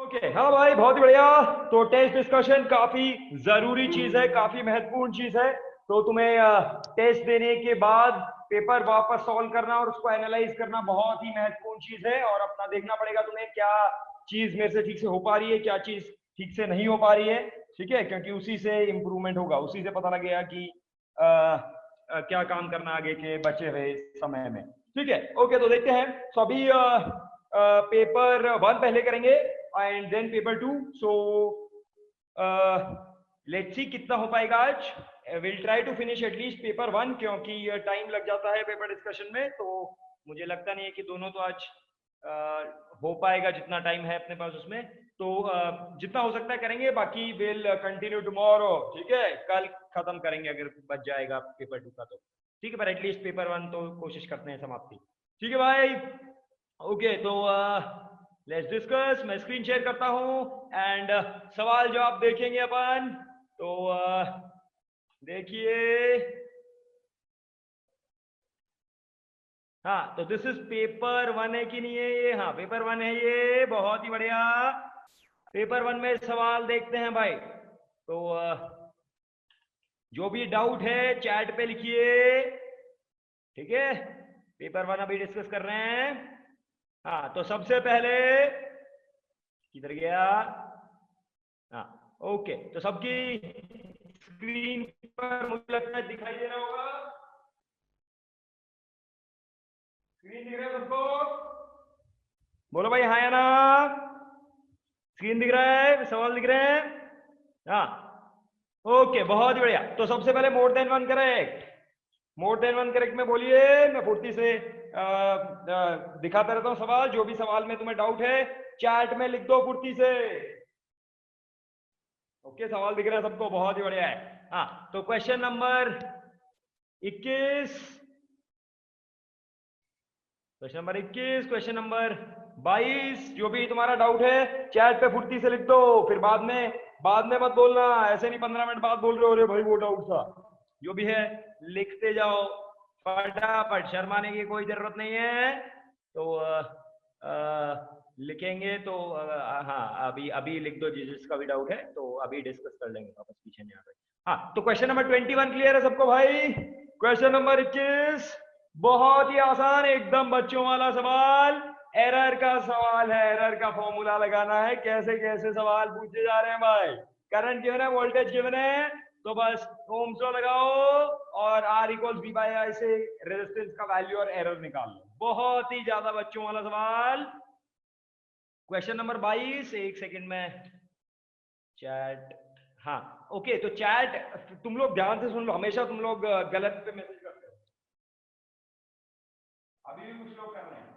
Okay हाँ भाई बहुत ही बढ़िया। तो टेस्ट डिस्कशन काफी जरूरी चीज है, काफी महत्वपूर्ण चीज है। तो तुम्हें टेस्ट देने के बाद पेपर वापस सॉल्व करना और उसको एनालाइज करना बहुत ही महत्वपूर्ण चीज है। और अपना देखना पड़ेगा तुम्हें क्या चीज मेरे से ठीक से हो पा रही है, क्या चीज ठीक से नहीं हो पा रही है। ठीक है, क्योंकि उसी से इम्प्रूवमेंट होगा, उसी से पता लगेगा कि क्या काम करना आगे के बचे हुए समय में। ठीक है, ओके तो देखते हैं। तो अभी पेपर 1 पहले करेंगे and then paper 2। So let's see कितना हो पाएगा आज। Will try to finish at least paper 1, क्योंकि टाइम लग जाता है पेपर डिस्कशन में। तो मुझे लगता नहीं है कि दोनों तो आज हो पाएगा जितना टाइम है अपने पास उसमें। तो जितना हो सकता है करेंगे, बाकी विल कंटिन्यू टुमारो। ठीक है, कल खत्म करेंगे अगर बच जाएगा पेपर 2 का तो। ठीक है, पर एटलीस्ट पेपर 1 तो कोशिश करते हैं समाप्ति। ठीक है भाई, ओके तो लेट्स डिस्कस। मैं स्क्रीन शेयर करता हूं एंड सवाल जवाब देखेंगे अपन। तो देखिए, हाँ तो दिस इज पेपर 1 है कि नहीं है ये? हाँ पेपर 1 है ये, बहुत ही बढ़िया। पेपर 1 में सवाल देखते हैं भाई। तो जो भी डाउट है चैट पे लिखिए। ठीक है, पेपर 1 अभी डिस्कस कर रहे हैं। हाँ तो सबसे पहले किधर गया? हाँ ओके, तो सबकी स्क्रीन पर मुझे लगता है दिखाई दे रहा होगा। स्क्रीन दिख रहा है सबको? बोलो भाई हाँ या ना। स्क्रीन दिख रहा है, सवाल दिख रहे हैं? हाँ ओके बहुत ही बढ़िया। तो सबसे पहले more than 1 correct. More than 1 correct में बोलिए, मैं फुर्ती से दिखाता रहता हूँ सवाल। जो भी सवाल में तुम्हें डाउट है चैट में लिख दो फुर्ती से। ओके सवाल दिख रहा है सबको, बहुत ही बढ़िया है। हाँ तो question number 21, question number 21, question number 22, जो भी तुम्हारा डाउट है चैट पे फुर्ती से लिख दो। फिर बाद में मत बोलना, ऐसे नहीं 15 मिनट बाद बोल रहे हो अरे भाई वो डाउट था। जो भी है लिखते जाओ फटाफट, शर्माने की कोई जरूरत नहीं है। तो लिखेंगे तो हाँ अभी अभी लिख दो जिसका भी डाउट है, तो अभी डिस्कस कर लेंगे वापस पीछे नहीं आ रहे। हाँ तो क्वेश्चन नंबर 21 क्लियर है सबको भाई? क्वेश्चन नंबर 21 बहुत ही आसान, एकदम बच्चों वाला सवाल। एरर का सवाल है, एरर का फॉर्मूला लगाना है। कैसे कैसे सवाल पूछे जा रहे हैं भाई। करंट गिवन है, वोल्टेज गिवन है, तो बस ओम्स लॉ लगाओ और R equals V by I से रेजिस्टेंस का वैल्यू और एरर निकाल लो। बहुत ही ज्यादा बच्चों वाला सवाल। क्वेश्चन नंबर 22, एक सेकंड में चैट। हाँ ओके, तो चैट तुम लोग ध्यान से सुन लो, हमेशा तुम लोग गलत पे मैसेज करते हो। अभी भी कुछ लोग कर रहे हैं।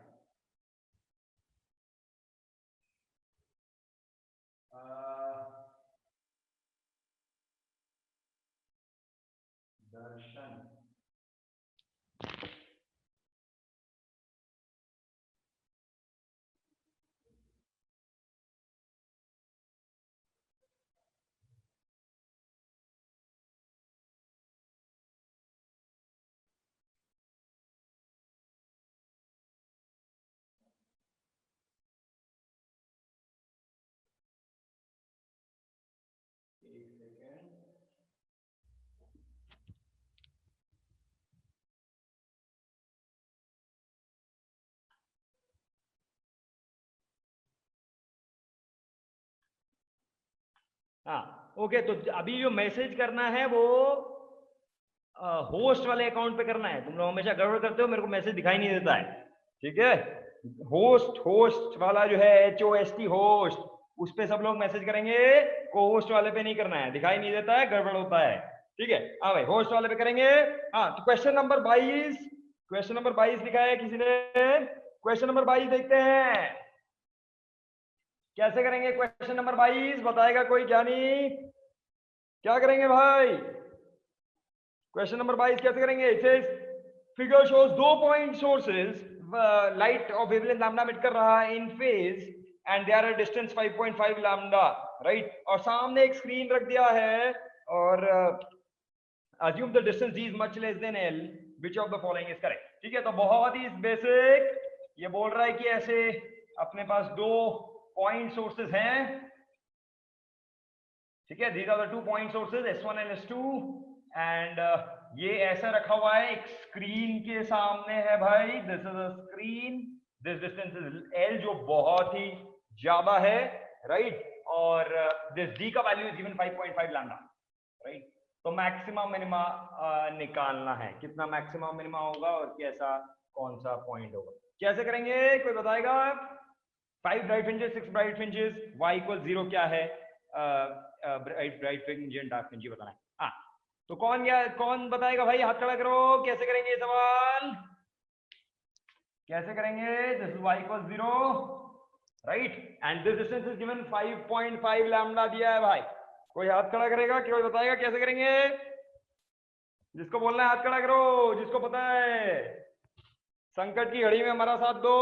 दर्शन, एक सेकेंड। हाँ ओके, तो अभी जो मैसेज करना है वो होस्ट वाले अकाउंट पे करना है। तुम लोग हमेशा गड़बड़ करते हो, मेरे को मैसेज दिखाई नहीं देता है। ठीक है, होस्ट होस्ट वाला जो है HOST होस्ट, उस पे सब लोग मैसेज करेंगे। को होस्ट वाले पे नहीं करना है, दिखाई नहीं देता है, गड़बड़ होता है। ठीक है, हाँ भाई होस्ट वाले पे करेंगे। हाँ तो क्वेश्चन नंबर 22, क्वेश्चन नंबर 22 लिखा है किसी ने? क्वेश्चन नंबर 22 देखते हैं कैसे करेंगे। क्वेश्चन नंबर 22 बताएगा कोई ज्ञानी? क्या करेंगे भाई? क्वेश्चन नंबर 22 कैसे करेंगे? It says figure shows 2 point sources, light of wavelength lambda emit कर रहा है in phase and they are a distance 5.5 lambda, right. और सामने एक स्क्रीन रख दिया है और assume the distance d is much less than L, which of the following is correct? ठीक है, तो बहुत ही बेसिक ये बोल रहा है कि ऐसे अपने पास दो पॉइंट सोर्सेज हैं, ठीक है। These are the 2 point sources S1 and S2 and ये ऐसा रखा हुआ है एक स्क्रीन के सामने है भाई। This is a screen, this distance is L जो बहुत ही ज्यादा है, राइट। और दिस D का value is given 5.5 lambda, right. तो मैक्सिमम मिनिमा निकालना है, कितना मैक्सिमम मिनिमा होगा और कैसा कौन सा पॉइंट होगा, कैसे करेंगे कोई बताएगा? 5 bright fringes, 6 bright fringes, y = 0 क्या है? Bright fringe and dark fringe बताना है। हाँ, तो कौन बताएगा भाई? हाथ खड़ा करो। कैसे करेंगे ये सवाल, कैसे करेंगे? This is y = 0, right, and this distance is given 5.5 lambda दिया है भाई। कोई हाथ खड़ा करेगा, कोई बताएगा कैसे करेंगे? जिसको बोलना है हाथ खड़ा करो, जिसको पता है। संकट की घड़ी में हमारा साथ दो।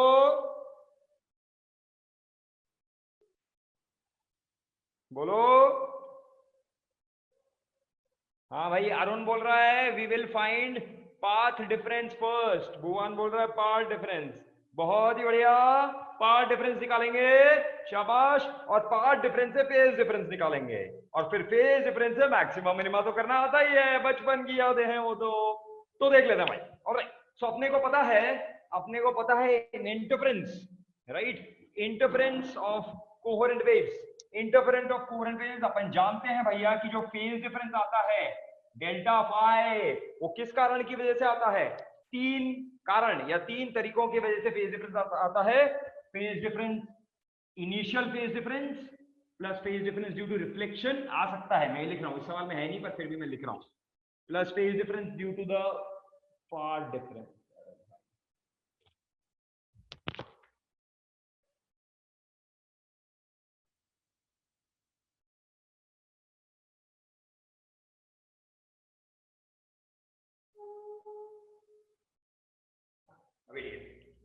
बोलो। हाँ भाई, अरुण बोल रहा है we will find path difference first. Bhuvan बोल रहा है पाथ डिफरेंस। बहुत ही बढ़िया, पाथ डिफरेंस निकालेंगे, शाबाश। और पाथ डिफरेंस से फेज डिफरेंस निकालेंगे, और फिर फेज डिफरेंस से मैक्सिमम मिनिमा तो करना आता ही है, बचपन की यादें हैं वो तो देख लेते हैं भाई। ऑलराइट, सो अपने को पता है in interference, right, interference of coherent waves, interference of coherent waves अपन जानते हैं भैया कि जो फेज डिफरेंस आता है डेल्टा फाई, वो किस कारण की वजह से आता है? 3 कारण या 3 तरीकों की वजह से फेज डिफरेंस आता है। Phase difference, initial phase difference plus phase difference due to reflection आ सकता है, मैं लिख रहा हूं, इस सवाल में है नहीं पर फिर भी मैं लिख रहा हूं, plus phase difference due to the path difference.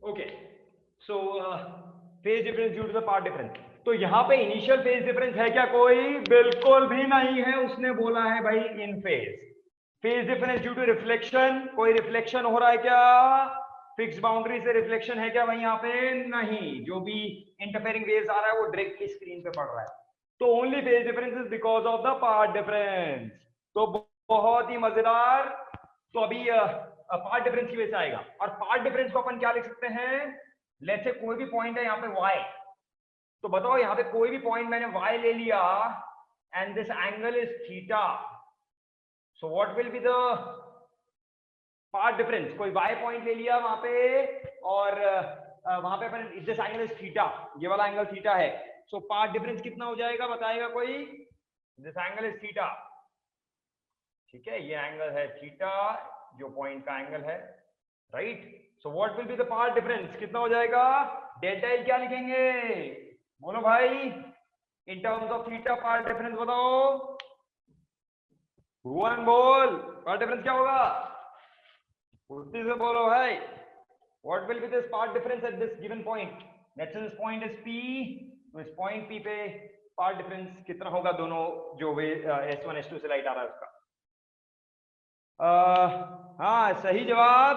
Okay, so phase difference due to the path difference. तो यहां पे इनिशियल फेज डिफरेंस है क्या? कोई बिल्कुल भी नहीं है, उसने बोला है भाई in phase. Phase difference due to reflection, कोई रिफ्लेक्शन हो रहा है क्या? फिक्स बाउंड्री से रिफ्लेक्शन है क्या भाई यहाँ पे? नहीं, जो भी इंटरफेरिंग वेव्स आ रहा है वो डायरेक्टली स्क्रीन पे पड़ रहा है। तो only phase difference is because of the path difference. तो बहुत ही मजेदार। तो अभी पाथ डिफरेंस की वजह से आएगा, और पाथ डिफरेंस को अपन क्या लिख सकते हैं? लेट्स से कोई भी पॉइंट है यहाँ पे y, तो बताओ यहाँ पे कोई भी पॉइंट मैंने y ले लिया and this angle is theta, so what will be the path difference? कोई y पॉइंट ले लिया वहां पे, और वहां पे अपन दिस एंगल इज थीटा, ये वाला एंगल थीटा है, सो पाथ डिफरेंस कितना हो जाएगा बताएगा कोई? दिस एंगल इज थीटा, ठीक है, ये एंगल है थीटा जो पॉइंट का एंगल है, right. So what will be the path difference? कितना हो जाएगा? डेल्टा एल क्या लिखेंगे? बोलो भाई, इन terms of theta path difference बताओ। भुवन बोल, पाथ डिफरेंस क्या होगा? फुर्ती से बोलो भाई। What will B this path difference at this given point? Let's say this point is P, तो इस पॉइंट P पे पाथ डिफरेंस कितना होगा दोनों जो वे S1 S2 से लाइट आ रहा है उसका? हाँ सही जवाब।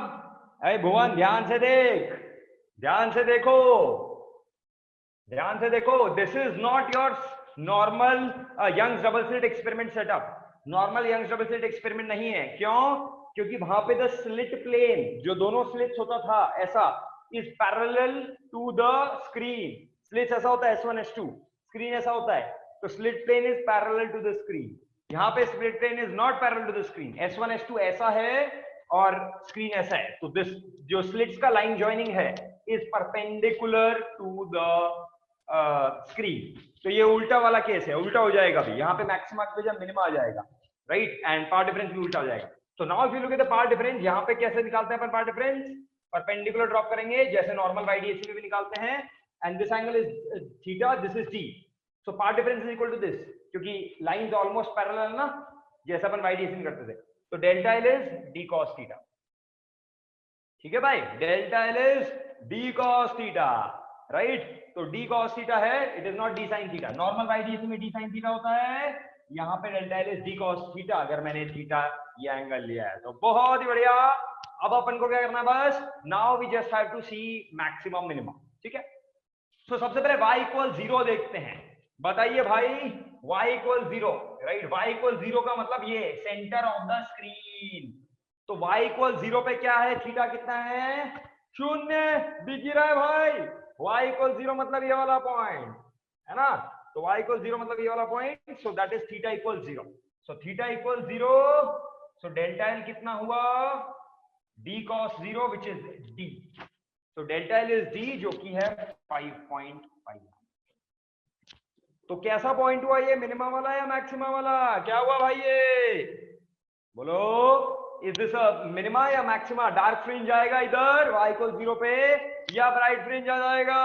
अरे भुवन ध्यान से देख, ध्यान से देखो, ध्यान से देखो। This is not your normal Young's double slit experiment setup. Normal Young's double slit experiment नहीं है। क्यों? क्योंकि वहां पे द स्लिट प्लेन जो दोनों स्लिट्स होता था ऐसा is parallel to the screen. Slits ऐसा होता है S1 S2, स्क्रीन ऐसा होता है, तो slit plane is parallel to the screen. यहाँ पे split plane is not parallel to the screen. S1 S2 ऐसा है और स्क्रीन ऐसा है, तो दिस जो स्लिट्स का लाइन जॉइनिंग है is perpendicular to the screen. तो ये उल्टा वाला केस है, उल्टा हो जाएगा भी, यहाँ पे मैक्सिमा की वजह मिनिमा आ जाएगा, राइट, एंड पाथ डिफरेंस भी उल्टा हो जाएगा। तो now if you look at the path difference, यहाँ पे कैसे निकालते हैं अपन पाथ डिफरेंस? परपेंडिकुलर ड्रॉप करेंगे जैसे नॉर्मल YDAC में भी निकालते हैं, and this angle is theta, this is t, so path difference is equal to this, क्योंकि लाइंस ऑलमोस्ट पैरेलल ना, जैसा अपन YDAC में करते थे। तो delta L is d cos theta, ठीक है भाई, delta L is d cos theta, right. तो d cos थीटा है, it is not d sin theta. Normal YDAC में d sin थीटा होता है, यहाँ पे delta L is d cos theta, अगर मैंने थीटा ये एंगल लिया है तो। बहुत ही बढ़िया। अब अपन को क्या करना है? बस now we just have to see maximum minimum, ठीक है। तो सबसे पहले y इक्वल 0 देखते हैं। बताइए भाई, y equal 0, right. y equal 0 का मतलब ये सेंटर ऑफ द स्क्रीन। तो y इक्वल 0 पे क्या है, थीटा कितना है, 0 दिख ही रहा है भाई। y इक्वल 0 मतलब ये वाला पॉइंट है ना, तो y इक्वल 0 मतलब ये वाला point, so that is theta equal 0। So theta equal 0, so delta L कितना हुआ, d cos 0 which is d। तो डेल्टा एल इज d जो कि है 5.5। तो कैसा पॉइंट हुआ ये, मिनिमा वाला या मैक्सिमा वाला, क्या हुआ भाई ये बोलो, इज दिस अ मिनिमा या मैक्सिमा। डार्क फ्रिंज आएगा इधर y इक्वल 0 पे या ब्राइट फ्रिंज आ जाएगा,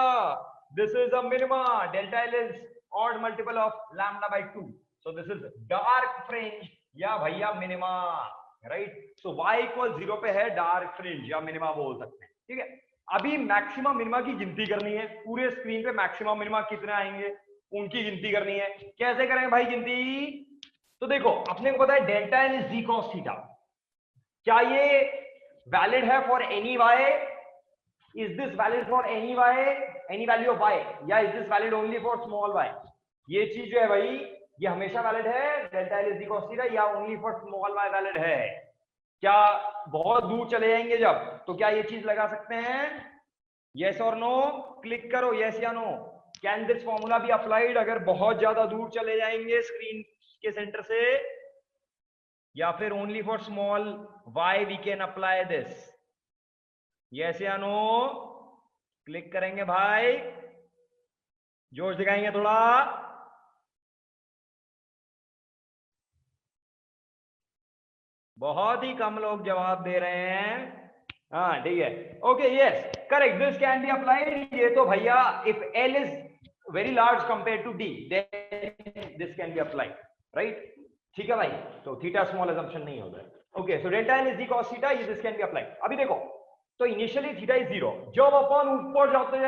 this is a minima, delta L is odd multiple of lambda by 2, so this is dark fringe या भैया मिनिमा, राइट। सो y इक्वल 0 पे है डार्क फ्रिंज या मिनिमा बोल सकते हैं, ठीक है। अभी मैक्सिमा मिनिमा की गिनती करनी है, पूरे स्क्रीन पे मैक्सिमा मिनिमा कितने आएंगे उनकी गिनती करनी है। कैसे करेंगे भाई गिनती, तो देखो अपने को पता है delta L is d cos theta, क्या ये वैलिड है for any y, is this valid for any y, any value of y, या is this valid only for small y। ये चीज जो है भाई ये हमेशा वैलिड है, delta L is d cos theta, या only for small y valid है। क्या बहुत दूर चले जाएंगे जब, तो क्या ये चीज लगा सकते हैं, यस और नो, क्लिक करो यस या no. Can this formula be applied, अगर बहुत ज्यादा दूर चले जाएंगे स्क्रीन के सेंटर से, या फिर only for small y we can apply this, yes या नो। क्लिक करेंगे भाई, जोश दिखाएंगे थोड़ा। बहुत ही कम लोग जवाब दे रहे हैं, हाँ ठीक है, okay yes correct, this can be applied. ये तो भैया if L is very large compare to D then this can be applied, right, ठीक है भाई। तो थीटा स्मॉल असम्पशन नहीं होता है, okay. So delta L is D cos theta, this can be applied. अभी देखो, तो इनिशियली थीटा इज 0, जब अपन ऊपर जाते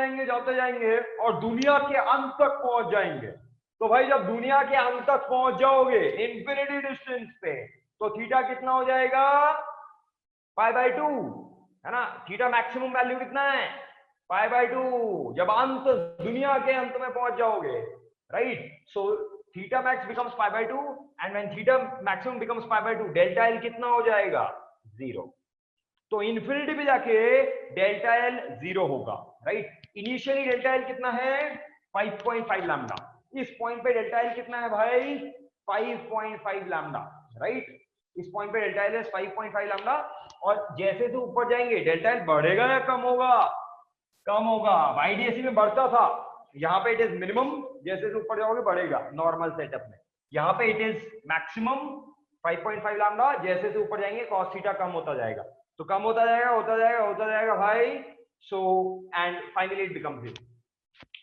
जाएंगे और दुनिया के अंत तक पहुंच जाएंगे, तो भाई जब दुनिया के अंत तक पहुंच जाओगे इंफिनिटी डिस्टेंस पे, तो थीटा कितना हो जाएगा, π/2 है ना। थीटा मैक्सिमम वैल्यू कितना है, π/2, जब अंत दुनिया के अंत में पहुंच जाओगे, right. So theta max becomes π/2 and when theta maximum becomes π/2, delta L कितना हो जाएगा, 0। तो इन्फिनिटी पे जाके डेल्टा एल 0 होगा, राइट। इनिशियली डेल्टा एल कितना है, 5.5 लैम्डा। इस पॉइंट पे डेल्टा एल कितना है भाई, 5.5 लैम्डा, राइट। इस पॉइंट पे डेल्टा एल है 5.5 लैम्डा, और जैसे तो ऊपर जाएंगे डेल्टा एल बढ़ेगा या कम होगा, कम होगा। आईडीएससी में बढ़ता था, यहाँ पे इट इज मिनिमम, जैसे तो ऊपर जाओगे बढ़ेगा नॉर्मल सेटअप में। यहाँ पे इट इज मैक्सिमम 5.5 लैम्डा, जैसे से ऊपर जाएंगे cos थीटा कम होता जाएगा, तो कम होता जाएगा भाई। So and finally it becomes 0,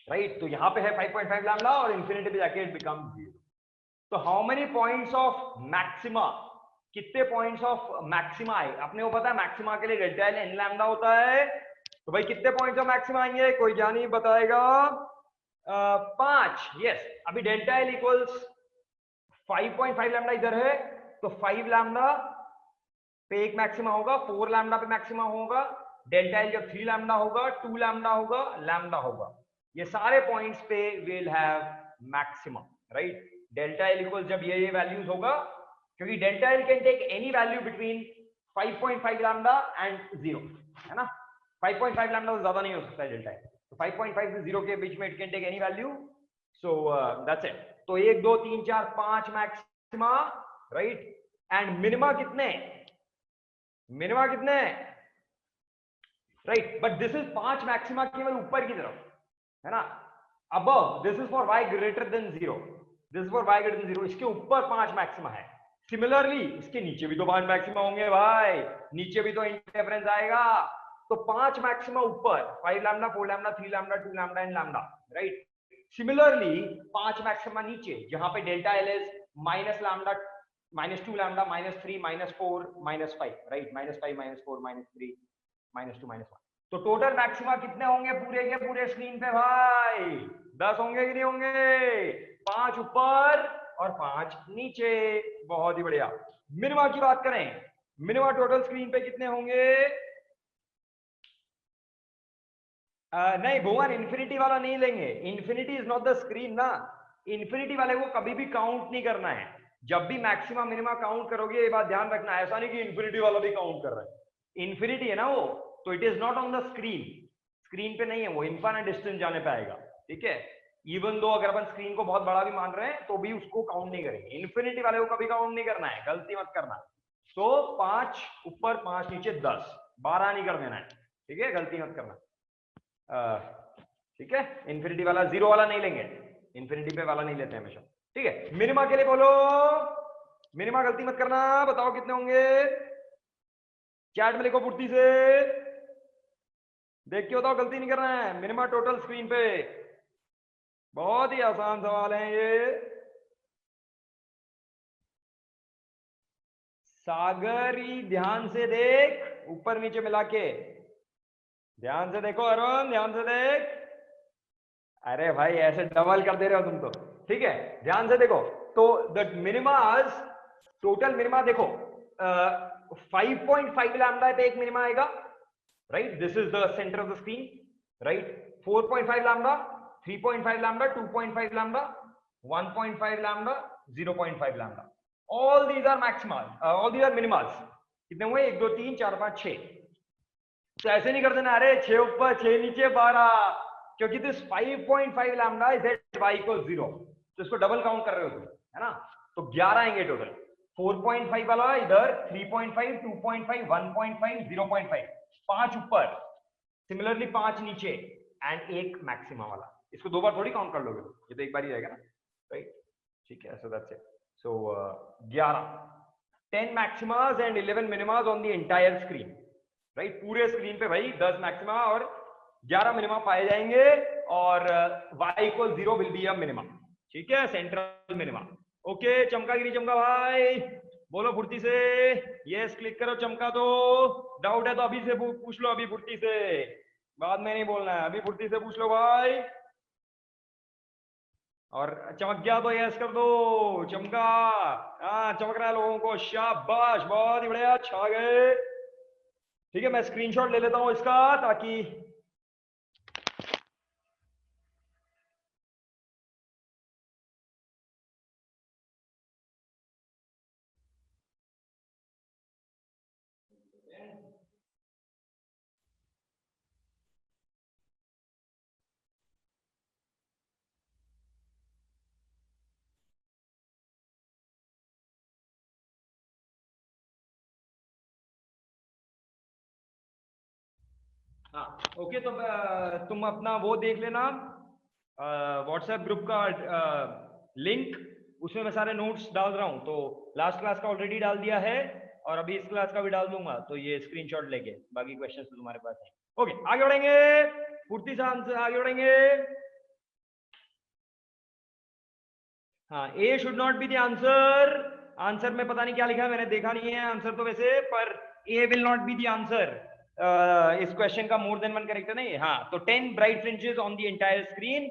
right. तो यहाँ पे है 5.5 लैम्डा और इंफिनिटी पे जाके इट बिकम्स 0। तो how many points of maxima, कितने पॉइंट्स ऑफ मैक्सिमा आए, अपने को पता है मैक्सिमा के लिए डेल्टा एल n लैम्डा होता है, तो भाई कितने पॉइंट्स ऑफ मैक्सिमा आएंगे, कोई जानी बताएगा, 5, यस। अभी डेल्टा एल इक्वल्स 5.5 लैम्डा इधर है, तो 5 लैम्डा पे एक मैक्सिमा होगा, 4 लैम्डा पे मैक्सिमा होगा, डेल्टा एल जब 3 लैम्डा होगा, 2 लैम्डा होगा, लैम्डा होगा, ये सारे पॉइंट्स पे will have maxima, right. Delta L equal जब ये वैल्यूज होगा, क्योंकि delta L can take any value between 5.5 lambda and 0, है ना। 5.5 लैम्डा से ज्यादा नहीं हो सकता है डेल्टा एल, तो 5.5 से 0 के बीच में it can take any value, so that's it. तो 1 2 3 4 5 मैक्सिमा, राइट। एंड मिनिमा कितने, मिनिमा कितने, right. But this is 5 maxima केवल ऊपर की तरफ, है ना। Above this is for y greater than 0, this is for y greater than 0, इसके ऊपर 5 मैक्सिमा है। सिमिलरली इसके नीचे भी तो 5 मैक्सिमा होंगे भाई, नीचे भी तो इंटरफेरेंस आएगा, तो 5 मैक्सिमा ऊपर, 5 lambda 4 lambda 3 lambda 2 lambda and lambda, right. Similarly 5 maxima नीचे, जहां पे delta L is minus lambda, -2 lambda, -3, -4, -5, right. -5, -4, -3, -2, -1, तो टोटल मैक्सिमा कितने होंगे पूरे के पूरे स्क्रीन पे भाई, 10 होंगे कि नहीं होंगे, 5 ऊपर और 5 नीचे, बहुत ही बढ़िया। मिनिमा की बात करें, मिनिमा टोटल स्क्रीन पे कितने होंगे, नहीं भुवन, इन्फिनिटी वाला नहीं लेंगे। Infinity is not the screen ना। इन्फिनिटी वाले को कभी भी काउंट नहीं करना है। जब भी मैक्सिमम मिनिमा काउंट करोगे, ये बात ध्यान रखना, ऐसा नहीं कि इन्फिनिटी वाला भी काउंट कर रहा है। इन्फिनिटी है ना वो, तो it is not on the screen. Screen पे नहीं है वो, इनफाइनाइट डिस्टेंस जाने पे आएगा। ठीक है, इवन दो अगर अपन स्क्रीन को बहुत बड़ा भी मान रहे हैं तो भी उसको काउंट नहीं करेंगे। इन्फिनिटी वाले को कभी काउंट नहीं करना है, गलती मत करना। तो 5 ऊपर 5 नीचे 10, 12 नहीं कर देना है। ठीक है, गलती मत करना। ठीक है, इन्फिनिटी वाला, जीरो वाला नहीं लेंगे, इन्फिनिटी पे वाला नहीं लेते हमेशा। ठीक है, मिनिमा के लिए बोलो, मिनिमा गलती मत करना। बताओ कितने होंगे, चैट में लिखो फुर्ती से, देख के बताओ, गलती नहीं करना है। मिनिमा टोटल स्क्रीन पे, बहुत ही आसान सवाल है ये। सागरी ध्यान से देख, ऊपर नीचे मिला के ध्यान से देखो। अरुण ध्यान से देख। अरे भाई ऐसे डबल कर दे रहे हो तुम तो। ठीक है, ध्यान से देखो। तो द मिनिमाज, टोटल मिनिमा देखो, 5.5 लैम्डा पे एक मिनिमा आएगा, right. This is the centre of the screen, right. 4.5 lambda, 3.5 lambda, 2.5 lambda, 1.5 lambda, 0.5 lambda. All these are maximas, all these are minimas. कितने हुए, 1 2 3 4 5 6। तो ऐसे नहीं कर देना, अरे 6 ऊपर 6 नीचे 12, क्योंकि this 5.5 lambda is at y equal 0, तो इसको डबल काउंट कर रहे हो तुम, है ना। तो 11 आएंगे टोटल। 4.5 वाला इधर, 3.5, 2.5, 1.5, 0.5, 5 ऊपर, सिमिलरली 5 नीचे, एंड एक मैक्सिमा वाला। इसको 2 बार थोड़ी काउंट कर लोगे, ये तो एक बार ही रहेगा ना, राइट। ठीक है, so that's it. So 11, 10 maximas and 11 minimas on the entire screen, right. पूरे स्क्रीन पे भाई 10 मैक्सिमा और 11 मिनिमा पाए जाएंगे, और y equal 0 will be a minima. ठीक है, सेंट्रल मिनिमा। ओके, चमका गिरी चमका भाई, बोलो फुर्ती से, यस क्लिक करो चमका। तो डाउट है तो अभी से पूछ लो, अभी फुर्ती से, बाद में नहीं बोलना है, अभी फुर्ती से पूछ लो भाई। और चमक गया तो यस कर दो, चमका। हाँ, चमक रहा है लोगों को, शाबाश, बहुत ही बढ़िया, छा गए। ठीक है, मैं स्क्रीनशॉट ले लेता हूं इसका, ताकि हाँ ओके। तो तुम अपना वो देख लेना, व्हाट्सएप ग्रुप का लिंक, उसमें मैं सारे नोट्स डाल रहा हूँ। तो लास्ट क्लास का ऑलरेडी डाल दिया है, और अभी इस क्लास का भी डाल दूंगा। तो ये स्क्रीनशॉट लेके बाकी क्वेश्चंस तो तुम्हारे पास हैं। ओके, आगे बढ़ेंगे, फुर्ती से आगे बढ़ेंगे। हाँ, A should not be the answer. Answer में पता नहीं क्या लिखा है, मैंने देखा नहीं है आंसर तो वैसे, पर A will not be the answer. इस क्वेश्चन का मोर देन वन करेक्ट नहीं है। हाँ, तो 10 bright fringes on the entire screen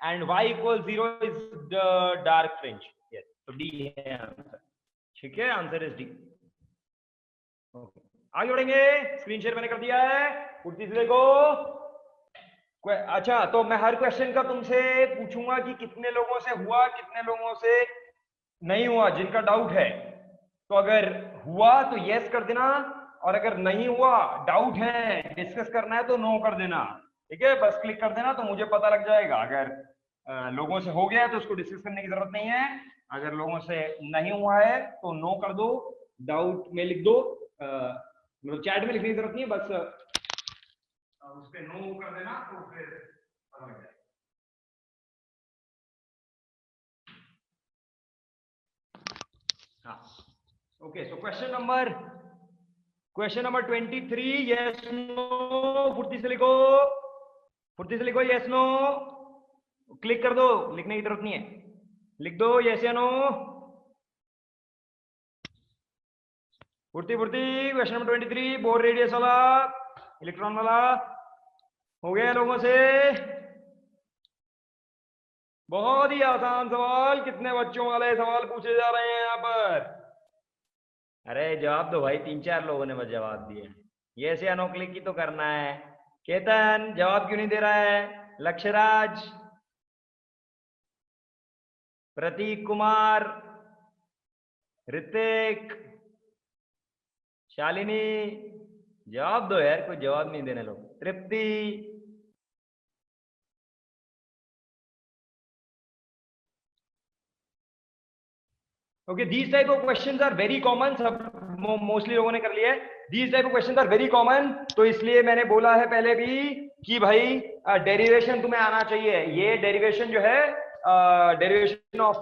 and y equal 0 is the dark fringe. Yes, तो डी है आंसर। ठीक है, आंसर इज डी। आगे बढ़ेंगे, स्क्रीन शेयर मैंने कर दिया है, फुर्ती से देखो। अच्छा, तो मैं हर क्वेश्चन का तुमसे पूछूंगा कि कितने लोगों से हुआ, कितने लोगों से नहीं हुआ, जिनका डाउट है। तो अगर हुआ तो यस कर देना, और अगर नहीं हुआ, डाउट है, डिस्कस करना है, तो नो कर देना। ठीक है, बस क्लिक कर देना तो मुझे पता लग जाएगा। अगर लोगों से हो गया है तो उसको डिस्कस करने की जरूरत नहीं है, अगर लोगों से नहीं हुआ है तो नो कर दो, डाउट में लिख दो, मतलब चैट में लिखने की जरूरत नहीं है, बस उस पर नो कर देना तो फिर पता लग जाएगा। हाँ okay, so question number 23, yes no, फुर्ती से लिखो, फुर्ती से लिखो, यस नो, क्लिक कर दो, लिखने की जरूरत नहीं है, लिख दो यस या नो, फुर्ती फुर्ती। क्वेश्चन नंबर 23, बोर रेडियस वाला, इलेक्ट्रॉन वाला, हो गया लोगों से। बहुत ही आसान सवाल, कितने बच्चों वाले सवाल पूछे जा रहे हैं यहाँ पर। अरे जवाब दो भाई, 3 4 लोगों ने बस जवाब दिए। यस या नो क्लिक ही तो करना है। केतन जवाब क्यों नहीं दे रहा है? लक्ष्यराज, प्रतीक कुमार, ऋतिक, शालिनी, जवाब दो यार, कोई जवाब नहीं देने लोग। Tripti, okay, these type of questions are very common, सब मोस्टली लोगों ने कर लिया है। These type of questions are very common, तो इसलिए मैंने बोला है पहले भी कि भाई डेरिवेशन तुम्हें आना चाहिए। ये डेरिवेशन जो है, derivation of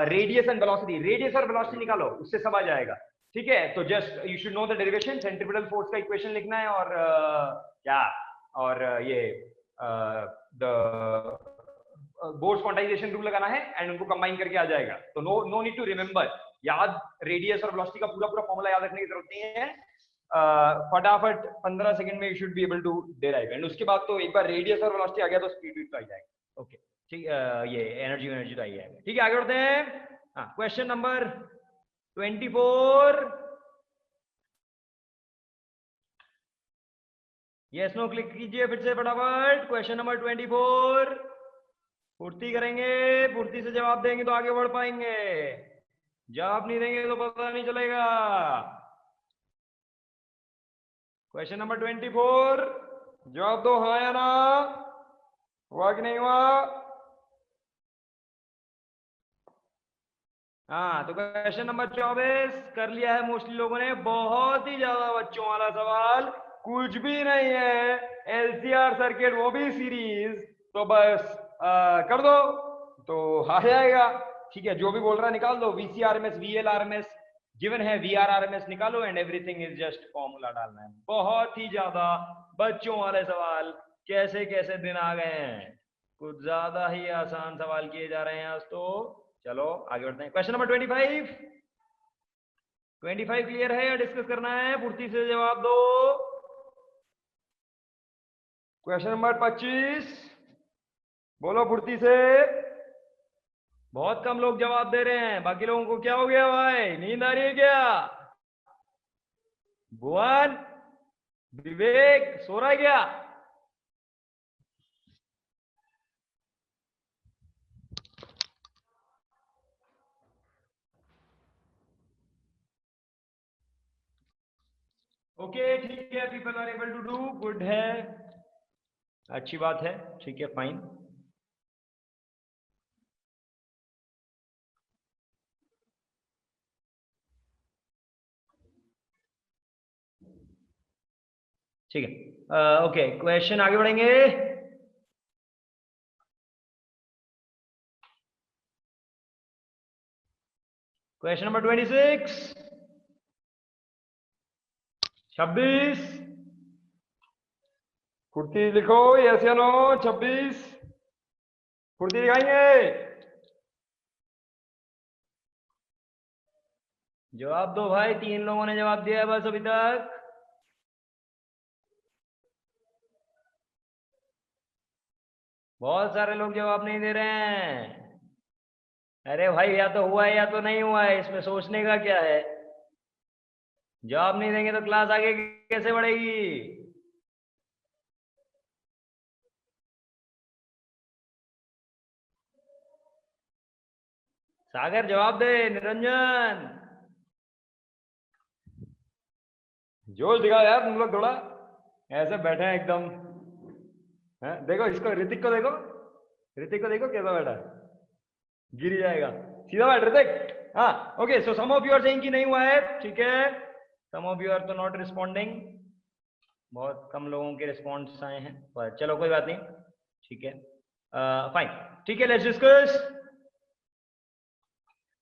radius and velocity, radius और वेलोसिटी निकालो, उससे सब आ जाएगा। ठीक है, तो just you should know the derivation. Centripetal force का इक्वेशन लिखना है, और क्या, और ये द बोर्स क्वांटाइजेशन रूल लगाना है, एंड उनको कंबाइन करके आ जाएगा। तो नो नीड टू रिमेंबर, याद रेडियस और वेलोसिटी का पूरा पूरा फॉर्मूला याद रखने की जरूरत नहीं है। फटाफट 15 सेकंड में you should be able to derive, and उसके बाद तो एक बार रेडियस और वेलोसिटी आ गया तो स्पीड भी तो आ जाएगा। ओके, ठीक, ये एनर्जी तो आ जाएगा। ठीक है, आगे बढ़ते हैं। हाँ, question number 24, yes no click कीजिए फिर से फटाफट। क्वेश्चन नंबर 24, पूर्ति करेंगे, पूर्ति से जवाब देंगे तो आगे बढ़ पाएंगे, जवाब नहीं देंगे तो पता नहीं चलेगा। क्वेश्चन नंबर 24, जवाब दो हाँ या ना, हुआ कि नहीं हुआ? हाँ, तो क्वेश्चन नंबर 24 कर लिया है मोस्टली लोगों ने। बहुत ही ज्यादा बच्चों वाला सवाल, कुछ भी नहीं है, एलसीआर सर्किट, वो भी सीरीज, तो बस कर दो तो आ जाएगा। ठीक है, जो भी बोल रहा है निकाल दो, VCRMS, VLRMS गिवन है, VRRMS निकालो, and everything is just formula डालना है। बहुत ही ज्यादा बच्चों वाले सवाल, कैसे कैसे दिन आ गए हैं, कुछ ज्यादा ही आसान सवाल किए जा रहे हैं आज तो। चलो आगे बढ़ते हैं। क्वेश्चन नंबर 25, 25 क्लियर है या डिस्कस करना है? पूर्ति से जवाब दो। क्वेश्चन नंबर 25, बोलो फुर्ती से। बहुत कम लोग जवाब दे रहे हैं, बाकी लोगों को क्या हो गया भाई, नींद आ रही है क्या? भुवन, विवेक सो रहा है क्या? ओके, ठीक है, people are able to do, good है, अच्छी बात है, ठीक है, फाइन। ठीक है, ओके, क्वेश्चन आगे बढ़ेंगे। क्वेश्चन नंबर 26, 26, फुर्ती लिखो, यस या नो। 26 फुर्ती दिखाएंगे, जवाब दो भाई। 3 लोगों ने जवाब दिया है बस अभी तक। बहुत सारे लोग जवाब नहीं दे रहे हैं। अरे भाई, या तो हुआ है या तो नहीं हुआ है, इसमें सोचने का क्या है? जवाब नहीं देंगे तो क्लास आगे कैसे बढ़ेगी? सागर जवाब दे, निरंजन जोश दिखाओ यार, तुम लोग थोड़ा ऐसे बैठे हैं एकदम। देखो इसको, ऋतिक को देखो, ऋतिक को देखो कैसा बैठा है, गिर ही जाएगा, सीधा बैठ ऋतिक। हाँ, okay, so some of you are saying कि नहीं हुआ है, ठीक है, सम ऑफ यू आर तो नॉट रिस्पॉन्डिंग, बहुत कम लोगों के रिस्पॉन्स आए हैं, पर चलो कोई बात नहीं, ठीक है, फाइन, ठीक है, लेट्स डिस्कस।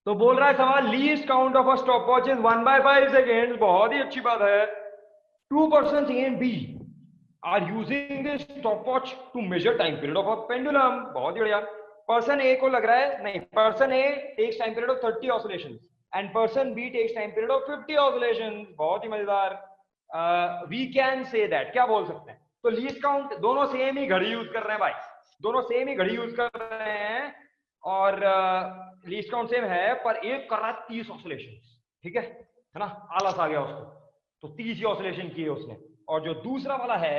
तो बोल रहा है सवाल, least count of a stop watch is 1/5 second, बहुत ही अच्छी बात है। 2 persons A and B are using this stopwatch to measure time period of a pendulum, बहुत ही बढ़िया। पर्सन ए को लग रहा है, नहीं, person A takes time period of 30 oscillations and person B takes time period of 50 oscillations, बहुत ही मजेदार। वी कैन से दैट, क्या बोल सकते हैं? तो लीस्ट काउंट, दोनों सेम ही घड़ी यूज कर रहे हैं भाई, दोनों सेम ही घड़ी यूज कर रहे हैं, और लीस्ट काउंट सेम है, पर एक कर रहा है 30 ऑसिलेशन, ठीक है ना, आलस आ गया उसको, तो 30 ही ऑसिलेशन किए उसने। और जो दूसरा वाला है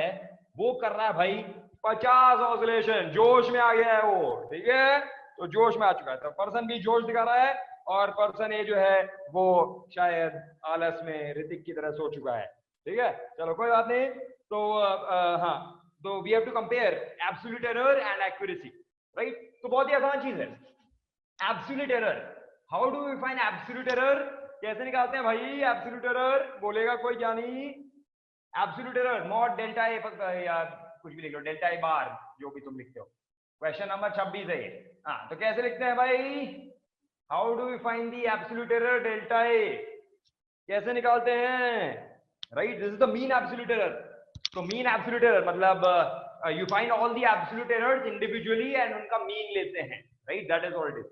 वो कर रहा है भाई 50 ऑसिलेशन, जोश में आ गया है वो, ठीक है, तो जोश में आ चुका है। तो पर्सन बी जोश दिखा रहा है और पर्सन ए जो है वो शायद आलस में ऋतिक की तरह सो चुका है, ठीक है। चलो कोई बात नहीं। तो हाँ, तो we have to compare absolute error and accuracy, right. तो बहुत ही आसान चीज है absolute error. How do we find absolute error? कैसे निकालते हैं भाई एब्सोल्यूट एरर? बोलेगा कोई ज्ञानी। Absolute error mod delta A, या कुछ भी लिख लो, डेल्टा ए बार, जो भी तुम लिखते हो। क्वेश्चन नंबर 26 है ये। हाँ, तो कैसे लिखते हैं भाई? How do we find the absolute error delta A? कैसे निकालते हैं? Right, this is the mean absolute error. तो मीन एब्सोल्यूट एरर मतलब you find all the absolute errors individually and उनका मीन लेते हैं, right, that is all it is.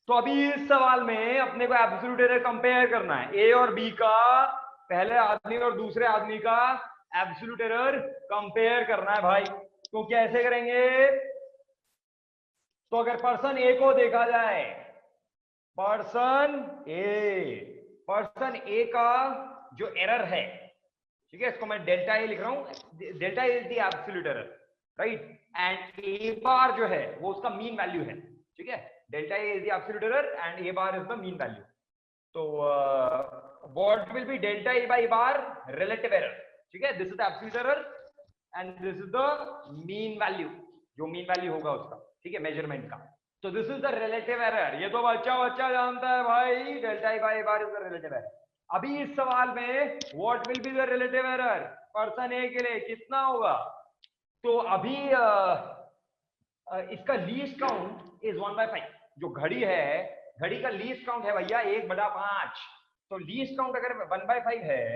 तो अभी इस सवाल में अपने को एब्सोल्यूट एरर कंपेयर करना है, ए और बी का, पहले आदमी और दूसरे आदमी का एब्सोल्यूट एरर कंपेयर करना है भाई। तो कैसे करेंगे? तो अगर पर्सन ए को देखा जाए, पर्सन ए का जो एरर है, ठीक है, इसको मैं डेल्टा ए लिख रहा हूं, delta is the absolute error, right, and A bar जो है वो उसका मीन वैल्यू है, ठीक है। Delta A is the absolute error and A bar is the mean value. तो what will be delta A by bar? Relative error, ठीक है। This is the absolute error and this is the mean value, जो mean value होगा उसका, ठीक है, measurement का। तो this is the relative error. ये तो बच्चा जानता है भाई, delta A by bar is the relative error. अभी इस सवाल में what will be the relative error person A के लिए कितना होगा? तो अभी इसका लीस्ट काउंट इज 1/5। जो घड़ी है, घड़ी का लीस्ट काउंट है भैया 1/5। तो लीस्ट काउंट अगर 1/5 है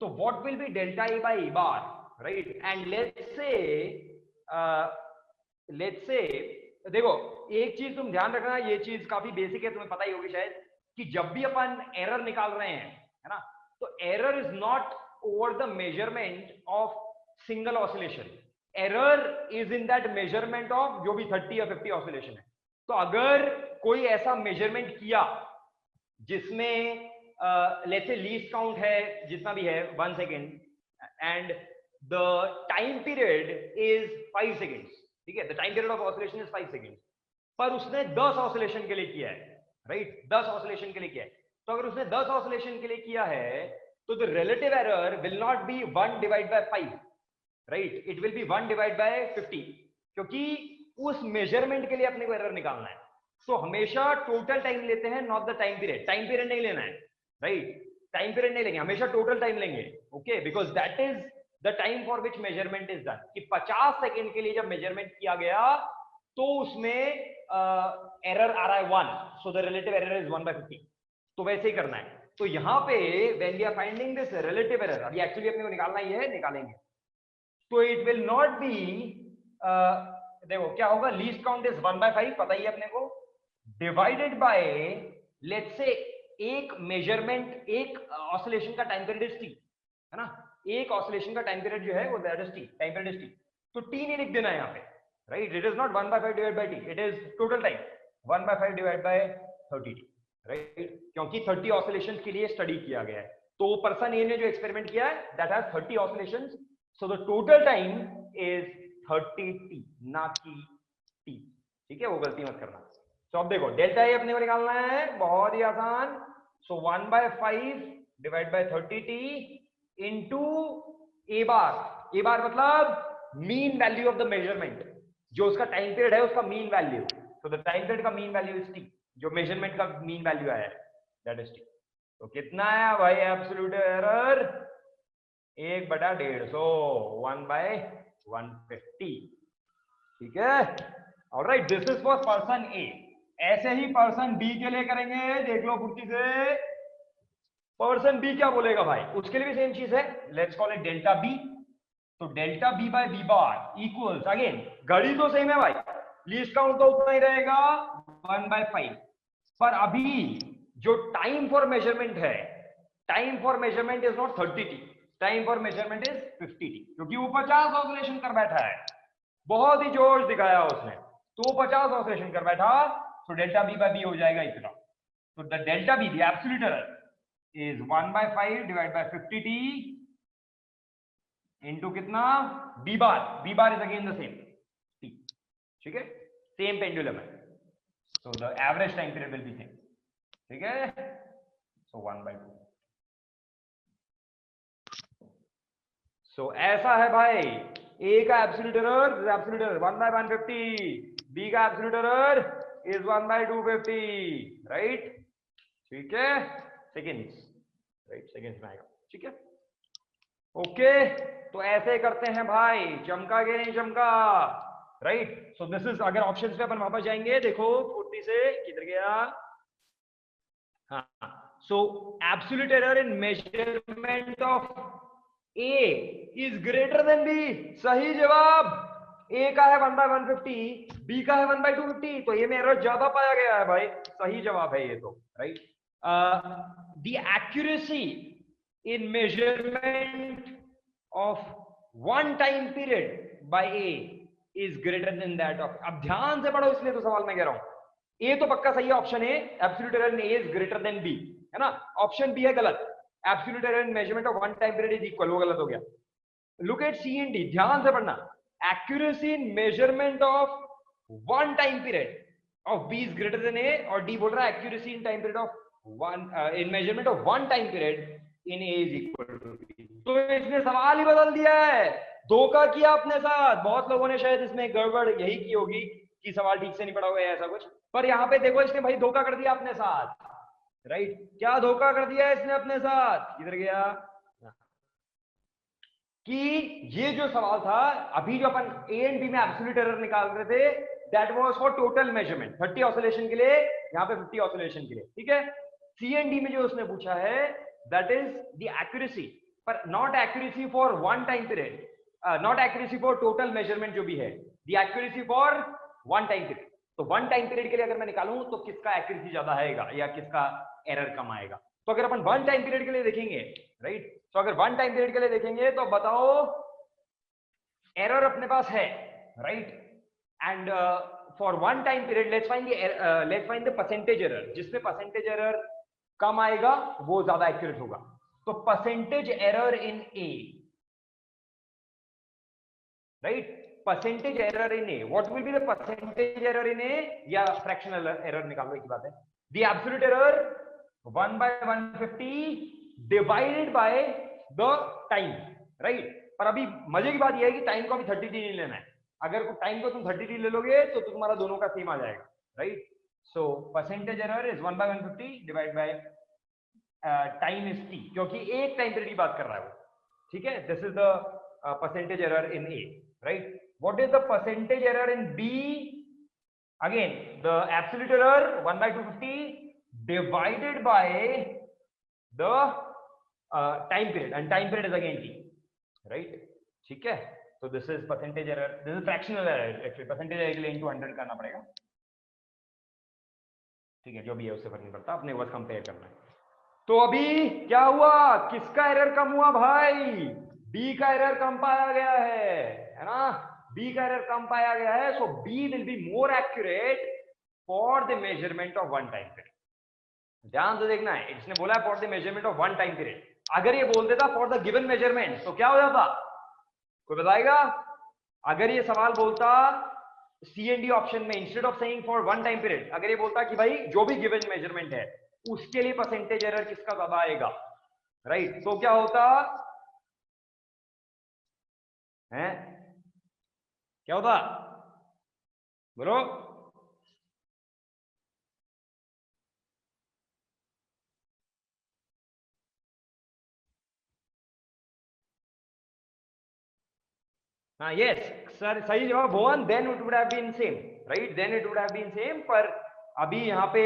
तो what will be delta A by bar, right. And let's say देखो, एक चीज तुम ध्यान रखना, ये चीज काफी बेसिक है, तुम्हें पता ही होगी शायद, कि जब भी अपन एरर निकाल रहे हैं, है ना, तो error is not over the measurement of single oscillation, error is in that measurement of जो भी 30 या 50 ऑसिलेशन है। तो अगर कोई ऐसा मेजरमेंट किया जिसमें लेट्स से लीस्ट काउंट है जितना भी है 1 second and the time period is 5 seconds, ठीक है, the time period of oscillation is 5 seconds, पर उसने 10 ऑसिलेशन के लिए किया है, राइट, 10 ऑसिलेशन के लिए किया है। तो अगर उसने 10 ऑसिलेशन के लिए किया है तो the relative error will not B 1/5, right, it will be 1/50, क्योंकि उस मेजरमेंट के लिए अपने को एरर निकालना है। तो हमेशा टोटल टाइम लेते हैं, not the time period. Time period नहीं लेना है, राइट, टाइम पीरियड नहीं लेंगे, हमेशा टोटल टाइम लेंगे, okay, because that is the time for which measurement is done. कि 50 सेकेंड के लिए जब मेजरमेंट किया गया तो उसमें एरर आ रहा है 1, so the relative error is 1/50। तो वैसे ही करना है। तो यहाँ पे when we are finding this relative error, अभी एक्चुअली अपने को निकालना ही है, निकालेंगे, तो इट विल नॉट बी, देखो क्या होगा, लीस्ट काउंट इज 1/5, पता ही है अपने को, डिवाइडेड बाय लेट्स से एक मेजरमेंट, एक ऑसिलेशन का टाइम पीरियड इज टी, है ना, एक ऑसिलेशन का टाइम पीरियड जो है वो that is T, time period is T. तो टी नहीं लिख देना है यहाँ पे, right, it is not 1/5 divide by T, it is total time 1/5 divide by 30 T, right, क्योंकि 30 ऑसिलेशन के लिए स्टडी किया गया है। तो पर्सन ए ने जो एक्सपेरिमेंट किया है that has 30 oscillations, so the total time is 30 T, ना कि टी, ठीक है, वो गलती मत करना। तो अब देखो डेल्टा ए अपने को निकालना है, बहुत ही आसान। सो 1/5 डिवाइड बाय 30 टी इंटू ए बार। ए बार मतलब mean value of the measurement, जो उसका टाइम पीरियड है उसका मीन वैल्यू। तो द टाइम पीरियड का मीन वैल्यू इज टी, जो मेजरमेंट का मीन वैल्यू आया है दैट इज टी। तो कितना आया भाई एब्सोल्यूट एरर? 1/150, 1/150, ठीक है, alright, this is for person A. ऐसे ही पर्सन बी के लिए करेंगे, देख लो फुर्ती से। पर्सन बी क्या बोलेगा भाई? उसके लिए भी सेम चीज है, let's call it delta B. तो delta B by B bar equals, again घड़ी तो सेम है भाई, लीस्ट काउंट तो उतना ही रहेगा 1/5, पर अभी जो टाइम फॉर मेजरमेंट है, time for measurement is not 30 T, time for measurement is 50 T, क्योंकि वो 50 ऑसिलेशन कर बैठा है, बहुत ही जोश दिखाया उसने, तो वो 50 ऑसिलेशन कर बैठा। तो डेल्टा बी बाय बी हो जाएगा इतना। तो the delta B, the absolute error, is 1/5 divided by 50t into कितना, B bar is again the same T, ठीक है, सेम पेंडुलम है, so the average time period will be same, ठीक है, so 1/2. so ऐसा है भाई, ए का एब्सोल्यूट एरर 1/150, बी का एब्सोल्यूट एरर इज 1/250, राइट, ठीक है, सेकेंड्स, राइट, सेकेंड्स में आएगा, ठीक है, ओके, तो ऐसे करते हैं भाई, चमका के नहीं चमका, राइट, सो दिस इज, अगर ऑप्शंस पे अपन वापस जाएंगे, देखो 40 से किधर गया, हाँ, so absolute error in measurement of A is greater than B, सही जवाब, ए का है 1/150, बी का है 1/250, तो ये में एरर ज्यादा पाया गया है भाई, सही जवाब है ये तो, right, the accuracy in measurement of one time period by A is greater than that of, अब ध्यान से पढ़ो इसलिए तो सवाल मैं कह रहा हूं, A तो पक्का सही है, option A absolute error in A is greater than B, है ना, ऑप्शन बी है गलत, absolute error in measurement of one time period is equal, वो गलत हो गया, look at C and D, ध्यान से पढ़ना, accuracy in measurement of one time period of B is greater than A, और डी बोल रहा है accuracy in time period of one, in measurement of one time period in A is equal to B, तो इसने सवाल ही बदल दिया है, धोखा किया अपने साथ, बहुत लोगों ने शायद इसमें गड़बड़ यही की होगी कि सवाल ठीक से नहीं पढ़ा हुआ है ऐसा कुछ, पर यहाँ पे देखो इसने भाई धोखा कर दिया अपने साथ, राइट, क्या धोखा कर दिया इसने अपने साथ, किधर गया, कि ये जो सवाल था अभी जो अपन ए एंड बी में एब्सोल्यूट एरर निकाल रहे थे, that was for total measurement 30 oscillation के लिए, यहाँ पे 50 ऑसिलेशन के लिए, ठीक है, सी एंड डी में जो उसने पूछा है that is the accuracy, but not accuracy for one time period, not accuracy for total measurement जो भी है, the accuracy for one time period, तो one time period के लिए अगर मैं निकालूं तो किसका accuracy ज्यादा आएगा या किसका error कम आएगा, तो अगर अपन one time period के लिए देखेंगे, राइट, तो अगर one time period के लिए देखेंगे तो बताओ error अपने पास है, right, and for one time period let's find the percentage error, जिसमें percentage error कम आएगा वो ज्यादा एक्यूरेट होगा, तो percentage error in A, right, percentage error in A, what will be the percentage error in A, या fractional error निकाल लो, एक बात है, the absolute error 1/150 divided by the time, right, पर अभी मजे की बात यह है कि टाइम को अभी 30 नहीं लेना है, अगर टाइम को तुम 30 ले लोगे तो तुम्हारा दोनों का सेम आ जाएगा, right, so percentage error is 1/150 divided by time is t, क्योंकि एक टाइम पीरियड की बात कर रहा है वो, ठीक है, this is the percentage error in A, right, what is the percentage error in B, again the absolute error 1/250 divided by the time period, and time period is again t, right, ठीक है, so this is percentage error, this is fractional error, actually percentage error के लिए into 100 करना पड़ेगा, ठीक है, जो भी है उससे फर्क नहीं पड़ता, अपने बस कंपेयर करना है, तो अभी क्या हुआ, किसका एरर कम हुआ भाई, बी का एरर कम पाया गया है ना, बी का एरर कम पाया गया है, so B will be more accurate for the measurement of one time period, ध्यान से देखना है, इसने बोला है for the measurement of one time period, अगर ये बोल देता फॉर द गिवन मेजरमेंट तो क्या हो जाता, कोई बताएगा, अगर ये सवाल बोलता सी एंड डी ऑप्शन में instead of saying for one time period, अगर ये बोलता कि भाई जो भी गिवन मेजरमेंट है उसके लिए परसेंटेज एरर किसका ज्यादा आएगा, राइट, तो क्या होता है, क्या होता, बोलो, हाँ यस सर, सही जवाब Bhuvan, then it would have been same, right, then it would have been same, पर अभी यहाँ पे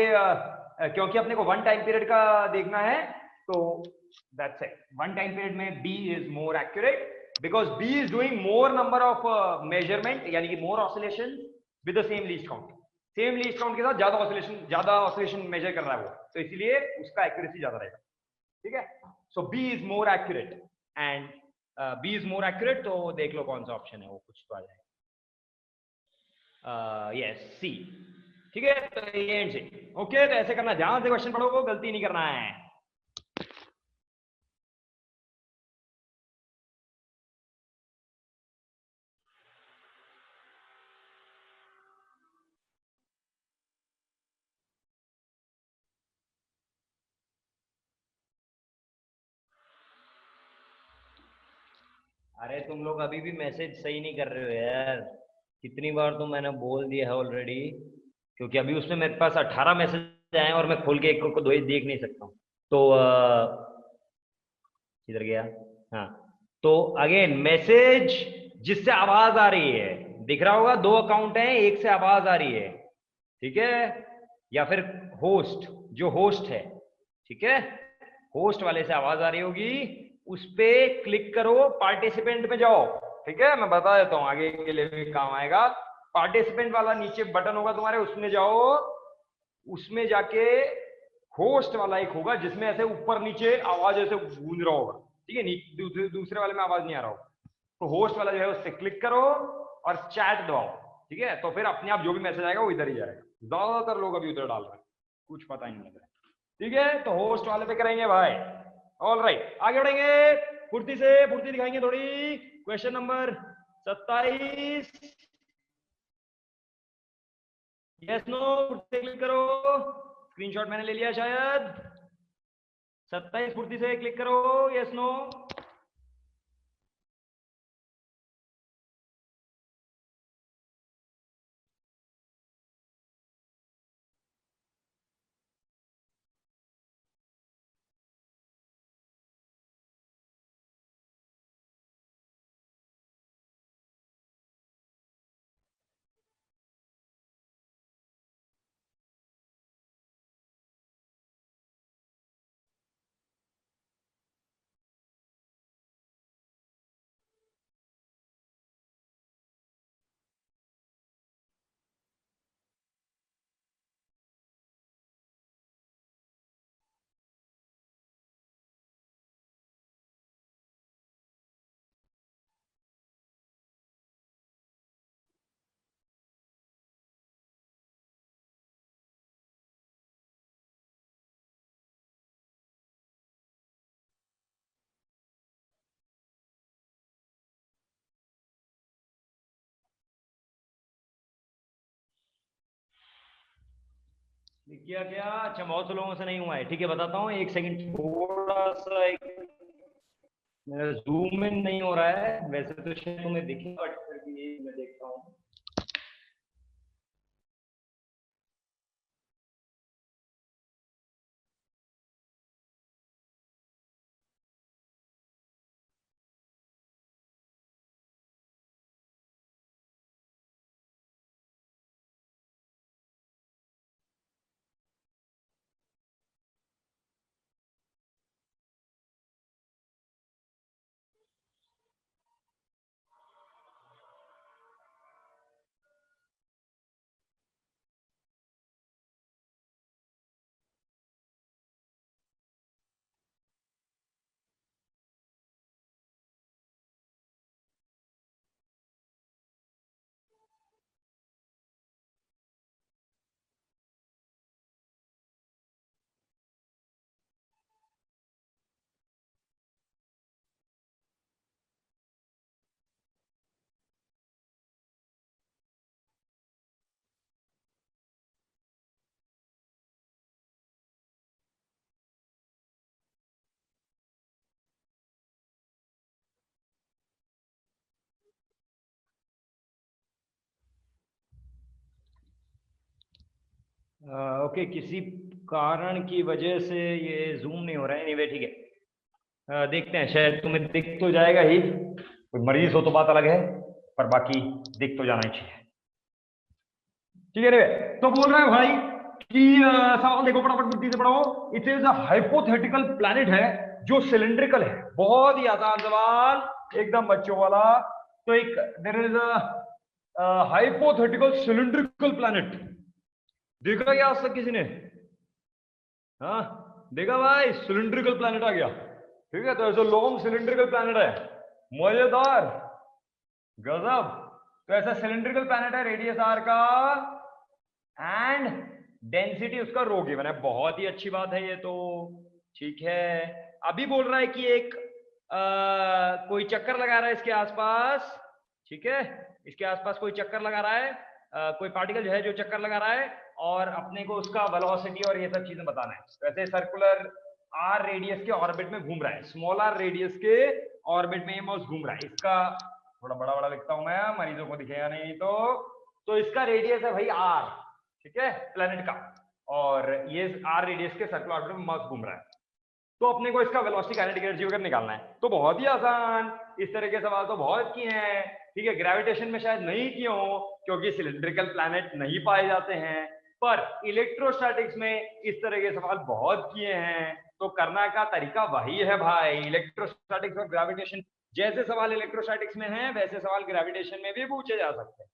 क्योंकि अपने को वन टाइम पीरियड का देखना है, तो that's it, one time period में B is more accurate because B is doing more number of measurement, यानी कि more oscillation with the same least count, same least count के साथ ज्यादा ऑसिलेशन मेजर कर रहा है वो, तो इसलिए उसका एक्यूरेसी ज्यादा रहेगा, ठीक है, so B is more accurate and B is more accurate, तो देख लो कौन सा ऑप्शन है वो, कुछ तो आ जाएगा, यस सी, ठीक है, तो ये एंड से, ओके, तो ऐसे करना, ध्यान से क्वेश्चन पढ़ो, गलती नहीं करना है। अरे तुम लोग अभी भी मैसेज सही नहीं कर रहे हो यार। कितनी बार तो मैंने बोल दिया है ऑलरेडी। क्योंकि अभी उसमें मेरे पास 18 मैसेज आए हैं और मैं खोल के एक को दो देख नहीं सकता हूँ। तो किधर गया? हाँ। तो अगेन मैसेज जिससे आवाज आ रही है, दिख रहा होगा, दो अकाउंट है, एक से आवाज आ रही है, ठीक है? या फिर होस्ट, जो होस्ट है, ठीक है, होस्ट वाले से आवाज आ रही होगी, उस पे क्लिक करो, पार्टिसिपेंट में जाओ। ठीक है, मैं बता देता हूं, आगे के लिए भी काम आएगा। पार्टिसिपेंट वाला नीचे बटन होगा तुम्हारे, उसमें जाओ। उसमें जाके होस्ट वाला एक होगा जिसमें ऐसे ऊपर नीचे आवाज ऐसे गूंज रहा होगा, ठीक है? दूसरे वाले में आवाज नहीं आ रहा होगा। तो होस्ट वाला जो है उस पर क्लिक करो और चैट दबाओ, ठीक है? तो फिर अपने आप जो भी मैसेज आएगा वो इधर ही जाएगा। ज्यादातर लोग अभी उधर डाल रहे हैं, कुछ पता ही नहीं लग रहा है। ठीक है, तो होस्ट वाले पे करेंगे भाई। ऑल राइट, आगे बढ़ेंगे, फुर्ती से फुर्ती दिखाएंगे थोड़ी। Question number 27। यस नो, फुर्ती से क्लिक करो। स्क्रीनशॉट मैंने ले लिया शायद। 27 फुर्ती से क्लिक करो, यस नो। किया क्या? अच्छा, बहुत से लोगों से नहीं हुआ है, ठीक है, बताता हूँ, एक सेकंड, थोड़ा सा एक, मेरा जूम इन नहीं हो रहा है, वैसे तो शायद तुम्हें दिखेगा, बट फिर भी मैं देखता हूँ। ओके, किसी कारण की वजह से ये जूम नहीं हो रहा है, एनीवे ठीक है। देखते हैं, शायद तुम्हें दिख तो जाएगा ही, कोई मरीज हो तो बात अलग है, पर बाकी दिख तो जाना ही चाहिए। ठीक है रे, तो बोल रहा है भाई कि सवाल देखो, फटाफट बुद्धि से पढ़ो। It is a hypothetical planet है जो सिलिंड्रिकल है। बहुत ही आसान सवाल, एकदम बच्चों वाला। तो एक, there is a hypothetical cylindrical planet. देखा क्या आज तक किसी ने? हाँ, देखा भाई, सिलिंड्रिकल प्लैनेट आ गया। ठीक है, तो ऐसा लॉन्ग सिलिंड्रिकल प्लैनेट है, मजेदार, गजब। तो ऐसा सिलिंड्रिकल प्लैनेट है, रेडियस आर का, एंड डेंसिटी उसका रो गिवन है। बहुत ही अच्छी बात है ये तो। ठीक है, अभी बोल रहा है कि एक कोई चक्कर लगा रहा है इसके आसपास, ठीक है, इसके आसपास कोई चक्कर लगा रहा है, कोई पार्टिकल जो है जो चक्कर लगा रहा है, और अपने को उसका वेलोसिटी और ये सब चीजें बताना है। वैसे सर्कुलर आर रेडियस के ऑर्बिट में घूम रहा है, स्मॉल आर रेडियस के ऑर्बिट में ये माउस घूम रहा है। इसका थोड़ा बड़ा बड़ा लिखता हूं मैं, मरीजों को दिखेगा नहीं तो इसका रेडियस है भाई आर, ठीक है, प्लेनेट का, और ये आर रेडियस के सर्कुलर ऑर्बिट में माउस घूम रहा है। तो अपने को इसका वेलोसिटी काइनेटिक एनर्जी वगैरह निकालना है, तो बहुत ही आसान, इस तरह के सवाल तो बहुत किए हैं, ठीक है। ग्रेविटेशन में शायद नहीं किए हो क्योंकि सिलिंड्रिकल प्लैनेट नहीं पाए जाते हैं, पर इलेक्ट्रोस्टैटिक्स में इस तरह के सवाल बहुत किए हैं। तो करना का तरीका वही है भाई, इलेक्ट्रोस्टैटिक्स और ग्रेविटेशन जैसे सवाल इलेक्ट्रोस्टैटिक्स में हैं वैसे सवाल ग्रेविटेशन में भी पूछे जा सकते हैं,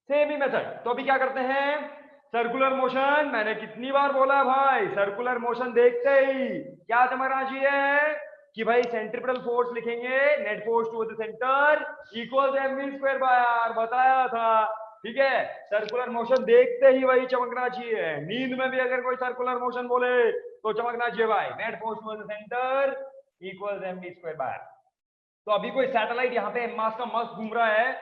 सेम ही मेथड। तो अभी क्या करते हैं, सर्कुलर मोशन, मैंने कितनी बार बोला है भाई, सर्कुलर मोशन देखते ही क्या चमकना चाहिए कि भाई सेंट्रिपेटल फोर्स लिखेंगे, net force to the centre equal mv² by r, बताया था, ठीक है। सर्कुलर मोशन देखते ही वही चमकना चाहिए, नींद में भी अगर कोई सर्कुलर मोशन बोले तो चमकना चाहिए भाई, net force to the centre equal mv² by r। तो अभी कोई सैटेलाइट यहाँ पे मास का मास घूम रहा है,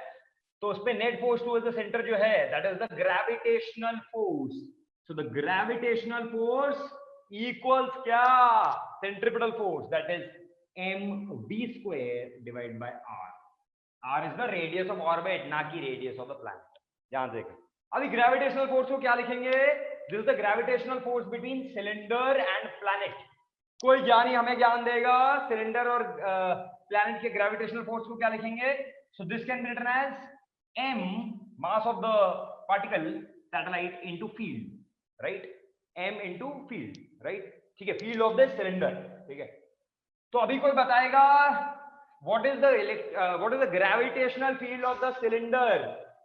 तो उसपे net force towards the centre जो है that is the gravitational force. So the gravitational force equals क्या, centripetal force, that is mv² divide by r। r is the radius of orbit, ना कि रेडियस ऑफ द प्लैनेट, ध्यान देखें। अभी gravitational force को क्या लिखेंगे, this is the gravitational force between cylinder and planet. कोई ज्ञानी हमें ज्ञान देगा सिलेंडर और प्लैनेट के ग्रेविटेशनल फोर्स को क्या लिखेंगे, so this can be written as m mass of the particle satellite into field, right, m into field, right, ठीक है, field of the cylinder, ठीक है। तो अभी कोई बताएगा what is the gravitational field of the cylinder,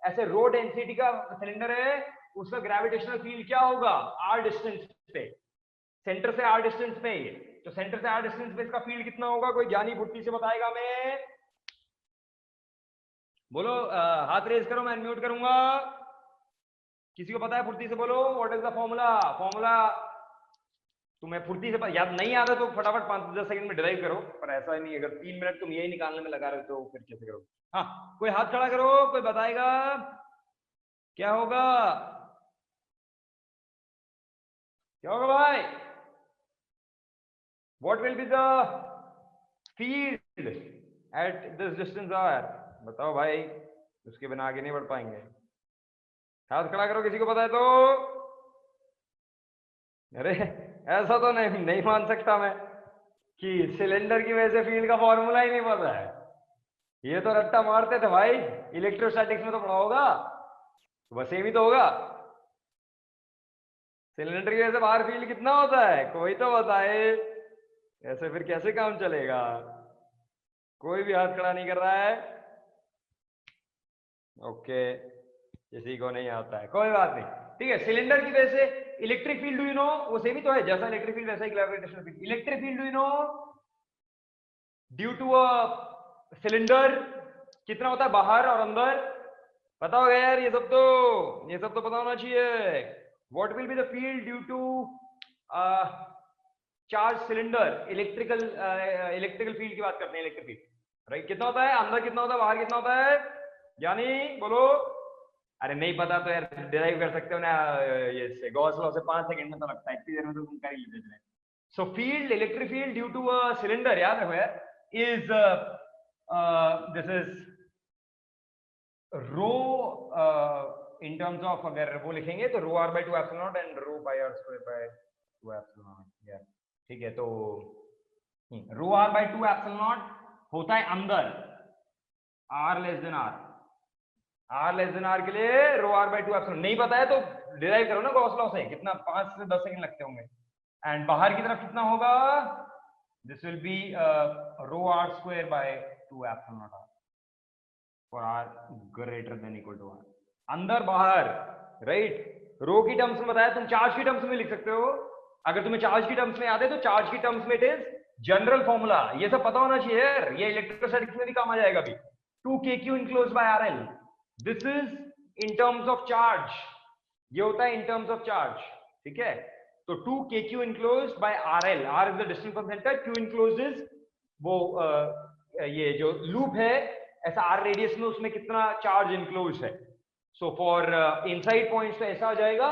ऐसे rho density का सिलेंडर है, उसका ग्रेविटेशनल फील्ड क्या होगा, r डिस्टेंस पे, सेंटर से r डिस्टेंस पे, तो सेंटर से r डिस्टेंस पे इसका फील्ड कितना होगा, कोई ज्ञानी फुर्ती से बताएगा, मैं बोलो, हाथ रेज करो, मैं अनम्यूट करूंगा, किसी को पता है फुर्ती से बोलो, व्हाट इज द फॉर्मूला तुम्हें फुर्ती से याद नहीं आता तो फटाफट 5-10 सेकंड में डिराइव करो, पर ऐसा नहीं, अगर 3 मिनट तुम यही निकालने में लगा रहे हो तो फिर कैसे करो। हाँ, कोई हाथ खड़ा करो, कोई बताएगा क्या होगा, क्या होगा भाई, what will be the field at this distance r, बताओ भाई, उसके बिना आगे नहीं बढ़ पाएंगे। हाथ खड़ा करो किसी को पता है तो, अरे ऐसा तो नहीं मान सकता मैं कि सिलेंडर की वजह से फील्ड का फॉर्मूला ही नहीं पता है, ये तो रट्टा मारते थे भाई, इलेक्ट्रोस्टैटिक्स में तो पढ़ा होगा, तो बस सेम ही तो होगा। सिलेंडर की वजह से बाहर फील्ड कितना होता है, कोई तो बताए, ऐसे फिर कैसे काम चलेगा, कोई भी हाथ खड़ा नहीं कर रहा है, ओके, किसी को नहीं आता है, कोई बात नहीं, ठीक है। सिलेंडर की वजह से electric field, do you know, वो सेम ही तो है, जैसा इलेक्ट्रिक फील्ड वैसा ही gravitational field. Electric field do you know, due to a cylinder कितना होता है बाहर और अंदर, पता होगा यार, ये सब तो पता होना चाहिए। What will be the field due to charge cylinder, electrical field की बात करते हैं, इलेक्ट्रिक फील्ड, राइट, कितना होता है, अंदर कितना होता है, बाहर कितना होता है, यानी बोलो, अरे नहीं पता तो यार डिराइव कर सकते हो ना, ये गॉस लॉ से 5 सेकंड में तो लगता है, इतनी देर में तो तुम कर ही लेते हैं। So field, electric field due to a cylinder, याद रखो यार, is this is rho, in terms of, अगर वो लिखेंगे तो rho r by 2 epsilon naught and rho pi r square by 2 epsilon naught, यार ठीक है। तो rho r by 2 epsilon naught होता है अंदर, r less than r, r less than r के लिए रो r by 2 एप्सिलॉन, नहीं पता है तो डिराइव करो ना गॉस लॉ से, कितना 5 से 10 सेकंड लगते होंगे। एंड बाहर की तरफ कितना होगा, this will be rho r square by 2 epsilon naught r for r greater than equal to r, अंदर बाहर, राइट। रो की टर्म्स में बताया, तुम चार्ज की टर्म्स में लिख सकते हो, अगर तुम्हें चार्ज की टर्म्स में याद है तो चार्ज की टर्म्स में इट इज जनरल फॉर्मूला, ये सब पता होना चाहिए यार, ये इलेक्ट्रोस्टैटिक्स में भी काम आ जाएगा अभी, 2kq enclosed by rl, this is in terms of charge, ये होता है इन टर्म्स ऑफ चार्ज, ठीक है। तो 2kq enclosed by rl, r is the distance from center, q enclosed is वो ये जो लूप है ऐसा r रेडियस में, उसमें कितना चार्ज इनक्लोज है। सो फॉर इनसाइड पॉइंट्स तो ऐसा आ जाएगा,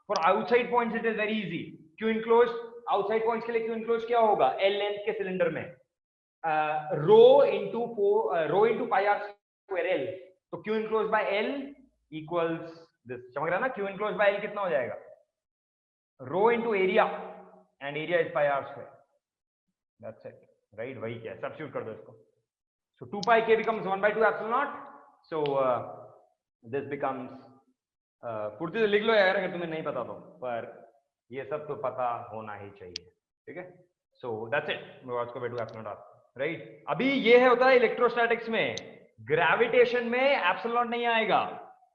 for outside points it is very easy, q enclosed outside points के लिए क्यू इनक्लोज क्या होगा, एल लेंथ के सिलेंडर में rho into pi R square L, तो Q enclose by L equals this, समझ रहा है ना, क्यू इनक्लोज बाय एल कितना हो जाएगा, rho into area and area is pi R square, that's it, right, वही क्या है, सब्स्टिट्यूट कर दो इसको, so 2 pi k becomes 1 by 2 epsilon naught, so this becomes पूर्ति लिख लो यार अगर तुम्हें नहीं पता तो, पर ये सब तो पता होना ही चाहिए, ठीक है, so that's it, rho square by 2 epsilon naught, right, अभी ये है होता है इलेक्ट्रोस्टैटिक्स में, ग्रेविटेशन में एप्सिलॉन नॉट नहीं आएगा,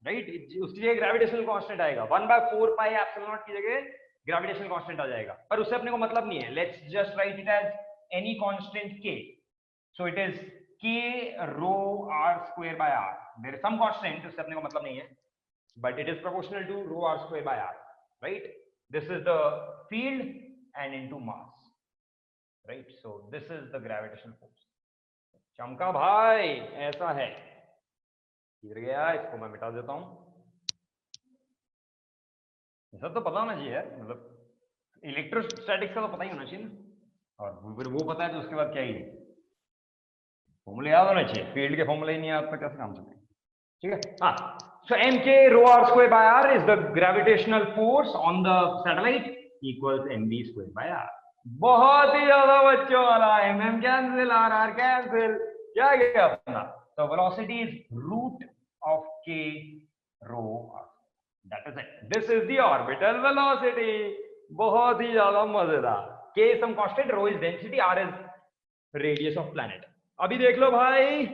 राइट, उसकी जगह ग्रेविटेशनल कांस्टेंट आएगा, 1 by 4 pi epsilon naught की जगह ग्रेविटेशनल कांस्टेंट आ जाएगा, पर उससे अपने को मतलब नहीं है, let's just write it as any constant k, so it is k rho r square by r, there is some constant, उससे अपने को मतलब नहीं है, but it is proportional to rho r square by r, right, this is the field and into mass, right, so this is the gravitational force, चमका भाई, ऐसा है, किधर गया, इसको मैं मिटा देता हूं, सब तो पता होना चाहिए, मतलब इलेक्ट्रोस्टैटिक्स का तो पता ही होना चाहिए ना, और फिर वो पता है तो उसके बाद क्या ही नहीं, फॉर्मूले याद होना चाहिए, फील्ड के फॉर्मूले ही नहीं याद तो कैसे काम चलेगा, ठीक है, हाँ, so M K rho R square by R is the gravitational force on the satellite equals M B square by R, बहुत ही ज्यादा बच्चों वाला, M M cancel, R cancel, क्या गया अपना, तो velocity is root of K rho R, that is it, this is the orbital velocity, बहुत ही ज्यादा मजेदार, K some constant, rho is density, R is radius of planet. अभी देख लो भाई,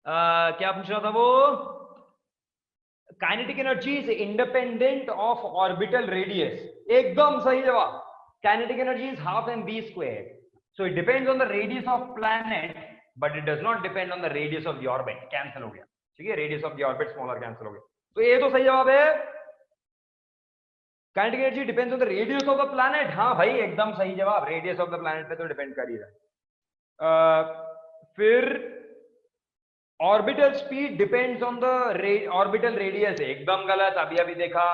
क्या पूछ रहा था वो, kinetic energy is independent of orbital radius, एकदम सही जवाब, kinetic energy is half m B square, so it depends on the radius of planet but it does not depend on the radius of the orbit, cancel हो गया, ठीक है, radius of the orbit smaller cancel हो गया, तो ये तो सही जवाब है, kinetic energy depends on the radius of the planet, हाँ भाई एकदम सही जवाब, रेडियस ऑफ द प्लैनेट पे तो डिपेंड कर ही रहा है, फिर orbital speed depends on the orbital radius, एकदम गलत, अभी अभी देखा,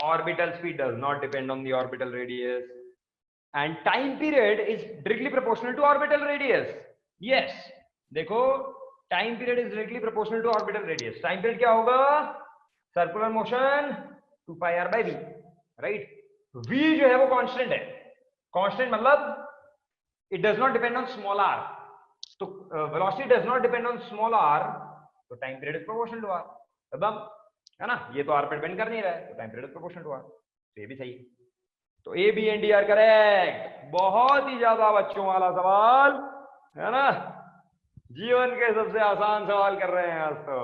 orbital speed does not depend on the orbital radius, and time period is directly proportional to orbital radius, yes, देखो time period is directly proportional to orbital radius, time period क्या होगा, circular motion 2 pi r by v, right, v जो है वो constant है, constant मतलब it does not depend on small r, तो velocity does not depend on small r, तो time period is proportional to r, एकदम है ना, ये तो r पे डिपेंड कर नहीं रहा है, तो time period is proportional to r, तो ये भी सही है, तो A B and D are correct, बहुत ही ज्यादा बच्चों वाला सवाल है ना, जीवन के सबसे आसान सवाल कर रहे हैं आज तो,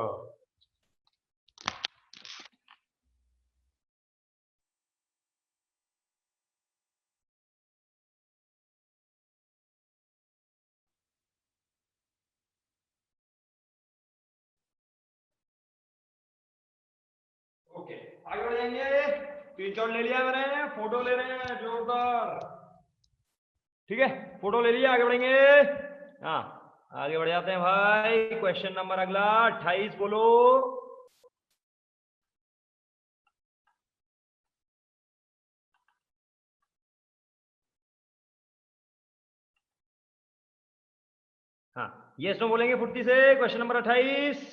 ओके आगे बढ़ जाएंगे, स्क्रीनशॉट ले लिया मैंने, फोटो ले रहे हैं जोरदार, ठीक है, फोटो ले लिया, आगे बढ़ेंगे, हाँ आगे बढ़ जाते हैं भाई, क्वेश्चन नंबर अगला 28 बोलो, हाँ ये नो बोलेंगे फुर्ती से, क्वेश्चन नंबर 28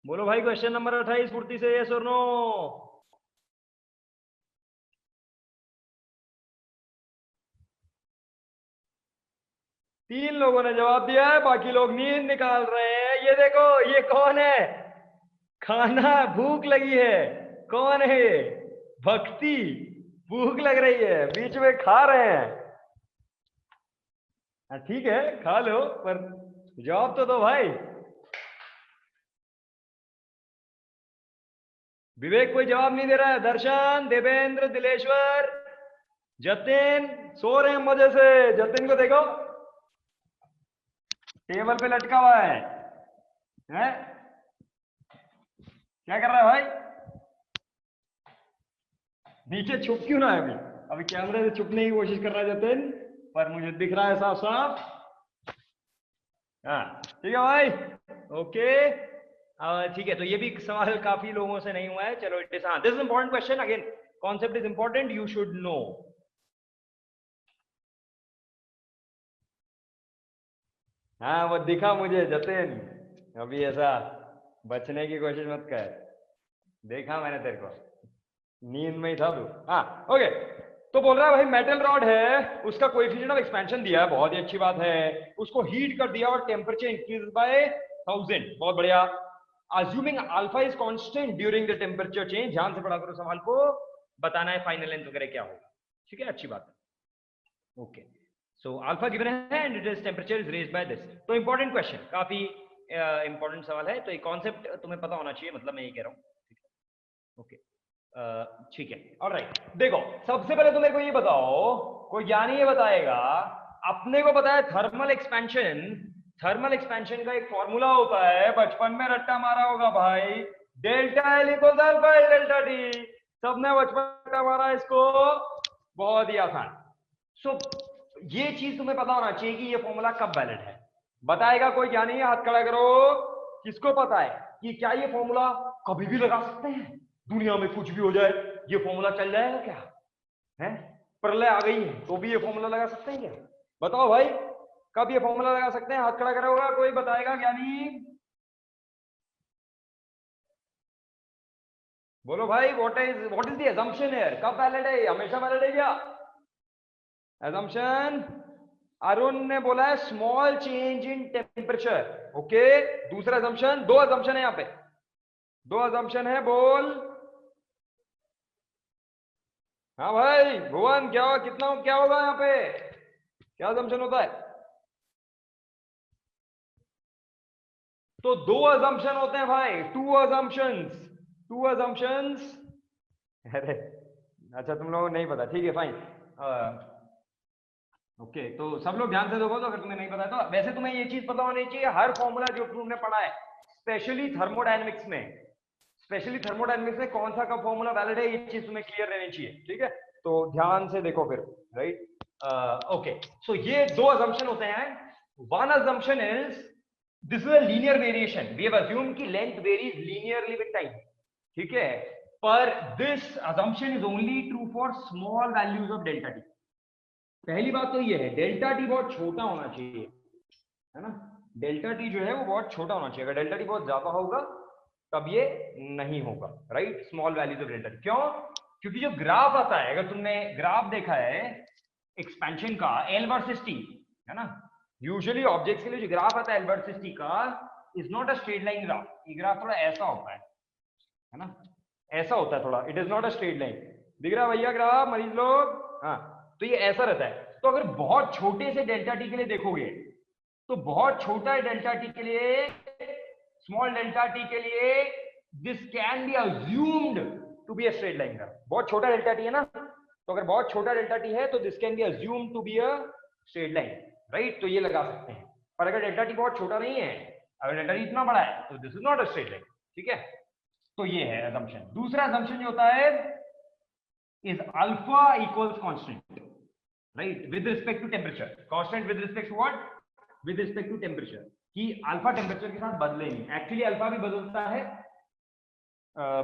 बोलो भाई, क्वेश्चन नंबर 28 फुर्ती से, यस और नो, तीन लोगों ने जवाब दिया है, बाकी लोग नींद निकाल रहे हैं, ये देखो ये कौन है, खाना भूख लगी है, कौन है ये, भक्ति, भूख लग रही है, बीच में खा रहे हैं, ठीक है खा लो, पर जवाब तो दो भाई, विवेक कोई जवाब नहीं दे रहा है, दर्शन, देवेंद्र, दिलेश्वर, जतिन सो रहे हैं मजे से, जतिन को देखो टेबल पे लटका हुआ है? क्या कर रहा है भाई, नीचे छुप क्यों ना है, अभी कैमरे से छुपने की कोशिश कर रहा है जतिन, पर मुझे दिख रहा है साफ साफ, हाँ ठीक है भाई, ओके ठीक है, तो ये भी सवाल काफी लोगों से नहीं हुआ है। चलो इट इज, हाँ this is important question, again concept is important, you should know. हाँ वो दिखा मुझे जतिन, अभी ऐसा बचने की कोशिश मत कर, देखा मैंने तेरे को, नींद में ही था तू। हाँ ओके, तो बोल रहा है भाई मेटल रॉड है, उसका कोएफिशिएंट ऑफ एक्सपेंशन दिया है, बहुत ही अच्छी बात है, उसको हीट कर दिया और टेम्परेचर इंक्रीज बाय 1000, बहुत बढ़िया। Assuming alpha is constant during the temperature change, ध्यान से पढ़ा करो सवाल को, बताना है फाइनल लेंथ वगैरह क्या होगा, ठीक है, अच्छी बात है। ओके, सो अल्फा गिवन है and it is temperature is raised by this, तो इंपॉर्टेंट क्वेश्चन, काफी इंपॉर्टेंट सवाल है, तो ये कॉन्सेप्ट तुम्हें पता होना चाहिए, मतलब मैं ये कह रहा हूँ। ओके ठीक है, ऑलराइट। देखो सबसे पहले तो मेरे को ये बताओ, कोई ज्ञानी ये बताएगा, अपने को पता है थर्मल एक्सपेंशन, थर्मल एक्सपेंशन का एक फॉर्मूला होता है, बचपन में रट्टा मारा होगा भाई, delta L equals alpha delta T, सबने बचपन में रट्टा मारा इसको, बहुत ही आसान। सो ये चीज तुम्हें पता होना चाहिए कि ये फॉर्मूला कब वैलिड है, बताएगा कोई ज्ञानी, हाथ खड़ा करो, किसको पता है कि क्या ये फॉर्मूला कभी भी लगा सकते हैं, दुनिया में कुछ भी हो जाए ये फॉर्मूला चल जाएगा क्या है, प्रलय आ गई है तो भी ये फॉर्मूला लगा सकते हैं क्या, बताओ भाई कब ये फॉर्मूला लगा सकते हैं, हाथ खड़ा करा होगा कोई, बताएगा ज्ञानी, बोलो भाई, what is the assumption here, कब वैलिड है, हमेशा वैलिड है क्या असम्पशन? अरुण ने बोला है small change in temperature, okay. दूसरा असम्पशन, दो असम्पशन है यहाँ पे, दो असम्पशन है, बोल। हाँ भाई भुवन, क्या कितना क्या होगा यहाँ पे, क्या असम्पशन होता है? तो दो असम्पशन होते हैं भाई, टू असम्पशंस, टू असम्पशंस। अरे अच्छा तुम लोगों को नहीं पता, ठीक है फाइन, ओके तो सब लोग ध्यान से देखो, तो अगर तुम्हें नहीं पता है तो वैसे तुम्हें ये चीज पता होनी चाहिए, हर फॉर्मूला जो तुमने पढ़ा है, स्पेशली थर्मोडायनेमिक्स में, स्पेशली थर्मोडायनेमिक्स में कौन सा का फॉर्मूला वैलिड है, ये चीज तुम्हें क्लियर रहनी चाहिए, ठीक है, तो ध्यान से देखो फिर, राइट। ओके, सो ये दो असम्पशन होते हैं, one assumption is this is a linear variation, we have assumed कि length varies linearly with time, ठीक है, पर this assumption is only true for small values of delta T. पहली बात तो ये है डेल्टा टी बहुत छोटा होना चाहिए, है ना, डेल्टा टी जो है वो बहुत छोटा होना चाहिए, अगर डेल्टा टी बहुत ज्यादा होगा तब ये नहीं होगा, right, small values of delta T. क्यों? क्योंकि जो ग्राफ आता है, अगर तुमने ग्राफ देखा है एक्सपेंशन का एल वर्सेस टी, है ना, यूजुअली ऑब्जेक्ट्स के लिए जो ग्राफ आता है एल वर्सेस टी का is not a straight line graph, ये ग्राफ थोड़ा ऐसा होता है ना, ऐसा होता है थोड़ा, it is not a straight line, दिख रहा भैया ग्राफ मरीज लोग, हाँ, तो ये ऐसा रहता है, तो अगर बहुत छोटे से डेल्टा टी के लिए देखोगे, तो बहुत छोटा डेल्टा टी के लिए, स्मॉल डेल्टा टी के लिए, this can be assumed to be a straight line graph, बहुत छोटा डेल्टा टी है ना, तो अगर बहुत छोटा डेल्टा टी है तो this can be assumed to be a straight line, right, तो ये लगा सकते हैं, पर अगर डेल्टा टी बहुत छोटा नहीं है, अगर डेल्टा टी इतना बड़ा है तो this is not a straight line, ठीक है, तो ये है असम्पशन। दूसरा असम्पशन जो होता है is alpha equals constant, right, with respect to temperature, constant with respect to what, with respect to temperature, कि अल्फा टेम्परेचर के साथ बदले नहीं, एक्चुअली अल्फा भी बदलता है,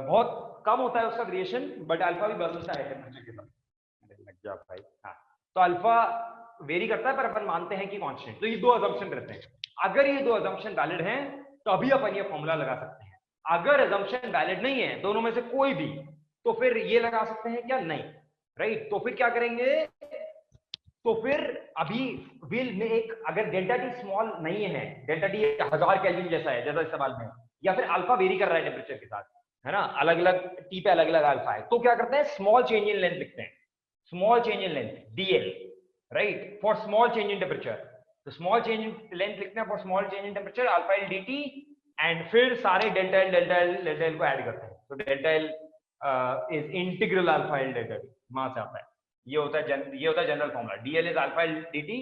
बहुत कम होता है उसका वेरिएशन, बट अल्फा भी बदलता है टेम्परेचर के साथ, लग जा भाई, हाँ, तो अल्फा वेरी करता है पर अपन मानते हैं कि कांस्टेंट, तो ये दो असम्पशन रहते हैं, अगर ये दो असम्पशन वैलिड हैं तो अभी अपन ये फॉर्मूला लगा सकते हैं, अगर असम्पशन वैलिड नहीं है दोनों में से कोई भी, तो फिर ये लगा सकते हैं क्या, नहीं, राइट, तो फिर क्या करेंगे, तो फिर अभी विल में एक, अगर डेल्टा टी स्मॉल नहीं है, डेल्टा टी 1000 केल्विन जैसा है जैसा इस सवाल में, या फिर अल्फा वेरी कर रहा है टेम्परेचर के साथ, है ना, अलग अलग टी पे अलग अलग अल्फा है, तो क्या करते हैं स्मॉल चेंज इन लेंथ लिखते हैं, small change in length DL, right, for small change in temperature, तो स्मॉल चेंज इन लेंथ लिखते हैं for small change in temperature alpha L dt, and फिर सारे डेल्टा एल को ऐड करते हैं, तो delta L is integral alpha L delta T, वहां से आता है, ये होता है general formula, DL is alpha L dt,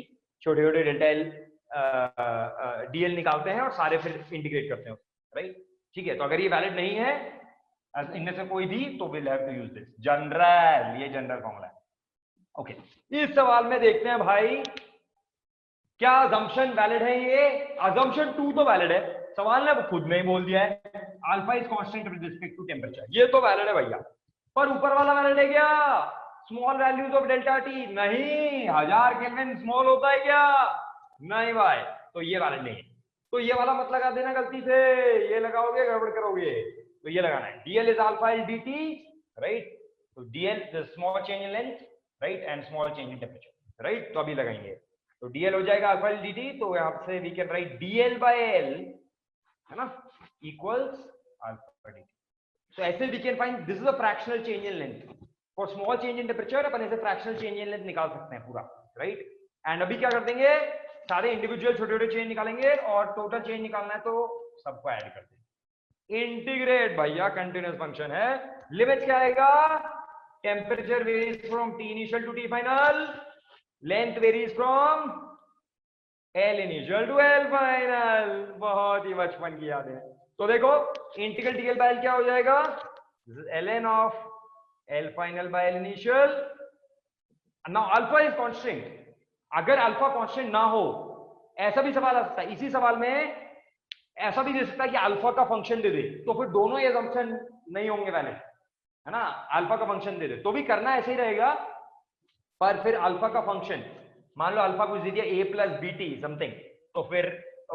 छोटे छोटे डेल्टा एल डीएल निकालते हैं और सारे फिर इंटीग्रेट करते हैं, राइट, ठीक है, तो अगर ये वैलिड नहीं है इनमें से कोई भी, तो will have to use this general, ये जनरल फॉर्मूला है, ओके। इस सवाल में देखते हैं भाई क्या असम्पशन वैलिड है, ये असम्पशन 2 तो वैलिड है, सवाल ने खुद में ही बोल दिया है alpha is constant with respect to temperature, ये तो वैलिड है भैया। पर ऊपर वाला वैलिड है क्या? Small values of delta T, नहीं 1000 केल्विन स्मॉल होता है क्या? नहीं भाई, तो ये वैलिड नहीं है। तो ये वाला मत लगा देना गलती से, ये लगाओगे गड़बड़ करोगे। तो ये लगाना है dl is alpha is dt, right? तो dl the small change in length, right, and small change in temperature, right? तो अभी लगाएंगे तो dl हो जाएगा अल्फा इज dt, तो यहां से we can write dl by l, है ना, इक्वल्स अल्फा dt। So ऐसे we can find this is a fractional change in length. For small change in temperature अपन ऐसे fractional change in length निकाल सकते हैं पूरा, right? And अभी क्या कर देंगे, सारे इंडिविजुअल छोटे छोटे चेंज निकालेंगे और टोटल चेंज निकालना है तो सबको ऐड कर देंगे। इंटीग्रेट भैया, कंटिन्यूअस फंक्शन है। लिमिट क्या आएगा? Temperature varies from T initial to T final, length varies from L initial to L final. बहुत ही बचपन की याद है। तो देखो integral D L by L क्या हो जाएगा? L N of L final by L initial. Now alpha is constant, अगर अल्फा कांस्टेंट ना हो, ऐसा भी सवाल आ सकता है, इसी सवाल में ऐसा भी दे सकता है कि अल्फा का फंक्शन दे दे, तो फिर दोनों ये असम्पशन नहीं होंगे वैलिड, है ना? अल्फा का फंक्शन दे दे तो भी करना ऐसे ही रहेगा, पर फिर अल्फा का फंक्शन मान लो अल्फा कुछ दे दिया a plus B T something, तो फिर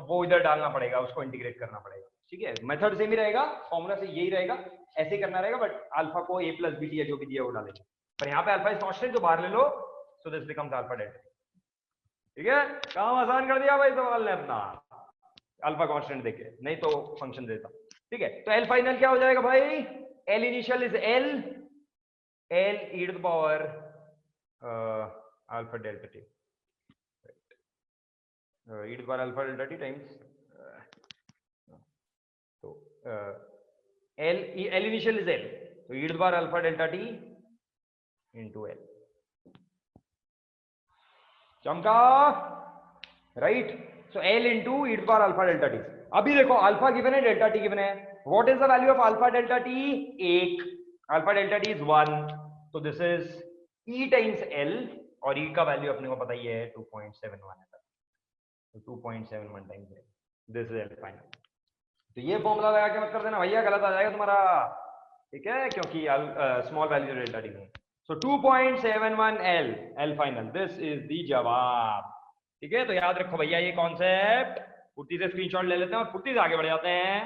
वो इधर डालना पड़ेगा, उसको इंटीग्रेट करना पड़ेगा, ठीक है? मेथड सेम ही रहेगा, फॉर्मूला से यही रहेगा, ऐसे ही करना रहेगा, बट अल्फा को a प्लस बी टी या जो भी दिया वो डालेंगे। पर यहाँ पे अल्फा इज कांस्टेंट, जो बाहर ले लो, so this becomes alpha delta. ठीक है, काम आसान कर दिया भाई सवाल ने अपना, अल्फा कांस्टेंट देके, नहीं तो फंक्शन देता। ठीक है, तो एल फाइनल क्या हो जाएगा भाई? L initial is L, L E to the power alpha delta T, e to the power alpha delta t times तो l initial is l, तो e to the power alpha delta t into l, चमका, right? So l into e to the power alpha delta t। अभी देखो alpha given है, delta T given है, what is the value of alpha delta T? 1, alpha delta T is 1, तो this is e times l, और e का value अपने को पता ही है 2.71 है, तो 2.71 times this is L final. तो ये फॉर्मूला लगा के मत कर देना भैया, गलत आ जाएगा तुम्हारा, ठीक है? क्योंकि स्मॉल वैल्यू डेल्टा टी में, सो 2.71 L, L final, this is the जवाब। ठीक है, तो याद रखो भैया ये कॉन्सेप्ट, फुर्ती से स्क्रीनशॉट ले लेते हैं और फुर्ती से आगे बढ़ जाते हैं।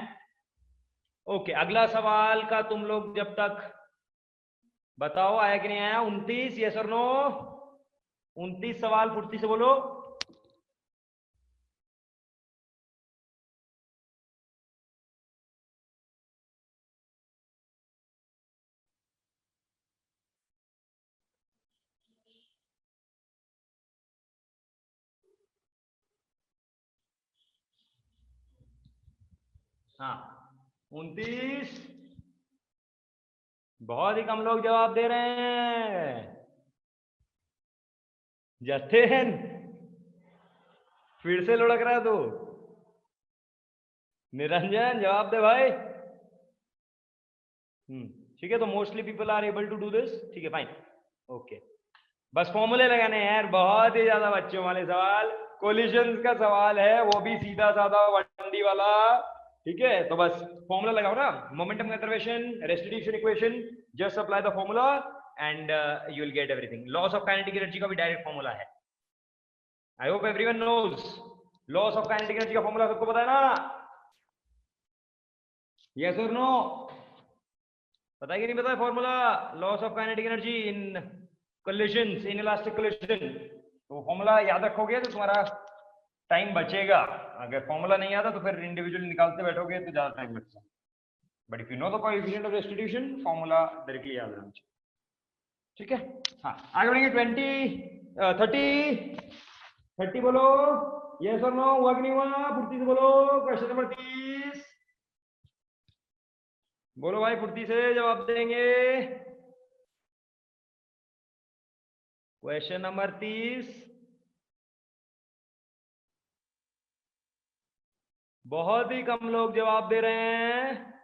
ओके, अगला सवाल का तुम लोग जब तक बताओ आया कि नहीं आया? 29, यस और नो? 29 सवाल फुर्ती से बोलो। हाँ 29, बहुत ही कम लोग जवाब दे रहे हैं। जतिन फिर से लुढ़क रहा है तू। निरंजन जवाब दे भाई। ठीक है, तो mostly people are able to do this, ठीक है, फाइन, ओके। बस फॉर्मूले लगाने हैं यार, बहुत ही ज्यादा बच्चों वाले सवाल, कोलिजन का सवाल है, वो भी सीधा साधा 1D वाला, ठीक है? तो बस फॉर्मूला लगाओ ना, momentum conservation, restitution equation, just apply the formula and you will get everything. Loss of kinetic energy का भी डायरेक्ट फॉर्मूला है, I hope everyone knows loss of kinetic energy का फॉर्मूला, सबको पता है ना? यस और नो? पता है कि नहीं पता है formula loss of kinetic energy in collisions, in elastic collision? तो फॉर्मूला याद रखोगे तो तुम्हारा टाइम बचेगा, अगर फॉर्मूला नहीं आता तो फिर इंडिविजुअल निकालते बैठोगे तो ज्यादा टाइम लगता है, but if you know the coefficient of restitution, formula directly याद रहना चाहिए, ठीक है? हाँ, आगे बढ़ेंगे। 30 बोलो, यस और नो? हुआ कि नहीं हुआ? फुर्ती से बोलो। क्वेश्चन नंबर 30 बोलो भाई, फुर्ती से जवाब देंगे। क्वेश्चन नंबर 30, बहुत ही कम लोग जवाब दे रहे हैं,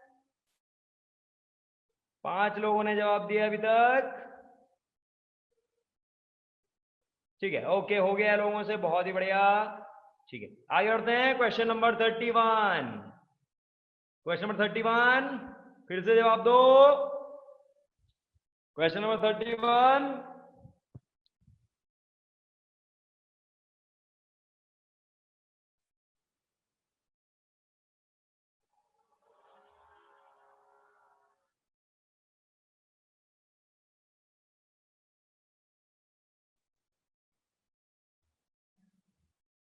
5 लोगों ने जवाब दिया अभी तक, ठीक है, ओके, हो गया लोगों से, बहुत ही बढ़िया, ठीक है, आगे बढ़ते हैं। क्वेश्चन नंबर 31, क्वेश्चन नंबर 31 फिर से जवाब दो। Question number 31।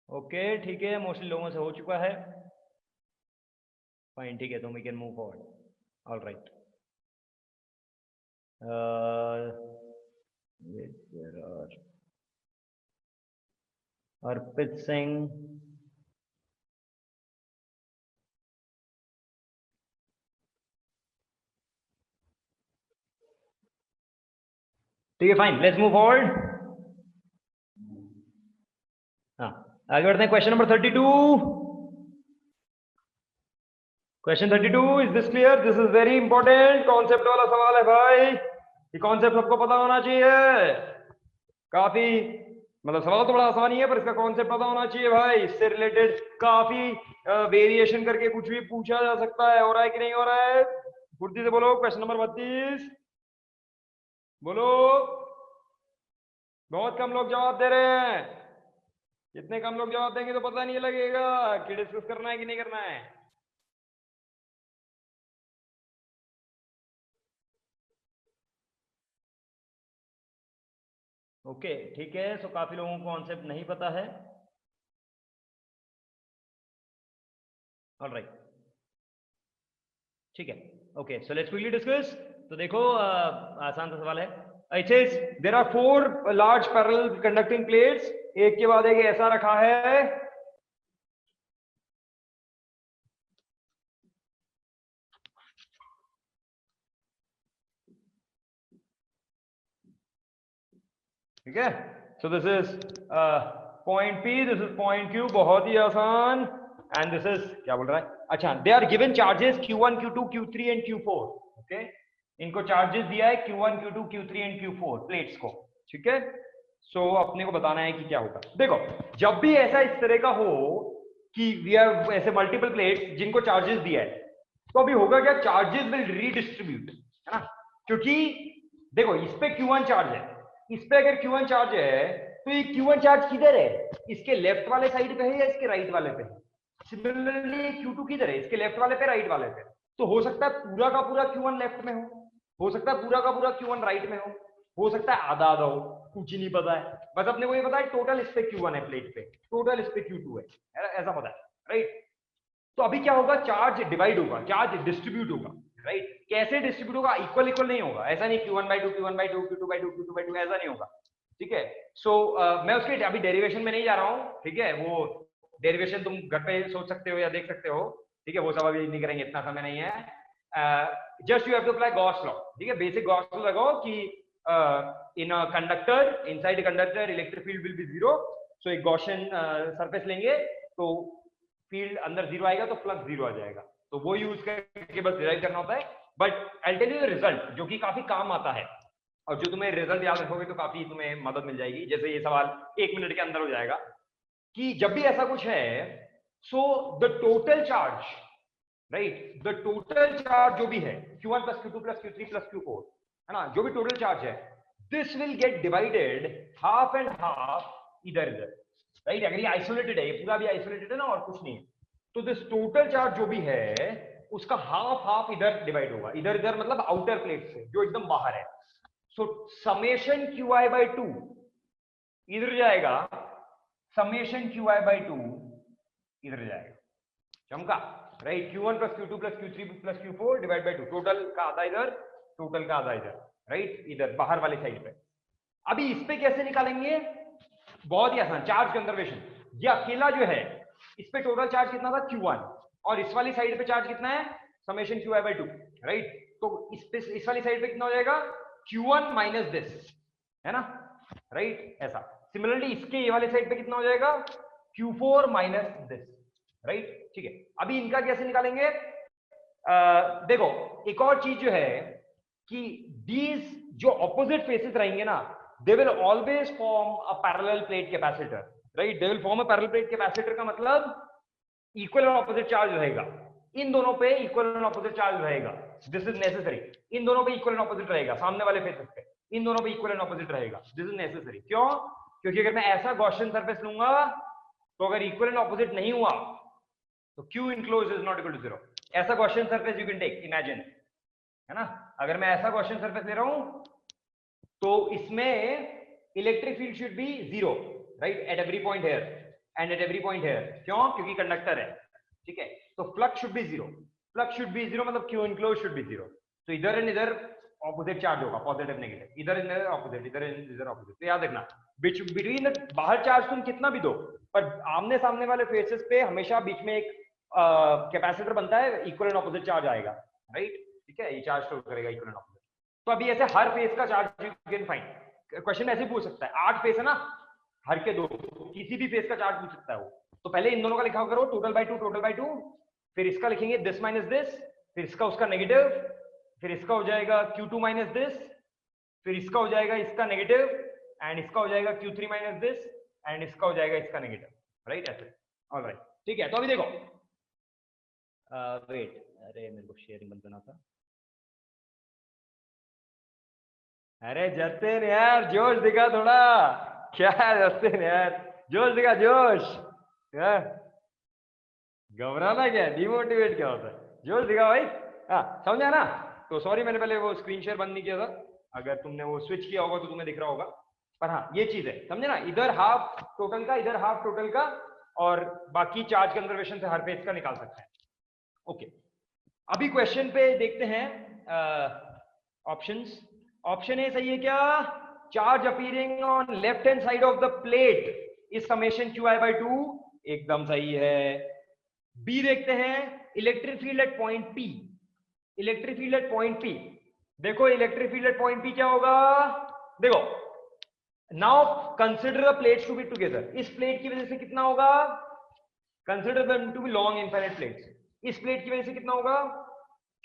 ओके ठीक है, मोस्टली लोगों से हो चुका है। फाइन, ठीक है, तो we can move forward. All right. Arpit Singh, ठीक है, फाइन, लेट्स मूव फॉरवर्ड। हाँ, आगे बढ़ते हैं। Question number 32। Question 32, is this clear? This is very important concept वाला सवाल है भाई। ये कॉन्सेप्ट सबको पता होना चाहिए। काफी मतलब सवाल तो बड़ा आसान ही है, पर इसका कॉन्सेप्ट पता होना चाहिए भाई। इससे रिलेटेड काफी वेरिएशन करके कुछ भी पूछा जा सकता है। हो रहा है कि नहीं हो रहा है? फुर्ती से बोलो। क्वेश्चन नंबर 32 बोलो। बहुत कम लोग जवाब दे रहे हैं। इतने कम लोग जवाब देंगे तो पता नहीं लगेगा कि डिस्कस करना है कि नहीं करना है। ओके ठीक है, सो काफी लोगों को कॉन्सेप्ट नहीं पता है। ऑलराइट, ठीक है। Okay, so let's quickly discuss. तो देखो आसान सा सवाल है। It is there are 4 large parallel conducting plates. एक के बाद एक ऐसा रखा है। ठीक है, so this is point P, this is point Q। बहुत ही आसान। एंड दिस इज क्या बोल रहा है? अच्छा, they are given charges Q1, Q2, Q3 and Q4। Okay, इनको चार्जेस दिया है Q1, Q2, Q3 and Q4 plates को। ठीक है, सो अपने को बताना है कि क्या होगा। देखो, जब भी ऐसा इस तरह का हो कि वी हैव ऐसे मल्टीपल प्लेट्स जिनको चार्जेस दिया है, तो अभी होगा क्या? चार्जेस विल रीडिस्ट्रीब्यूट, है ना? क्योंकि देखो, इस पे Q1 चार्ज है, इस पे अगर Q1 चार्ज है, तो ये Q1 चार्ज किधर है? इसके लेफ्ट वाले साइड पे है या इसके राइट वाले पे? सिमिलरली Q2 किधर है? इसके लेफ्ट वाले पे, राइट वाले पे। तो हो सकता है पूरा का पूरा Q1 लेफ्ट में हो सकता है पूरा का पूरा Q1 राइट में हो सकता है आधा आधा हो, कुछ ही नहीं पता है। बस अपने को ये पता है टोटल इस पे Q1 है प्लेट पे, टोटल इस पे Q2 है, ऐसा पता है, राइट? तो अभी क्या होगा? चार्ज डिवाइड होगा, चार्ज डिस्ट्रीब्यूट होगा, राइट? कैसे डिस्ट्रीब्यूट होगा? इक्वल इक्वल नहीं होगा। ऐसा नहीं Q1/2 Q1/2 Q2/2 Q2/2, ऐसा नहीं होगा। ठीक है, सो मैं उसके अभी डेरिवेशन में नहीं जा रहा हूँ। ठीक है, वो डेरिवेशन तुम घर पे सोच सकते हो या देख सकते हो। ठीक है, वो सब अभी नहीं करेंगे, इतना समय नहीं है। Just you have to apply Gauss law. ठीक है, बेसिक गॉस लॉ लगाओ कि in a conductor, inside conductor electric field will be zero. So एक गॉसियन सरफेस लेंगे तो फील्ड अंदर जीरो आएगा तो फ्लक्स जीरो आ जाएगा। तो वो यूज करके बस डिराइव करना होता है। But I tell you the result, जो कि काफी काम आता है और जो तुम्हें रिजल्ट याद रखोगे तो काफी तुम्हें मदद मिल जाएगी। जैसे ये सवाल 1 मिनट के अंदर हो जाएगा कि जब भी ऐसा कुछ है, so the total charge, right, the total charge जो भी है Q1 plus Q2 plus Q3 plus Q4, है ना, जो भी टोटल चार्ज है, this will get divided half and half इधर इधर, राइट? अगर ये आइसोलेटेड है, ये पूरा भी आइसोलेटेड है ना और कुछ नहीं है, तो दिस टोटल चार्ज जो भी है उसका हाफ हाफ इधर डिवाइड होगा। इधर इधर मतलब आउटर प्लेट से, जो एकदम बाहर है। सो समेशन Qi/2 इधर जाएगा, समेशन Qi/2 इधर जाएगा। चमका, right? Q1 plus Q2 plus Q3 plus Q4 divide by 2, total का आधा इधर, टोटल का आधा इधर, राइट? इधर बाहर वाली साइड पे। अभी इस पे कैसे निकालेंगे? बहुत ही आसान, चार्ज कंजर्वेशन। ये अकेला जो है, इस पे टोटल चार्ज कितना था? Q1, और इस वाली साइड पे चार्ज कितना है? Summation Qi/2, right? तो इस वाली साइड पे कितना हो जाएगा? Q1 माइनस दिस, है ना, राइट? ऐसा। सिमिलरली इसके ये वाले साइड पे कितना हो जाएगा? Q4 minus this, right? ठीक है, अभी इनका कैसे निकालेंगे? देखो, एक और चीज जो है कि दीज जो ऑपोजिट फेसेस रहेंगे ना, they will always form a parallel plate capacitor, right? They will form a parallel plate capacitor का मतलब इक्वल और ऑपोजिट चार्ज रहेगा। इन दोनों पे इक्वल एंड ऑपोजिट चार्ज रहेगा, दिस इज नेसेसरी। इन दोनों पे इक्वल एंड ऑपोजिट रहेगा, सामने वाले फेसेस पे इन दोनों पे इक्वल एंड ऑपोजिट रहेगा, दिस इज नेसेसरी। क्यों? क्योंकि अगर मैं ऐसा गॉसियन सरफेस लूंगा तो अगर इक्वल एंड ऑपोजिट नहीं हुआ तो Q enclosed is not equal to 0। ऐसा Gaussian surface you can take, imagine, है ना। अगर मैं ऐसा गॉसियन सरफेस ले रहा हूं तो इसमें electric field should be 0, right, at every point here and at every point here. क्यों? क्योंकि कंडक्टर है, ठीक है। तो flux should be 0, flux should be 0 मतलब Q इनक्लोज शुड बी 0। तो इधर एंड इधर ऑपोजिट चार्ज होगा, पॉजिटिव नेगेटिव, इधर इधर ऑपोजिट, इधर इधर ऑपोजिट। तो याद रखना बिटवीन बाहर चार्ज तुम कितना भी दो, पर आमने सामने वाले फेसेस पे हमेशा बीच में एक कैपेसिटर बनता है, इक्वल एंड ऑपोजिट चार्ज आएगा, राइट, ठीक है। ये चार्ज स्टोर करेगा इक्वल एंड ऑपोजिट। तो अभी ऐसे हर फेस का charge you can find. Question ऐसे पूछ सकता है, 8 फेस है ना, हर के 2, किसी भी फेस का चार्ज पूछ सकता है वो। तो पहले इन दोनों का लिखा करो, टोटल बाय 2, टोटल बाय 2, फिर इसका लिखेंगे दिस माइनस दिस, फिर इसका उसका नेगेटिव, फिर इसका हो जाएगा Q2 माइनस दिस, फिर इसका हो जाएगा इसका नेगेटिव, एंड इसका हो जाएगा Q3 माइनस दिस, एंड इसका हो जाएगा इसका नेगेटिव, राइट, ऐसे। ऑलराइट, ठीक है। तो अभी देखो, वेट, अरे मेरे को शेयरिंग बंद करना था। अरे जतिन यार, जोश दिखा थोड़ा। क्या है जतिन यार, जोश दिखा, जोश। घबराना क्या है, डिमोटिवेट क्या होता है, जोश दिखा भाई। हाँ, समझा ना। तो सॉरी, मैंने पहले वो स्क्रीन शेयर बंद नहीं किया था, अगर तुमने वो स्विच किया होगा तो तुम्हें दिख रहा होगा। पर हाँ, ये चीज है, समझे ना, इधर हाफ टोटल का, इधर हाफ टोटल का, और बाकी चार्ज कंजर्वेशन से हर फेज का निकाल सकते हैं। ओके, अभी क्वेश्चन पे देखते हैं ऑप्शंस। ऑप्शन ए सही है क्या? Charge appearing on left hand side of the plate is summation QI by 2, एकदम सही है। बी देखते हैं, electric field at point P, electric field at point P। देखो electric field at point P क्या होगा, देखो, now consider the plates to be together. इस प्लेट की वजह से कितना होगा, consider them to be long infinite plates. इस प्लेट की वजह से कितना होगा,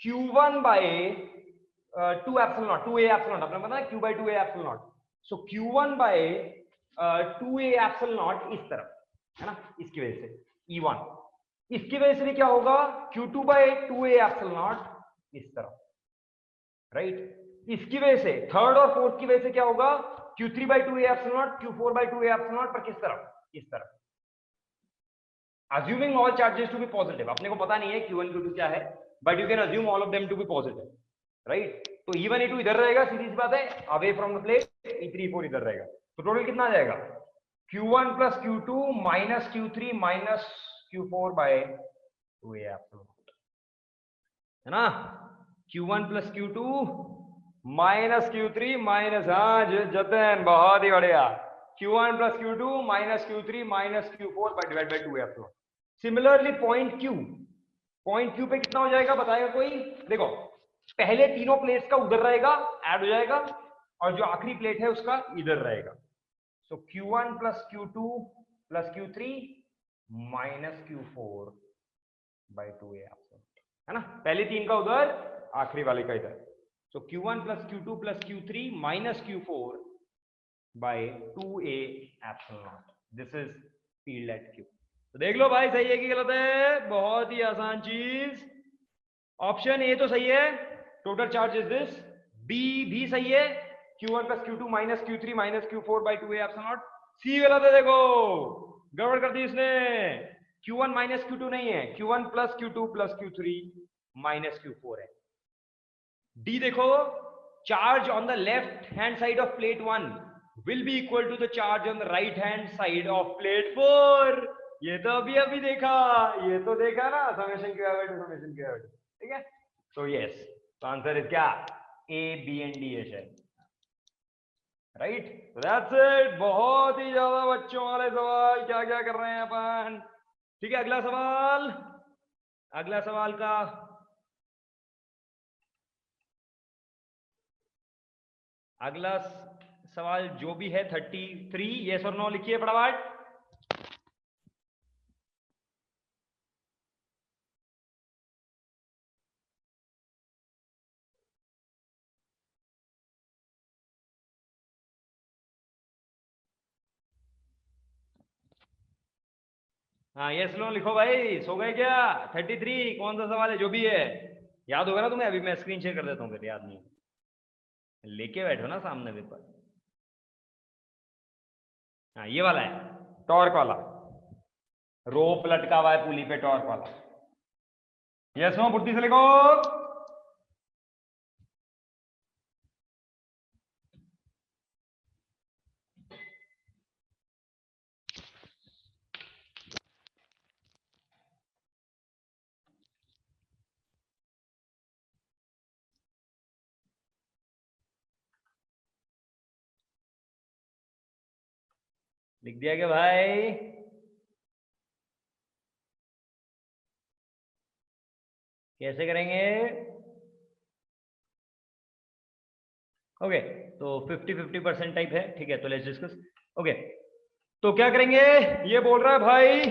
Q1 by 2 epsilon not, 2a epsilon not, आपने पता है Q by 2a epsilon not. So Q1 by 2a epsilon not इस तरफ, है ना, इसकी वजह से E1। इसकी वजह से भी क्या होगा, Q2 by 2a epsilon not इस तरफ, राइट। इसकी वजह से थर्ड और फोर्थ की वजह से क्या होगा, Q3 by 2a epsilon not, Q4 by 2a epsilon not, पर किस तरफ, इस तरफ। Assuming all charges to be positive, अपने को पता नहीं है Q1 Q2 क्या है, but you can assume all of them to be positive, right? तो E1 E2 इधर रहेगा, सीधी सी बात है, away from the plate, E3 E4 इधर रहेगा। तो टोटल कितना आ जाएगा, Q1 plus Q2 minus Q3 minus Q4 by 2a epsilon, है ना। Q1 plus Q2 minus Q3 minus, हाँ जतन, बहुत ही बढ़िया, Q1 plus Q2 minus Q3 minus Q4 by divided by 2a epsilon. Similarly point Q, point Q पे कितना हो जाएगा बताएगा कोई? देखो, पहले तीनों प्लेट्स का उधर रहेगा, ऐड हो जाएगा, और जो आखिरी प्लेट है उसका इधर रहेगा। सो Q1 plus Q2 plus Q3 minus Q4 बाई 2a, है ना। पहले तीन का उधर, आखिरी वाले का इधर। सो Q1 plus Q2 plus Q3 minus Q4 बाई 2a epsilon not, this is field at Q। तो देख लो भाई, सही है कि गलत है, बहुत ही आसान चीज। ऑप्शन ए तो सही है, total charge is this. B भी सही है, Q1 plus Q2 minus Q3 minus Q4 बाई 2a एप्सिलॉन नॉट। सी गलत है, देखो गड़बड़ कर दी इसने, Q1 माइनस Q2 नहीं है, Q1 plus Q2 plus Q3 minus Q4 है। डी देखो, charge on the left hand side of plate 1 will be equal to the charge on the right hand side of plate 4। ये तो अभी अभी देखा, ये तो देखा ना, समेशन क्या है, समेशन क्या है, ठीक है। तो यस, तो आंसर इज क्या, ए बी एंड डी है शायद, राइट। दैट्स इट, बहुत ही ज्यादा बच्चों वाले सवाल, क्या क्या कर रहे हैं अपन, ठीक है। अगला सवाल, अगला सवाल का अगला सवाल जो भी है 33, यस और नो लिखिए फटाफट। हाँ यस नो लिखो भाई, सो गए क्या? 33 कौन सा सवाल है? जो भी है याद होगा ना तुम्हें, अभी मैं स्क्रीन शेयर कर देता हूँ, फिर याद नहीं लेके बैठो ना सामने पेपर। हाँ ये वाला है, टॉर्क वाला, रोप लटका हुआ है पुली पे, टॉर्क वाला। यस नो बुद्धि से लिखो। लिख दिया क्या भाई? कैसे करेंगे? ओके तो 50-50% टाइप है, ठीक है, तो लेट्स डिस्कस। ओके तो क्या करेंगे? ये बोल रहा है भाई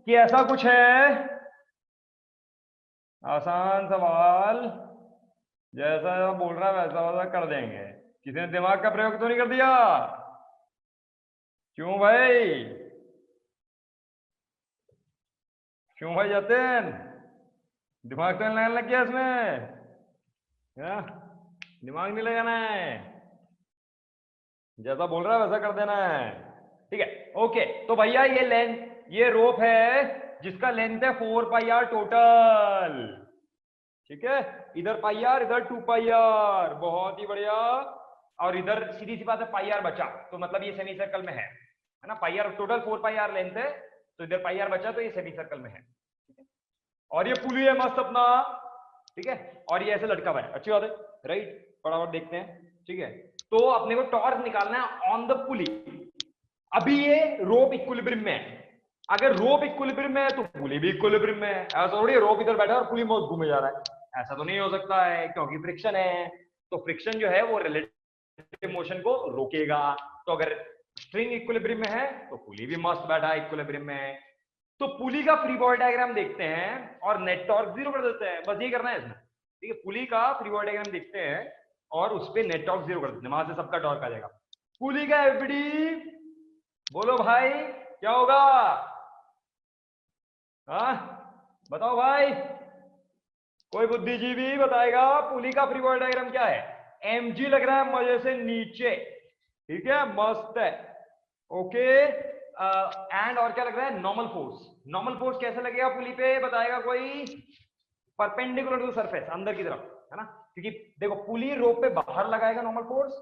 कि ऐसा कुछ है, आसान सवाल, जैसा बोल रहा है वैसा वैसा कर देंगे। किसी ने दिमाग का प्रयोग तो नहीं कर दिया? क्यों भाई? क्यों भाई जतिन, दिमाग तो नहीं लगाने लग गया इसमें? क्या दिमाग नहीं लगाना है? जैसा बोल रहा है वैसा कर देना है, ठीक है। ओके तो भैया ये लेंथ, ये रोप है जिसका लेंथ है 4 पाई आर टोटल, ठीक है। इधर पाई आर, इधर 2 पाई आर, बहुत ही बढ़िया। और इधर सीधी सी बात है पाई आर बचा, तो मतलब ये सेमी सर्कल में है ना। Pi R total 4 pi R length है, तो इधर पाई आर बचा, तो ये सेमी सर्कल में है, ठीक है। और ये पुली है मस्त अपना, ठीक है। और ये ऐसे लटका हुआ है, अच्छी बात है, राइट। फटाफट देखते हैं, ठीक है। तो अपने को टॉर्क निकालना है ऑन द पुली। अभी ये रोप इक्विलिब्रियम में है, अगर रोप इक्विलिब्रियम में है तो पुली भी इक्विलिब्रियम में है। ऐसा थोड़ी रोप इधर बैठा है और पुली में घूमे जा रहा है, ऐसा तो नहीं हो सकता है, क्योंकि फ्रिक्शन है। तो फ्रिक्शन जो है वो रिलेटिव मोशन को रोकेगा। तो अगर स्ट्रिंग इक्विलिब्रियम में है तो पुली भी मस्त बैठा है इक्विलिब्रियम में। तो पुली का फ्री बॉडी डायग्राम देखते हैं और नेट टॉर्क 0 कर देते हैं, बस ये करना है इसमें, ठीक है। पुली का फ्री बॉडी डायग्राम देखते हैं और उस पर नेट टॉर्क 0 कर देते हैं, वहां से सबका टॉर्क आ जाएगा। पुली का एफडी बोलो भाई क्या होगा? हाँ बताओ भाई, कोई बुद्धिजीवी बताएगा पुली का फ्री बॉडी डायग्राम क्या है? mg लग रहा है मजे से नीचे, ठीक है, मस्त है, ओके। एंड और क्या लग रहा है? Normal force. नॉर्मल फोर्स कैसे लगेगा पुली पे, बताएगा कोई? परपेंडिकुलर टू सरफेस, अंदर की तरफ, है ना। क्योंकि देखो पुली रोप पे बाहर लगाएगा नॉर्मल फोर्स,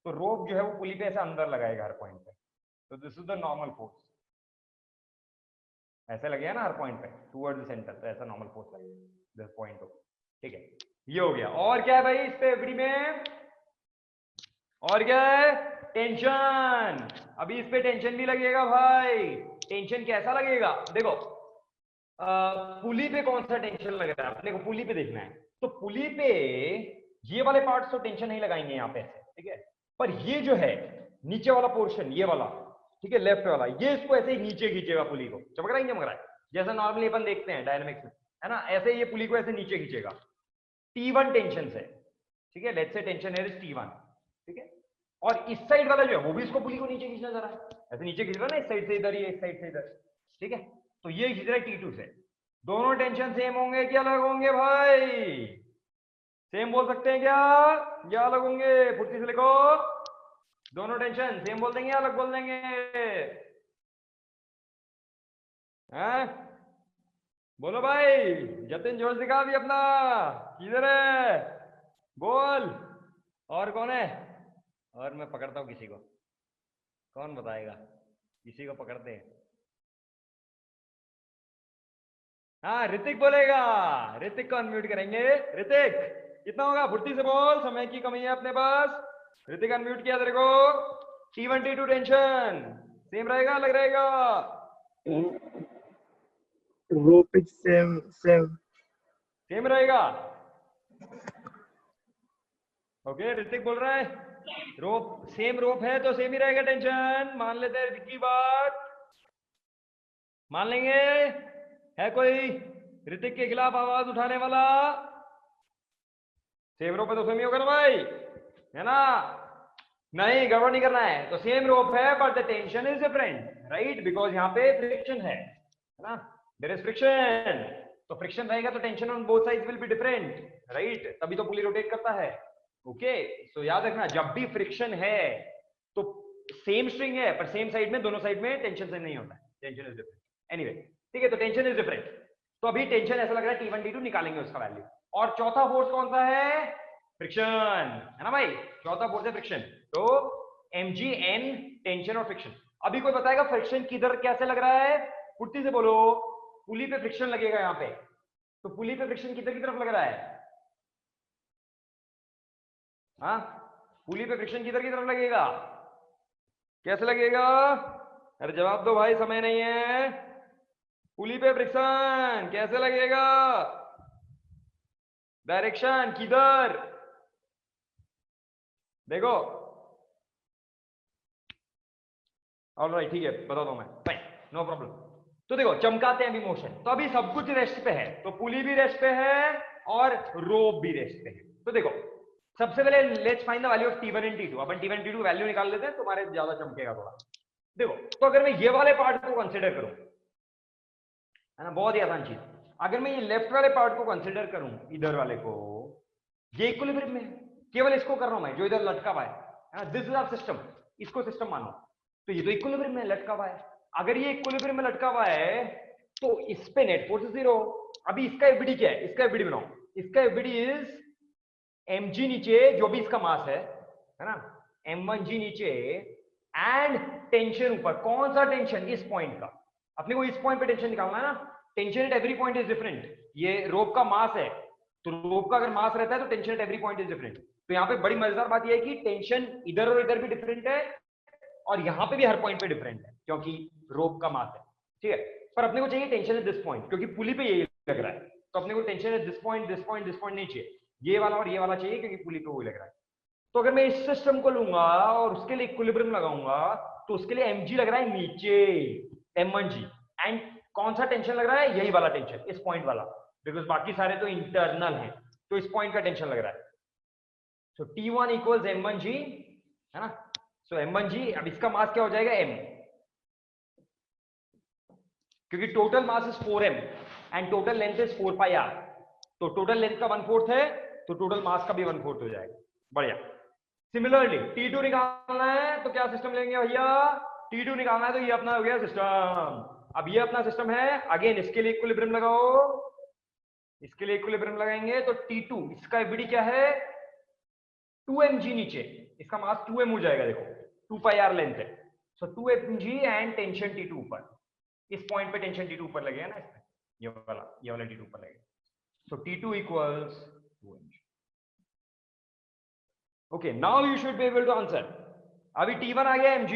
तो रोप जो है वो पुली पे ऐसे अंदर लगाएगा हर पॉइंट पे, तो this is the normal force. ऐसे लगेगा ना हर पॉइंट पे टुवर्ड्स द सेंटर, तो ऐसा नॉर्मल फोर्स लगेगा दिस पॉइंट हो, ठीक है। ये हो गया। और क्या है भाई इस पे एवरी में? और क्या है? टेंशन। अभी इस पे टेंशन भी लगेगा भाई। टेंशन कैसा लगेगा? देखो पुली पे कौन सा टेंशन लग रहा है अपने को, पुली पे देखना है। तो पुली पे ये वाले पार्ट्स तो टेंशन नहीं लगाएंगे यहाँ पे ऐसे, ठीक है। पर ये जो है नीचे वाला पोर्शन, ये वाला, ठीक है, लेफ्ट वाला, ये इसको ऐसे ही नीचे खींचेगा पुली को, चमक रहा है चमक रहा है, जैसा नॉर्मली अपन देखते हैं डायनामिक्स में, है ना। ऐसे ये पुली को ऐसे नीचे खींचेगा। T1 टेंशन से, ठीक है, लेट्स से टेंशन है T1, ठीक है। और इस साइड वाला जो है वो भी इसको पुली को नीचे खींचना जा रहा है, ऐसे नीचे खींच रहा है ना, इस साइड से इधर, ये इस साइड से इधर, ठीक है। तो ये खींच रहा है T2 से। दोनों टेंशन सेम होंगे कि अलग होंगे भाई? सेम बोल सकते हैं क्या, या अलग होंगे? फुर्ती से लिखो। दोनों टेंशन सेम बोल देंगे, अलग बोल देंगे? हैं? बोलो भाई, जतिन जोश दिखा भी अपना, किधर है? बोल। और कौन है? और मैं पकड़ता हूँ किसी को, कौन बताएगा? किसी को पकड़ते हैं। हाँ ऋतिक बोलेगा, ऋतिक को अनम्यूट करेंगे। ऋतिक कितना होगा? फुर्ती से बोल, समय की कमी है अपने पास। ऋतिक अनम्यूट किया तेरे को। T1 T2 टेंशन सेम रहेगा अलग रहेगा? Rope is same same same रहेगा, ओके। ऋतिक बोल रहा है रोप सेम, रोप है तो सेम ही रहेगा टेंशन, मान लेते हैं ऋतिक की बात, मान लेंगे। है कोई ऋतिक के खिलाफ आवाज उठाने वाला? सेम रोप है तो सेम ही होगा ना भाई, है ना। नहीं गड़बड़ नहीं करना है, तो सेम रोप है but the tension is different, right, because यहाँ पे फ्रिक्शन है। है ना, देयर इज फ्रिक्शन, तो फ्रिक्शन रहेगा तो tension on both sides will be different, right, तभी तो पुली रोटेट करता है। ओके, सो याद रखना जब भी फ्रिक्शन है तो सेम स्ट्रिंग है पर सेम साइड में, दोनों साइड में टेंशन से नहीं होता है, टेंशन इज डिफरेंट। एनीवे, ठीक है, तो टेंशन इज डिफरेंट, तो अभी टेंशन ऐसा लग रहा है T1 T2 निकालेंगे उसका वैल्यू। और चौथा फोर्स कौन सा है? फ्रिक्शन, है ना भाई, चौथा फोर्स है फ्रिक्शन। तो mgn टेंशन और फ्रिक्शन। अभी कोई बताएगा फ्रिक्शन किधर कैसे लग रहा है? फुर्ती से बोलो। पुली पे फ्रिक्शन लगेगा यहाँ पे, तो पुली पे फ्रिक्शन किधर की तरफ लग रहा है? हाँ, पुली पे फ्रिक्शन किधर की तरफ लगेगा? कैसे लगेगा? अरे जवाब दो भाई, समय नहीं है। पुली पे फ्रिक्शन कैसे लगेगा? डायरेक्शन किधर? देखो, ऑलराइट, ठीक है, बता दो मैं, फाइन, नो प्रॉब्लम। तो देखो, चमकाते हैं अभी मोशन, तो अभी सब कुछ रेस्ट पे है, तो पुली भी रेस्ट पे है और रोप भी रेस्ट पे है। तो देखो, सबसे पहले let's find the value of T1 and T2। Upon T1 T2 value निकाल लेते हैं, तुम्हारे ज्यादा चमकेगा थोड़ा। देखो, तो अगर मैं ये वाले पार्ट को कंसिडर करूं, है ना, बहुत ही आसान चीज, अगर मैं ये लेफ्ट वाले पार्ट को कंसिडर करूं, इधर वाले को, ये इक्विलिब्रियम में, केवल इसको कर रहा हूं मैं, जो इधर लटका हुआ है, दिस इज आवर सिस्टम, इसको सिस्टम मानो, तो ये तो इक्विलिब्रियम में लटका हुआ है। अगर ये इक्विलिब्रियम में लटका हुआ है तो इस पे नेट फोर्स 0। अभी इसका एफबीडी क्या है? इसका एफबीडी बनाओ, इसका एफबीडी इज mg नीचे जो भी इसका मास है ना, m1g नीचे एंड टेंशन ऊपर। कौन सा टेंशन? इस पॉइंट का, अपने को इस पॉइंट पे टेंशन निकालना है ना। Tension at every point is different, ये रोप का मास है, तो रोप का अगर मास रहता है तो tension at every point is different. तो यहाँ पे बड़ी मजेदार बात यह है कि टेंशन इधर और इधर भी डिफरेंट है और यहाँ पे भी हर पॉइंट पे डिफरेंट है, क्योंकि रोप का मास है, ठीक है। पर अपने को चाहिए टेंशन एट दिस पॉइंट, क्योंकि पुली पे यही लग रहा है, तो अपने को tension at this point, this point, this point नहीं चाहिए, ये वाला और ये वाला चाहिए, क्योंकि पुली पे वही लग रहा है। तो अगर मैं इस सिस्टम को लूंगा और उसके लिए इक्विलिब्रियम लगाऊंगा, तो उसके लिए mg लग रहा है नीचे, m1g, एंड कौन सा टेंशन लग रहा है? यही वाला टेंशन, इस पॉइंट वाला, बिकॉज बाकी सारे तो इंटरनल हैं, तो इस पॉइंट का टेंशन लग रहा है। सो T1 इक्वल्स m1g, है ना। सो m1g, अब इसका मास क्या हो जाएगा? m, क्योंकि total mass is 4m and total length is 4 pi r, तो टोटल लेंथ का 1/4 है, तो टोटल मास का भी 1/4 हो जाएगा। बढ़िया। सिमिलरली T2 निकालना है तो क्या सिस्टम लेंगे भैया? T2 निकालना है तो ये अपना हो गया सिस्टम। अब ये अपना सिस्टम है, अगेन इसके लिए इक्विलिब्रियम लगाओ, इसके लिए इक्विलिब्रियम लगाएंगे तो T2, इसका एफबीडी क्या है? 2mg नीचे, इसका मास 2m हो जाएगा, देखो 2 pi r लेंथ है, सो 2mg एंड टेंशन T2 ऊपर, इस पॉइंट पे टेंशन T2 ऊपर लगेगा ना, इसमें ये वाला T2 ऊपर लगेगा, so T2 equals 2mg। Okay, now you should be able to answer. अभी T1 आ गया mg,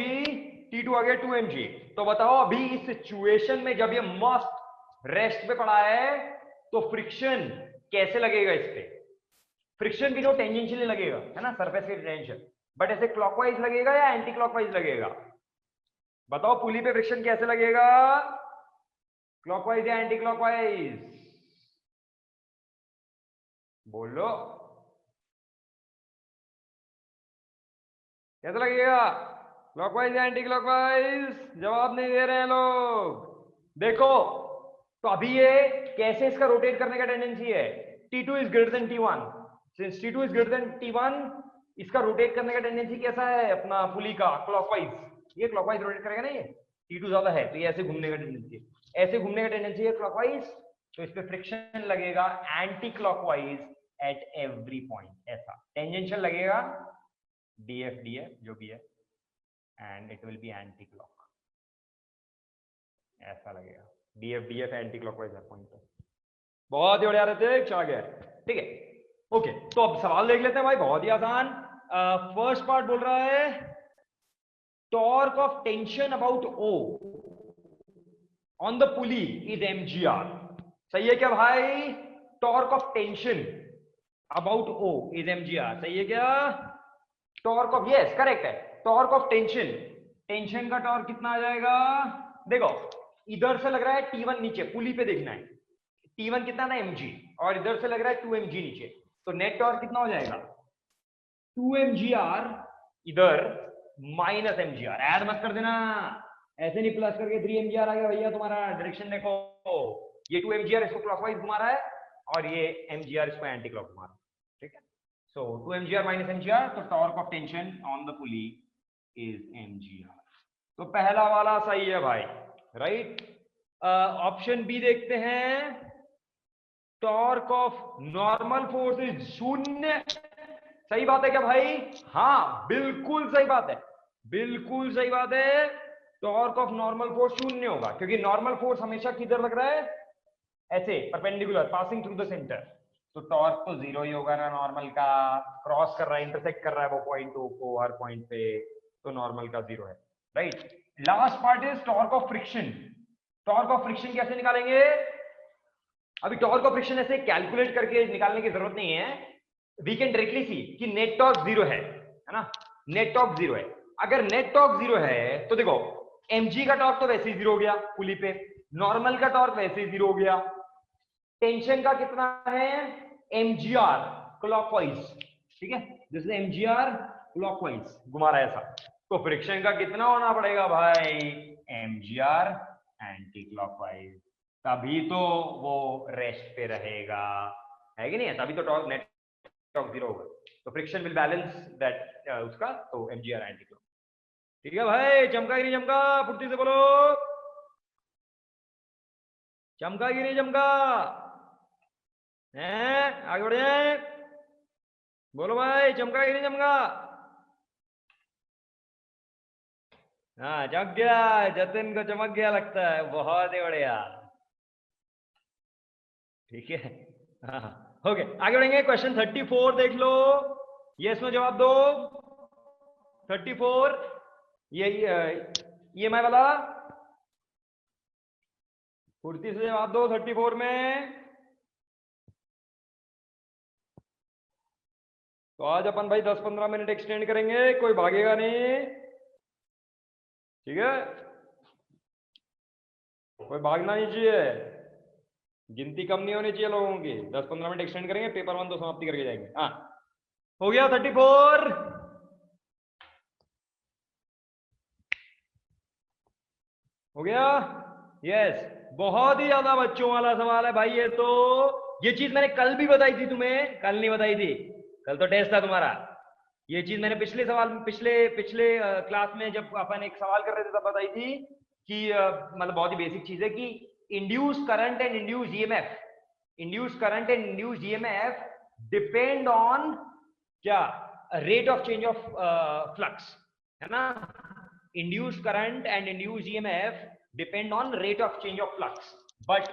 T2 आ गया 2mg, तो बताओ अभी इस सिचुएशन में जब ये मस्त रेस्ट पे पड़ा है तो फ्रिक्शन कैसे लगेगा इस पे? फ्रिक्शन भी नो टेंजेंशियली लगेगा, है ना, सरफेस के टेंशन, बट ऐसे क्लॉकवाइज लगेगा या एंटी क्लॉकवाइज लगेगा? बताओ पुली पे फ्रिक्शन कैसे लगेगा? क्लॉकवाइज या एंटी क्लॉकवाइज? बोलो, कैसा लगेगा? क्लॉकवाइज या एंटी क्लॉकवाइज? जवाब नहीं दे रहे हैं लोग। देखो, तो अभी ये कैसे इसका रोटेट करने का टेंडेंसी है? T2 is greater then T1, since T2 is greater then T1, इसका रोटेट करने का टेंडेंसी कैसा है अपना पुली का? क्लॉकवाइज। ये क्लॉकवाइज रोटेट करेगा ना, ये T2 ज्यादा है तो ये ऐसे घूमने का टेंडेंसी है, ऐसे घूमने का टेंडेंसी है क्लॉकवाइज, तो इस पे फ्रिक्शन लगेगा anti clockwise at every point, ऐसा टेंजेंशियल लगेगा, df जो भी है, and it will be anti clock, ऐसा लगेगा, df एंटी क्लॉकवाइज हर पॉइंट पे। बहुत ही बढ़िया रहते, आ गया, ठीक है। ओके, तो अब सवाल देख लेते हैं भाई, बहुत ही आसान। फर्स्ट पार्ट बोल रहा है torque of tension about O on the pulley is mgr। सही है क्या भाई? Torque of tension about O is mgr, सही है क्या? टॉर्क ऑफ, यस करेक्ट है, टॉर्क ऑफ टेंशन, टेंशन का टॉर्क कितना आ जाएगा? देखो, इधर से लग रहा है T1 नीचे, पुली पे देखना है, T1 कितना ना mg, और इधर से लग रहा है 2mg नीचे, तो नेट टॉर्क कितना हो जाएगा? 2mgr इधर माइनस mgr, ऐड मत कर देना, ऐसे नहीं प्लस करके 3 mgr आ गया भैया, तुम्हारा डायरेक्शन देखो, ये 2 mgr इसको क्लॉकवाइज घुमा रहा है और ये mgr इसको एंटी क्लॉक घुमा रहा है, ठीक है। सो 2 mgr माइनस mgr, तो torque of tension on the pulley is mgr। तो पहला वाला सही है भाई, राइट। ऑप्शन बी देखते हैं, torque of normal force is 0। सही बात है क्या भाई? हाँ बिल्कुल सही बात है, बिल्कुल सही बात है। टॉर्क ऑफ नॉर्मल फोर्स 0 होगा, क्योंकि नॉर्मल फोर्स हमेशा किधर लग रहा है? ऐसे perpendicular, passing through the centre. तो टॉर्क तो 0 ही होगा ना नॉर्मल का, क्रॉस कर रहा है, इंटरसेक्ट कर रहा है वो पॉइंट को हर पॉइंट पे, तो नॉर्मल का 0 है, right. Last part is torque of friction. Torque of friction कैसे निकालेंगे? अभी टॉर्क ऑफ फ्रिक्शन ऐसे कैलकुलेट करके निकालने की जरूरत नहीं है, वी कैन डायरेक्टली सी कि नेट टॉर्क 0 है ना, नेट टॉर्क 0 है। अगर नेट टॉर्क 0 है तो देखो mg का टॉर्क तो वैसे ही 0 हो गया पुली पे, नॉर्मल का टॉर्क वैसे ही 0 हो गया, टेंशन का कितना है? mgr क्लॉकवाइज, ठीक है, दिस इज mgr क्लॉकवाइज घुमा रहा है ऐसा, तो फ्रिक्शन का कितना होना पड़ेगा भाई? mgr एंटी क्लॉकवाइज, तभी तो वो रेस्ट पे रहेगा, है कि नहीं है? तभी तो टॉर्क नेट टॉर्क 0 होगा, तो फ्रिक्शन विल बैलेंस दैट उसका, तो mgr एंटी क्लॉक। ठीक है भाई, चमका कि नहीं चमका? फुर्ती से बोलो, चमका कि नहीं चमका? हैं, आगे बढ़े, बोलो भाई, चमका कि नहीं चमका? हाँ चमक गया, जतिन को चमक गया लगता है, बहुत ही बढ़िया, ठीक है। हाँ ओके, आगे बढ़ेंगे। क्वेश्चन 34 देख लो, ये इसमें जवाब दो। 34 ये EMI वाला, फुर्ती से जवाब दो 34 में। तो आज अपन भाई 10-15 मिनट एक्सटेंड करेंगे, कोई भागेगा नहीं, ठीक है, कोई भागना नहीं चाहिए, गिनती कम नहीं होनी चाहिए लोगों की। 10-15 मिनट एक्सटेंड करेंगे, पेपर 1 तो समाप्ति करके जाएंगे। हाँ हो गया 34, हो गया, यस। बहुत ही ज्यादा बच्चों वाला सवाल है भाई ये तो, ये चीज मैंने कल भी बताई थी तुम्हें, कल नहीं बताई थी, कल तो टेस्ट था तुम्हारा। ये चीज मैंने पिछले सवाल पिछले क्लास में जब अपन एक सवाल कर रहे थे तब बताई थी कि मतलब बहुत ही बेसिक चीज है कि induce current and induce EMF, induce current and induce EMF depend on क्या? Rate of change of flux, है ना। Induce current and induce EMF depend on rate of change of flux, but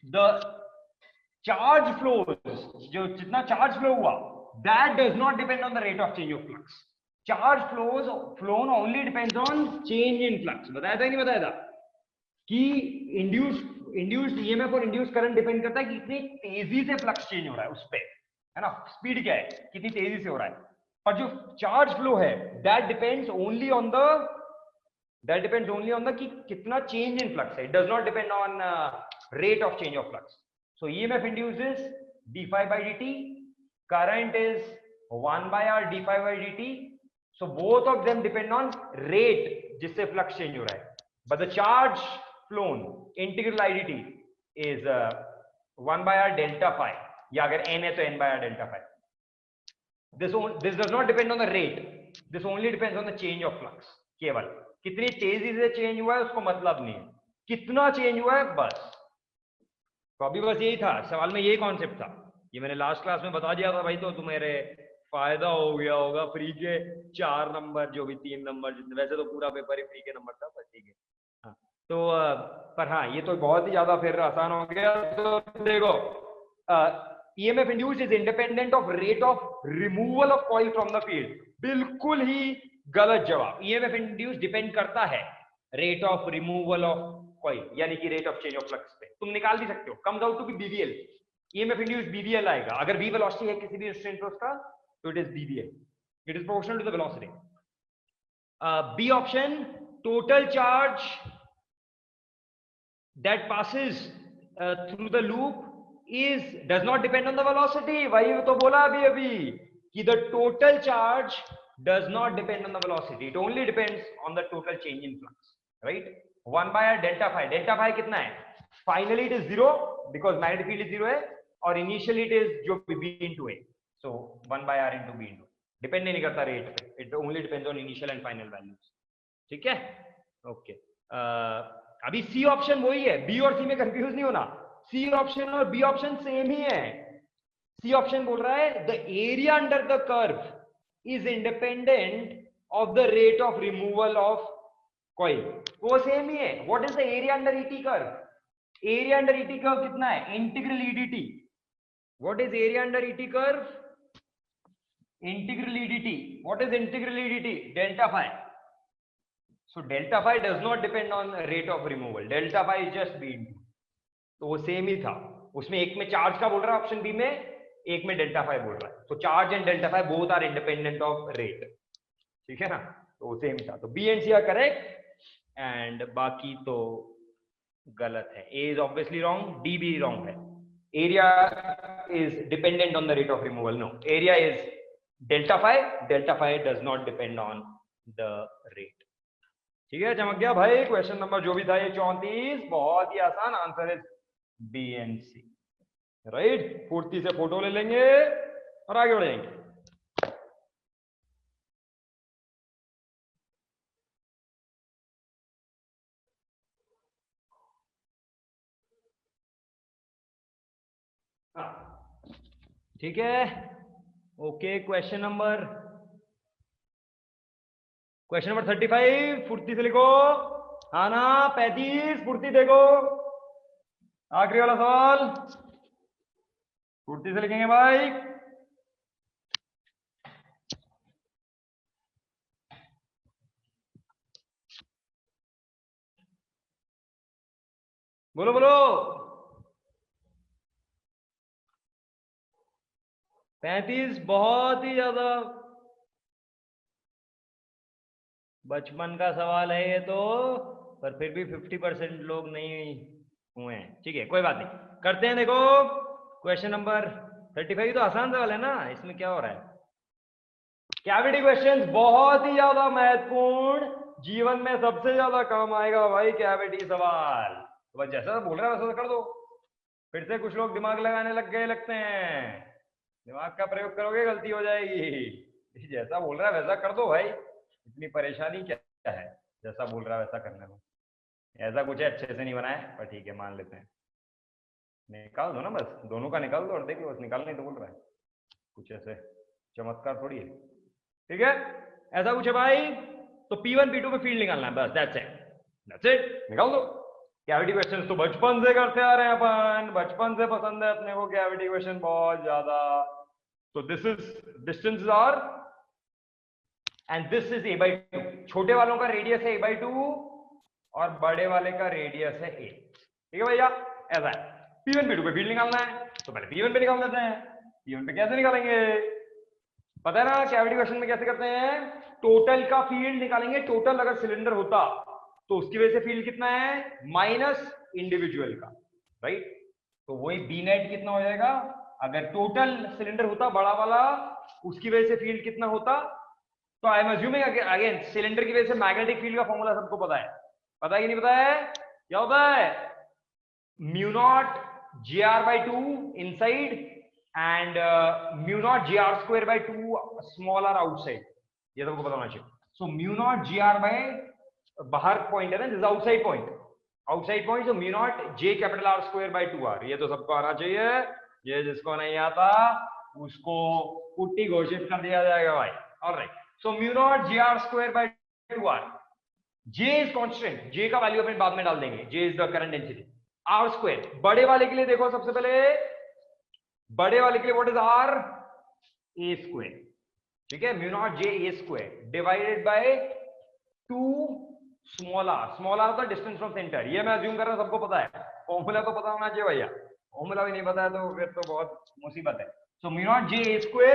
the charge flows, जो जितना charge flow हुआ, that does not depend on the rate of change of flux. Charge flown only depends on change in flux. बताया था नहीं बताया था कि induced EMF और इंड्यूस्ड करंट डिपेंड करता है कि कितनी तेजी से फ्लक्स चेंज हो रहा है उस पे, है ना, स्पीड क्या है, कितनी तेजी से हो रहा है। पर जो चार्ज फ्लो है that depends only on the कि कितना change in flux है, it does not depend on rate of change of flux. So EMF induces d phi by dt, current is 1 by r d phi by dt, so both of them depend on rate जिससे flux change हो रहा है, but the charge flown integral IDT is 1 by r delta phi, या अगर n है तो n by r delta phi. This does not depend on the rate, this only depends on the change of flux. केवल कितनी तेजी से change हुआ है उसको मतलब नहीं है, कितना चेंज हुआ है बस। तो अभी बस यही था सवाल में, यही कॉन्सेप्ट था, ये मैंने लास्ट क्लास में बता दिया था भाई, तो तुम्हारे फायदा हो गया होगा। फ्री के 4 नंबर, जो भी 3 नंबर जितने, वैसे तो पूरा पेपर ही फ्री के नंबर था, बस ठीक है। हाँ तो पर हाँ ये तो बहुत ही ज्यादा फिर आसान हो गया। तो देखो EMF induced is independent of rate of removal of coil from the field, बिल्कुल ही गलत जवाब। EMF induced डिपेंड करता है rate of removal of coil, यानी कि rate of change of flux पे। तुम निकाल भी सकते हो, comes out to be BVL, EMF induced BVL आएगा। अगर V वेलोसिटी है किसी भी इंस्टेंट पे उसका, तो it is BVL, it is proportional to the velocity. B option, total charge that passes through the loop does not depend on the velocity। वही तो बोला अभी कि the total charge does not depend on the velocity, it only depends on the total change in flux, right, 1 by delta phi. Delta phi कितना है? Finally it is 0 because magnetic field is 0 है, और initially it is जो B into A, so 1 by R into B into, depend नहीं करता rate पे, it only depends on initial and final values. ठीक है, ओके। अभी सी ऑप्शन वही है, बी और सी में कंफ्यूज नहीं होना, सी ऑप्शन और बी ऑप्शन सेम ही है। सी ऑप्शन बोल रहा है the area under the curve is independent of the rate of removal of coil, वो सेम ही है। What is the area under ET curve? Area under ET curve कितना है? Integral EDT. What is area under ET curve? Integral EDT. What is integral EDT? Delta phi. So delta phi does not depend on rate of removal. Delta phi is just b into, तो वो same ही था। उसमें एक में charge का बोल रहा है ऑप्शन बी में, एक में डेल्टा फाई बोल रहा है, तो charge and delta phi both are independent of rate. ठीक है ना, तो वो सेम था, तो B and C are correct and बाकी तो गलत है। A is obviously wrong, D भी रॉन्ग है। Area is dependent on the rate of removal, no, area is delta phi does not depend on the rate. ठीक है, चमक गया भाई। क्वेश्चन नंबर जो भी था ये 34, बहुत ही आसान, answer is B and C, right. फुर्ती से फोटो ले लेंगे और आगे बढ़ेंगे। ठीक है, ओके। क्वेश्चन नंबर 35, फुर्ती से लिखो। हाँ ना, 35, फुर्ती देखो, आखिरी वाला सवाल फुर्ती से लिखेंगे भाई। बोलो बोलो। 35 बहुत ही ज्यादा बचपन का सवाल है ये तो, पर फिर भी 50% लोग नहीं हुए हैं। ठीक है, कोई बात नहीं, करते हैं। देखो क्वेश्चन नंबर 35 तो आसान सवाल है ना, इसमें क्या हो रहा है? कैविटी क्वेश्चंस बहुत ही ज्यादा महत्वपूर्ण, जीवन में सबसे ज्यादा काम आएगा भाई कैविटी सवाल। तो बस जैसा बोल रहा है वैसा कर दो। फिर से कुछ लोग दिमाग लगाने लग गए लगते हैं, दिमाग का प्रयोग करोगे गलती हो जाएगी। जैसा बोल रहा है वैसा कर दो भाई, इतनी परेशानी क्या है, जैसा बोल रहा है वैसा करने में। ऐसा कुछ है अच्छे से नहीं बनाया, पर ठीक है मान लेते हैं। निकाल दो ना, बस दोनों का निकाल दो और देख लो, बस निकाल नहीं तो बोल रहा है, कुछ ऐसे चमत्कार थोड़ी है। ठीक है, ऐसा कुछ है भाई, तो P1 P2 पे फील्ड निकालना है, बस दैट्स इट, निकाल दो। कैविटी क्वेश्चन तो बचपन से करते आ रहे हैं अपन, बचपन से पसंद है अपने को कैविटी क्वेश्चन बहुत ज्यादा। तो this is distance R and this is a/2। छोटे वालों का रेडियस है a/2 और बड़े वाले का रेडियस है a। ठीक है भैया, ऐसा है। P1 P2 पे फील्ड निकालना है, तो पहले P1 पे निकाल लेते हैं। P1 पे कैसे निकालेंगे? पता है ना कैविटी क्वेश्चन में कैसे करते हैं? टोटल का फील्ड निकालेंगे। टोटल अगर सिलेंडर होता तो उसकी वजह से फील्ड कितना है, माइनस इंडिविजुअल का, राइट। तो वही बी नेट कितना हो जाएगा, अगर टोटल सिलेंडर होता बड़ा वाला, उसकी वजह से फील्ड कितना होता। तो I am assuming again cylinder की वजह से मैग्नेटिक फील्ड का फॉर्मूला सबको पता है कि नहीं पता है? क्या होता है? Mu naught GR/2 inside and mu naught GR²/2 small r outside, ये सबको पता होना चाहिए। So mu naught GR by बाहर पॉइंट है ना, this outside point, so mu naught J∩R²/2R, ये तो सबको आना चाहिए। ये जिसको नहीं आता उसको पुट्टी घोषित कर दिया जाएगा भाई। Alright, so mu not GR²/2R, J is constant, J का वैल्यू अपन बाद में डाल देंगे, J is the current density. R², बड़े वाले के लिए देखो, सबसे पहले बड़े वाले के लिए व्हाट इज R? A²। ठीक है, mu not J A² divided by 2 small r होता है डिस्टेंस फ्रॉम सेंटर। ये मैं अज्यूम कर रहा हूं सबको पता है, फॉर्मूला तो पता होना चाहिए भैया, फॉर्मूला भी नहीं पता है तो फिर तो बहुत मुसीबत है। सो mu not J²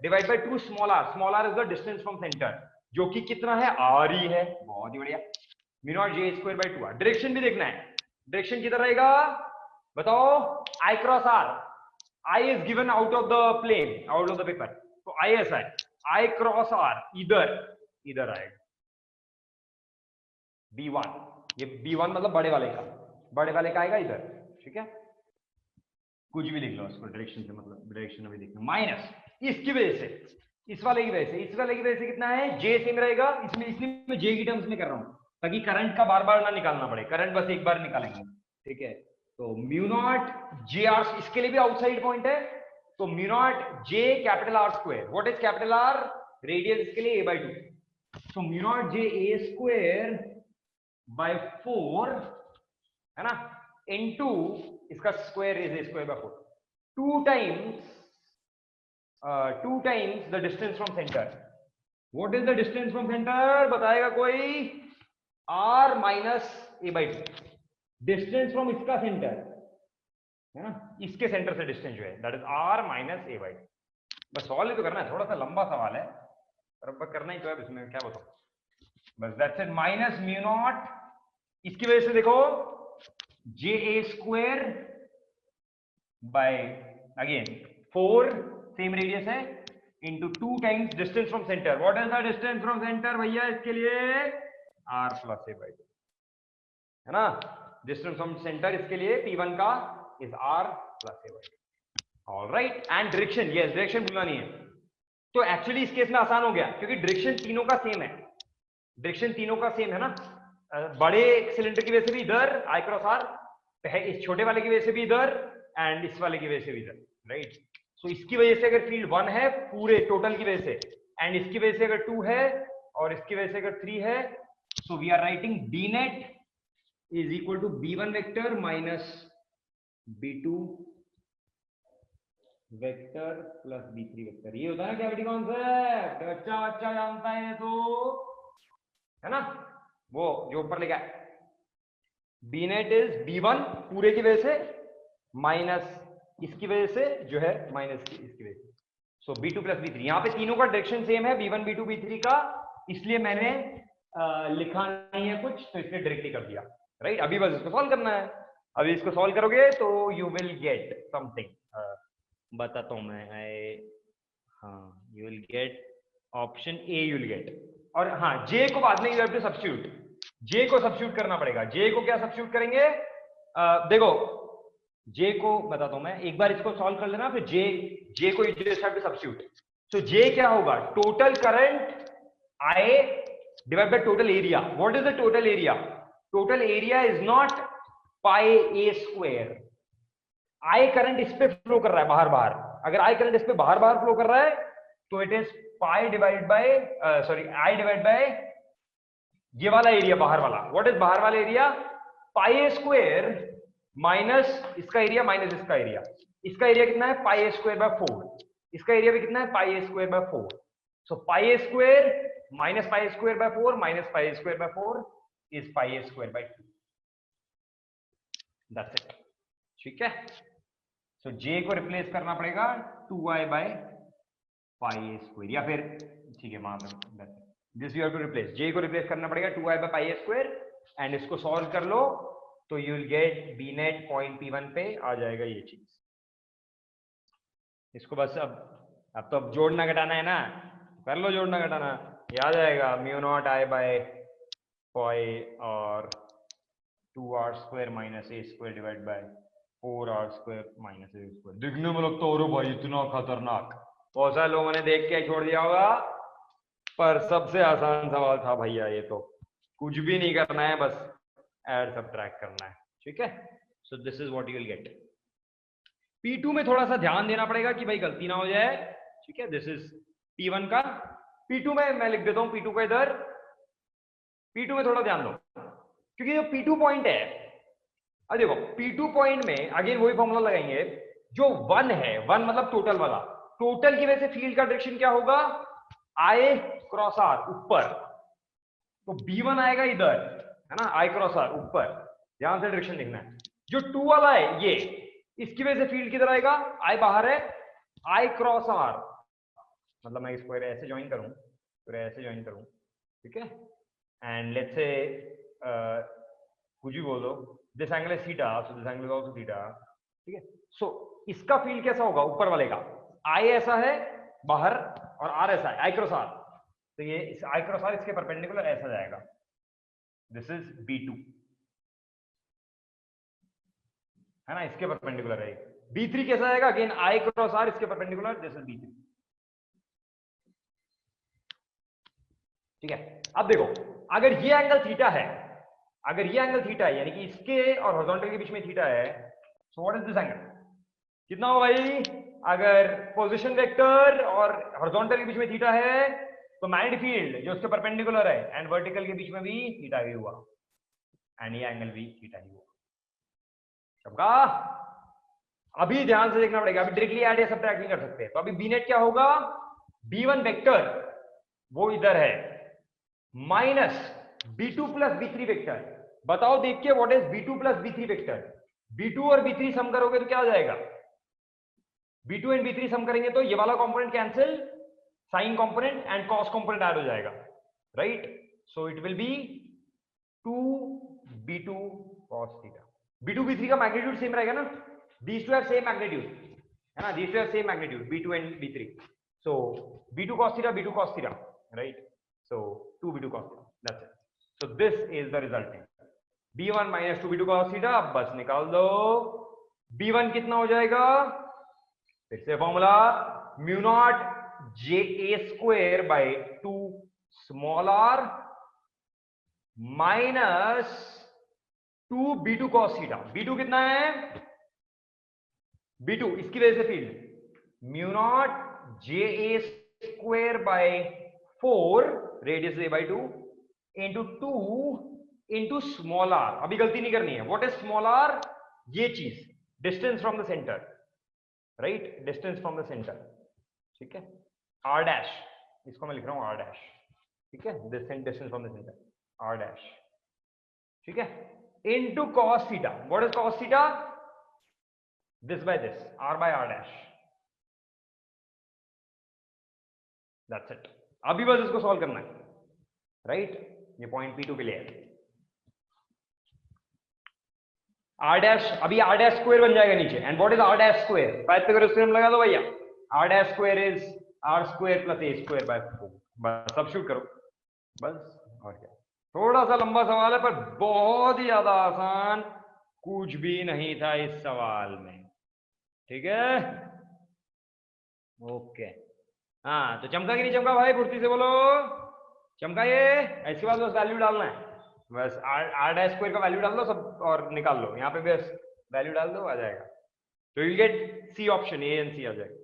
divide by 2 small r is the distance from centre, जो कि कितना है, r ही है। बहुत ही बढ़िया, म्यू नॉट J²/2R। डायरेक्शन भी देखना है, डायरेक्शन किधर रहेगा बताओ? I cross R, I is given out of the plane, out of the paper, तो I ऐसा है, I क्रॉस R इधर आएगा। B1, ये B1 मतलब बड़े वाले का आएगा इधर, ठीक है, कुछ भी लिख लो उसको डायरेक्शन से, मतलब डायरेक्शन अभी देखना, माइनस इसकी वजह से, इस वाले की वजह से कितना है, J सेम रहेगा, इसमें इसलिए मैं J की टर्म्स में कर रहा हूँ ताकि करंट का बार बार ना निकालना पड़े, करंट बस एक बार निकालेंगे, ठीक है। तो म्यू नॉट JR, इसके लिए भी आउटसाइड पॉइंट है, तो mu naught J capital R square, what is capital R, radius इसके लिए a/2, तो mu naught J a square by 4 है ना, इनटू इसका square is a square by 4, 2 times the distance from centre, what is the distance from centre बताएगा कोई, r minus a/2, distance from इसका centre है ना, इसके सेंटर से डिस्टेंस जो है that is r minus a/2। बस सवाल ही तो करना है, थोड़ा सा लंबा सवाल है पर अब करना ही तो है, इसमें क्या बताऊं, बस that's it, minus mu naught, इसकी वजह से देखो JA square by again 4 same radius है into 2 times distance from centre, what is the distance from centre भैया, इसके लिए r प्लस a/2 है ना, डिस्टेंस फ्रॉम सेंटर इसके लिए P1 का is r plus a/2, alright. And direction, yes direction भूलना नहीं है, तो एक्चुअली इस केस में आसान हो गया क्योंकि डायरेक्शन तीनों का सेम है, डायरेक्शन तीनों का सेम है ना, बड़े सिलेंडर की वजह से भी इधर I क्रॉस R, इस छोटे वाले की वजह से भी इधर, एंड इस वाले की वजह से भी इधर, राइट। सो इसकी वजह से अगर फील्ड 1 है पूरे टोटल की वजह से, एंड इसकी वजह से अगर 2 है और इसकी वजह से अगर 3 है, so we are writing B net is equal to B1 vector minus B2 vector plus B3 vector, ये होता है ना कैविटी कॉन्सेप्ट, अच्छा अच्छा जानता है तो, है ना, वो जो ऊपर लिखा है B नेट इज B1 पूरे की वजह से माइनस इसकी वजह से जो है माइनस इसकी वजह से, सो B2 प्लस B3, यहाँ पे तीनों का डायरेक्शन सेम है B1 B2 B3 का, इसलिए मैंने लिखा नहीं है कुछ, तो इसने डायरेक्टली कर दिया, राइट। अभी बस इसको सॉल्व करना है, अभी इसको सॉल्व करोगे तो यू विल गेट समथिंग, बताता हूं मैं, हाँ you will get option A, you will get, और हाँ J को बाद में you have to substitute, J को सब्स्टिट्यूट करना पड़ेगा, J को क्या सब्स्टिट्यूट करेंगे, देखो J को बताता हूं मैं, एक बार इसको सॉल्व कर लेना, फिर J को you just have to substitute, so J क्या होगा, total current I divide by total area, what is the total area, total area is not pi a square, I current इस पे फ्लो कर रहा है बाहर बाहर, अगर I करंट इस पे बाहर बाहर फ्लो कर रहा है तो it is pi divide by I divide by ये वाला एरिया बाहर वाला, व्हाट इज बाहर वाला area, pi a square minus इसका एरिया माइनस इसका एरिया, इसका एरिया कितना है पाई a स्क्वायर बाय 4, इसका एरिया भी कितना है पाई a square by 4, so pi a square minus pi a square by 4 minus pi a square by 4 is pi a square by 2, that's it, ठीक है। सो J को रिप्लेस करना पड़ेगा 2i by pi a square, या फिर ठीक है मान लो this you have to replace, J को रिप्लेस करना पड़ेगा 2i by pi a square, and इसको सॉल्व कर लो तो you will get B net point P1 पे आ जाएगा ये चीज, इसको बस अब तो अब जोड़ना घटाना है ना, कर लो जोड़ना घटाना, ये आ जाएगा mu naught I by pi और 2r square minus a square divide by 4r square minus a square, दिखने में लगता है भाई इतना खतरनाक, बहुत सारे लोगों ने देख के छोड़ दिया होगा, पर सबसे आसान सवाल था भैया ये, तो कुछ भी नहीं करना है, बस ऐड सब्ट्रैक्ट करना है, ठीक है। So this is what you will gate. P2 में थोड़ा सा ध्यान देना पड़ेगा कि भाई गलती ना हो जाए, ठीक है, दिस इज P1 का, P2 में मैं लिख देता हूं P2 का इधर, P2 में थोड़ा ध्यान दो क्योंकि जो P2 पॉइंट है, अब देखो P2 पॉइंट में अगेन वही फॉर्मूला लगाएंगे, जो 1 है, 1 मतलब टोटल वाला, टोटल की वजह से फील्ड का डायरेक्शन क्या होगा, I क्रॉस R ऊपर, तो B1 आएगा इधर है ना, I क्रॉस R ऊपर, ध्यान से डायरेक्शन देखना है, जो 2 वाला है ये, इसकी वजह से फील्ड किधर आएगा, I बाहर है, I क्रॉस R, मतलब मैं इसको ऐसे ज्वाइन करूं, तो ऐसे ज्वाइन करूं, ठीक है, एंड लेट्स से कुछ भी बोल दो, this angle is theta, so this angle is also theta, ठीक है। सो इसका फील्ड कैसा होगा, ऊपर वाले का I ऐसा है बाहर और R ऐसा है, I क्रॉस R, तो ये I क्रॉस R इसके परपेंडिकुलर ऐसा जाएगा, दिस इज B2 है ना, इसके परपेंडिकुलर है। B3 कैसा आएगा, अगेन I क्रॉस R इसके परपेंडिकुलर, दिस इज B3। ठीक है, अब देखो अगर ये एंगल थीटा है, अगर ये एंगल थीटा है यानी कि इसके और हॉरिजॉन्टल के बीच में थीटा है, so what is this angle, कितना हो भाई, अगर पोजीशन वेक्टर और हॉरिजॉन्टल के बीच में थीटा है तो मैग्नेटिक फील्ड जो उसके परपेंडिकुलर है एंड वर्टिकल के बीच में भी थीटा ही हुआ, एंड ये एंगल भी थीटा ही हुआ। समझा? अभी ध्यान से देखना पड़ेगा, अभी डायरेक्टली ऐड या सब्ट्रैक्ट नहीं कर सकते। तो अभी बी नेट क्या होगा, B1 वेक्टर वो इधर है minus B2 plus B3 vector. बताओ देख के what is B2 plus B3 vector. B2 और B3 सम करोगे तो क्या आ जाएगा, B2 एंड B3 सम करेंगे तो ये वाला component cancel, sign component and cos component add हो जाएगा, right. So it will be 2B2 cos theta. B2 B3 का मैग्नीट्यूड सेम रहेगा ना, these two have same magnitude है ना, these two have same magnitude B2 and B3, so B2 cos theta, B2 cos theta, right, so 2B2 cos theta, that's it, so this is the resultant B1 minus 2B2 cos theta। अब बस निकाल दो, B1 कितना हो जाएगा, फिर से formula mu naught JA square by 2 small r minus 2B2 cos theta. B2 कितना है, B2 इसकी वजह से field mu naught JA square by 4 radius A by 2 into 2 into small r। अभी गलती नहीं करनी है, व्हाट इज स्मॉल r, ये चीज distance from the centre, right, distance from the centre, ठीक है, r डैश, इसको मैं लिख रहा हूं r डैश, ठीक है, distance from the centre r dash, ठीक है, into cos theta. What is cos theta, this by this, r by r dash, that's it। अभी बस इसको सॉल्व करना है, राइट, ये पॉइंट P2 के लिए है। r डैश, अभी r डैश स्क्वायर बन जाएगा नीचे, and what is r dash square, Pythagoras theorem लगा दो भैया, r dash square is r square plus a square by 4, बस सब्स्टिट्यूट करो बस, और क्या। थोड़ा सा लंबा सवाल है पर बहुत ही ज्यादा आसान, कुछ भी नहीं था इस सवाल में, ठीक है, ओके। हाँ तो चमका कि नहीं चमका भाई, फुर्ती से बोलो, चमका ये, इसके बाद बस वैल्यू डालना है, बस r डैश स्क्वायर का वैल्यू डाल दो सब और निकाल लो, यहाँ पे बस वैल्यू डाल दो, आ जाएगा, तो you get C option, A and C आ जाएगा,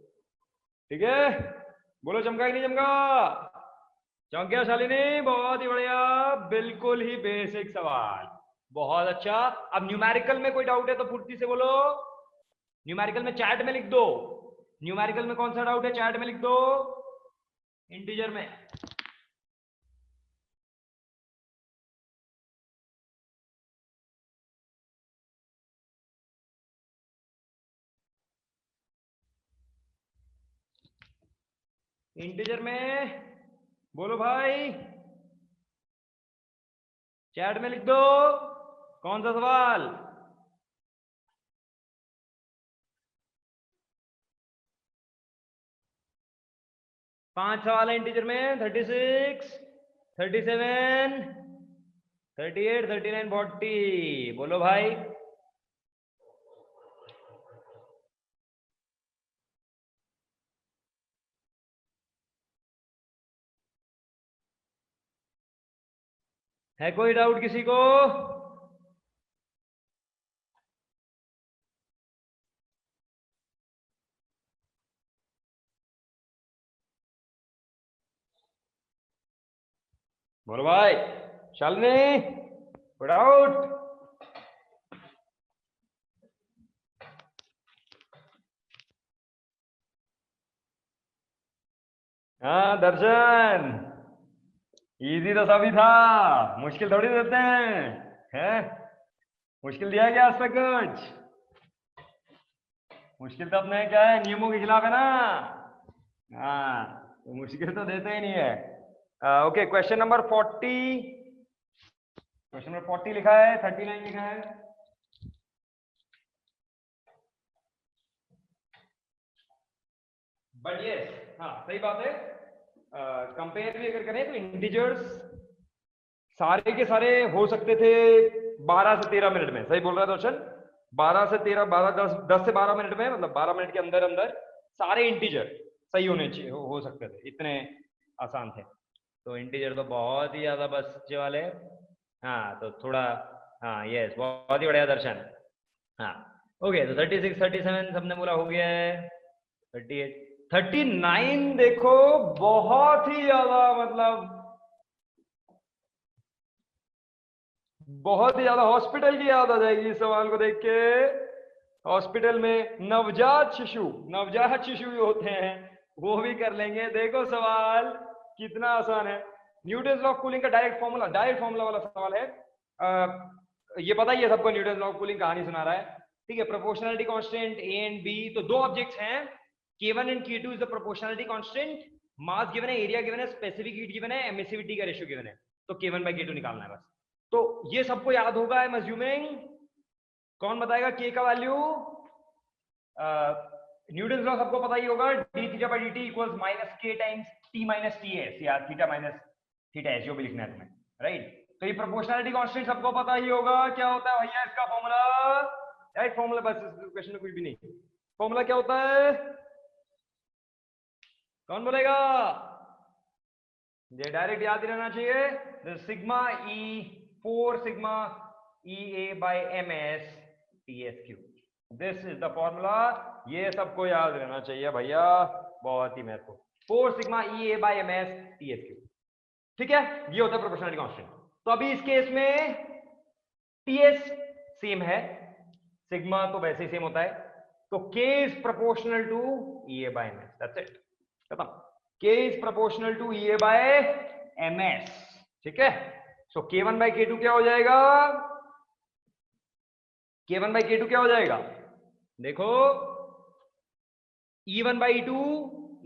ठीक है, बोलो चमका कि नहीं चमका, चमक गया शालिनी, बहुत ही बढ़िया, बिल्कुल ही बेसिक सवाल, बहुत अच्छा। अब न्यूमेरिकल में कोई डाउट है तो फुर्ती से बोलो, न्यूमेरिकल में चैट में लिख दो, न्यूमेरिकल में कौन सा डाउट है चैट में लिख दो, इंटीजर में। इंटीजर में बोलो भाई, चैट में लिख दो, कौन सा सवाल, पांच सवाल है इंटीजर में, 36, 37, 38, 39, 40, बोलो भाई। है कोई डाउट किसी को, बोलो भाई, शालिनी, कोई डाउट, हाँ दर्शन, इजी तो सभी था, मुश्किल थोड़ी देते हैं, मुश्किल दिया क्या आज तक कुछ, मुश्किल तो अपने क्या है, नियमों के खिलाफ है ना, हाँ तो मुश्किल तो देते ही नहीं है। Okay, question number 40, question number 40 लिखा है, 39 लिखा है, बट यस हाँ सही बात है, कंपेयर भी अगर करें तो इंटीजर्स सारे के सारे हो सकते थे 12 से 13 मिनट में। सही बोल रहा है दर्शन, 12 से 13, 10 से 12 मिनट में, मतलब 12 मिनट के अंदर अंदर सारे इंटीजर सही होने चाहिए, हो सकते थे, इतने आसान थे। तो इंटीजर तो बहुत ही ज्यादा बच्चे वाले। हाँ तो थोड़ा, हाँ यस, बहुत ही बढ़िया दर्शन। हाँ ओके, तो 36, 37 सबने बोला हो गया है। 38, 39 देखो बहुत ही ज्यादा, मतलब बहुत ही ज्यादा हॉस्पिटल की याद आ जाएगी इस सवाल को देख के। हॉस्पिटल में नवजात शिशु जो होते हैं वो भी कर लेंगे। देखो सवाल कितना आसान है। न्यूटन लॉ ऑफ कूलिंग का डायरेक्ट फॉर्मूला वाला सवाल है। ये पता ही है सबको, न्यूटन लॉ ऑफ कूलिंग कहानी सुना रहा है, ठीक है। Proportionality constant A and B, तो दो ऑब्जेक्ट्स हैं, K1 and K2 is the proportionality constant, mass given है, एरिया गिवन है, स्पेसिफिक हीट गिवन है, एमिसिविटी का रेशियो गिवन है, तो K1 by K2 निकालना है बस। तो ये सबको याद होगा, आई एम अज्यूमिंग। कौन बताएगा के का वैल्यू? न्यूटन लॉ सबको पता ही होगा, D theta by dt equals minus K times T minus T S, या थीटा माइनस थीटा एस, जो भी लिखना है तुम्हें, राइट। तो ये प्रोपोर्शनलिटी कांस्टेंट सबको पता ही होगा, क्या होता है भैया इसका फॉर्मूला? राइट फॉर्मूला, बस इस क्वेश्चन में कुछ भी नहीं। फॉर्मूला क्या होता है, कौन बोलेगा? ये डायरेक्ट याद ही रहना चाहिए, sigma E 4 sigma E A by M S T S Q, this is the formula. ये सबको याद रहना चाहिए भैया, बहुत ही महत्वपूर्ण, 4 sigma E A by M S T S Q, ठीक है। ये होता है प्रोपोर्शनलिटी कांस्टेंट। तो अभी इस केस में टी एस सेम है, सिग्मा तो वैसे ही सेम होता है, तो k is proportional to E A by M S, that's it, खत्म। k is proportional to E A by M S, ठीक है। सो k1 बाई k2 क्या हो जाएगा? k1 बाई k2 क्या हो जाएगा? देखो E1 by E2,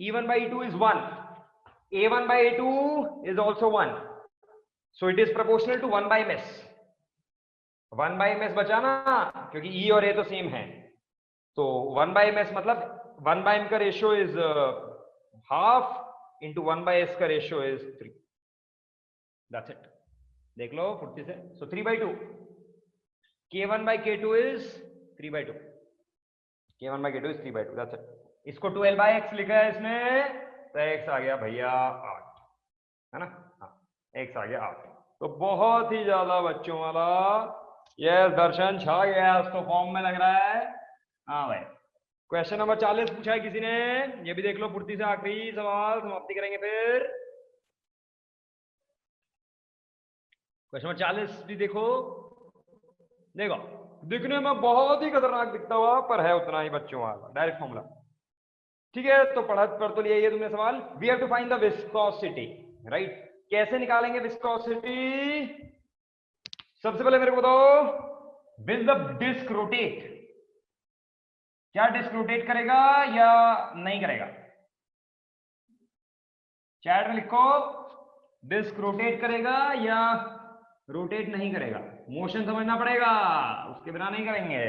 E1 by E2 is 1, A1 by A2 is also 1, so it is proportional to 1 by M S. 1 by M S बचा ना, क्योंकि E और A तो सेम है, तो 1 बाई एम एस मतलब 1 बाई एम का ratio is half into 1 by S का रेशियो इज 3, दैट्स इट। देख लो फुर्ती से, सो 3 by 2, K1 by K2 is 3 by 2, K1 by K2 is 3 by 2, that's it. इसको 12 बाई एक्स लिखा है इसमें, तो एक्स आ गया भैया 8, है ना, हाँ एक्स आ गया 8। तो बहुत ही ज्यादा बच्चों वाला, यस दर्शन छा गया, उसको फॉर्म में लग रहा है। हाँ भाई, क्वेश्चन नंबर 40 पूछा है किसी ने, ये भी देख लो फुर्ती से, आखिरी सवाल समाप्ति करेंगे फिर। क्वेश्चन नंबर 40 भी देखो, देखो दिखने में बहुत ही खतरनाक दिखता हुआ, पर है उतना ही बच्चों वाला, डायरेक्ट फॉर्मूला, ठीक है। तो पढ़ तो लिया ये तुमने सवाल। We have to find the viscosity, right. कैसे निकालेंगे विस्कोसिटी? सबसे पहले मेरे को बताओ, विल द डिस्क रोटेट? क्या डिस्क रोटेट करेगा या नहीं करेगा? चैट में लिखो, डिस्क रोटेट करेगा या रोटेट नहीं करेगा? मोशन समझना पड़ेगा, उसके बिना नहीं करेंगे।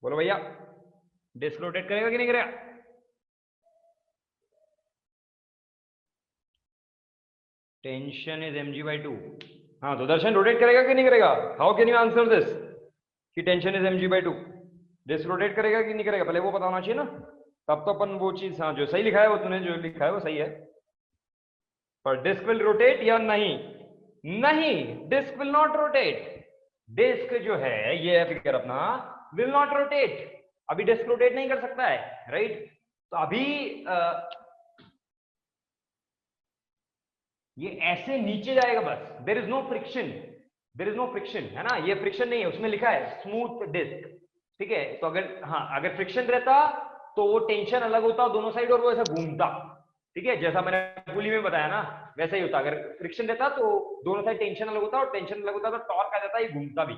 बोलो भैया, डिस्क रोटेट करेगा कि नहीं करेगा? Tension is mg by 2। हाँ तो दर्शन रोटेट करेगा कि नहीं करेगा? How can you answer this कि tension is mg by 2? Disc rotate करेगा कि नहीं करेगा, पहले वो पता होना चाहिए ना, तब तो अपन वो चीज, हाँ जो सही लिखा है वो तूने जो लिखा है वो सही है, पर डिस्क विल रोटेट या नहीं? नहीं, disc will not rotate. Disc जो है ये फिगर अपना विल नॉट रोटेट, अभी डिस्क रोटेट नहीं कर सकता है, राइट। तो अभी ये ऐसे नीचे जाएगा बस, there is no friction, there is no friction, है ना, ये फ्रिक्शन नहीं है, उसमें लिखा है स्मूथ डिस्क, ठीक है। तो अगर, हाँ अगर फ्रिक्शन रहता तो वो टेंशन अलग होता दोनों साइड और वो ऐसा घूमता, ठीक है, जैसा मैंने पुली में बताया ना वैसा ही होता। अगर फ्रिक्शन रहता तो दोनों साइड टेंशन अलग होता, और टेंशन अलग होता तो टॉर्क आ जाता, ये घूमता भी।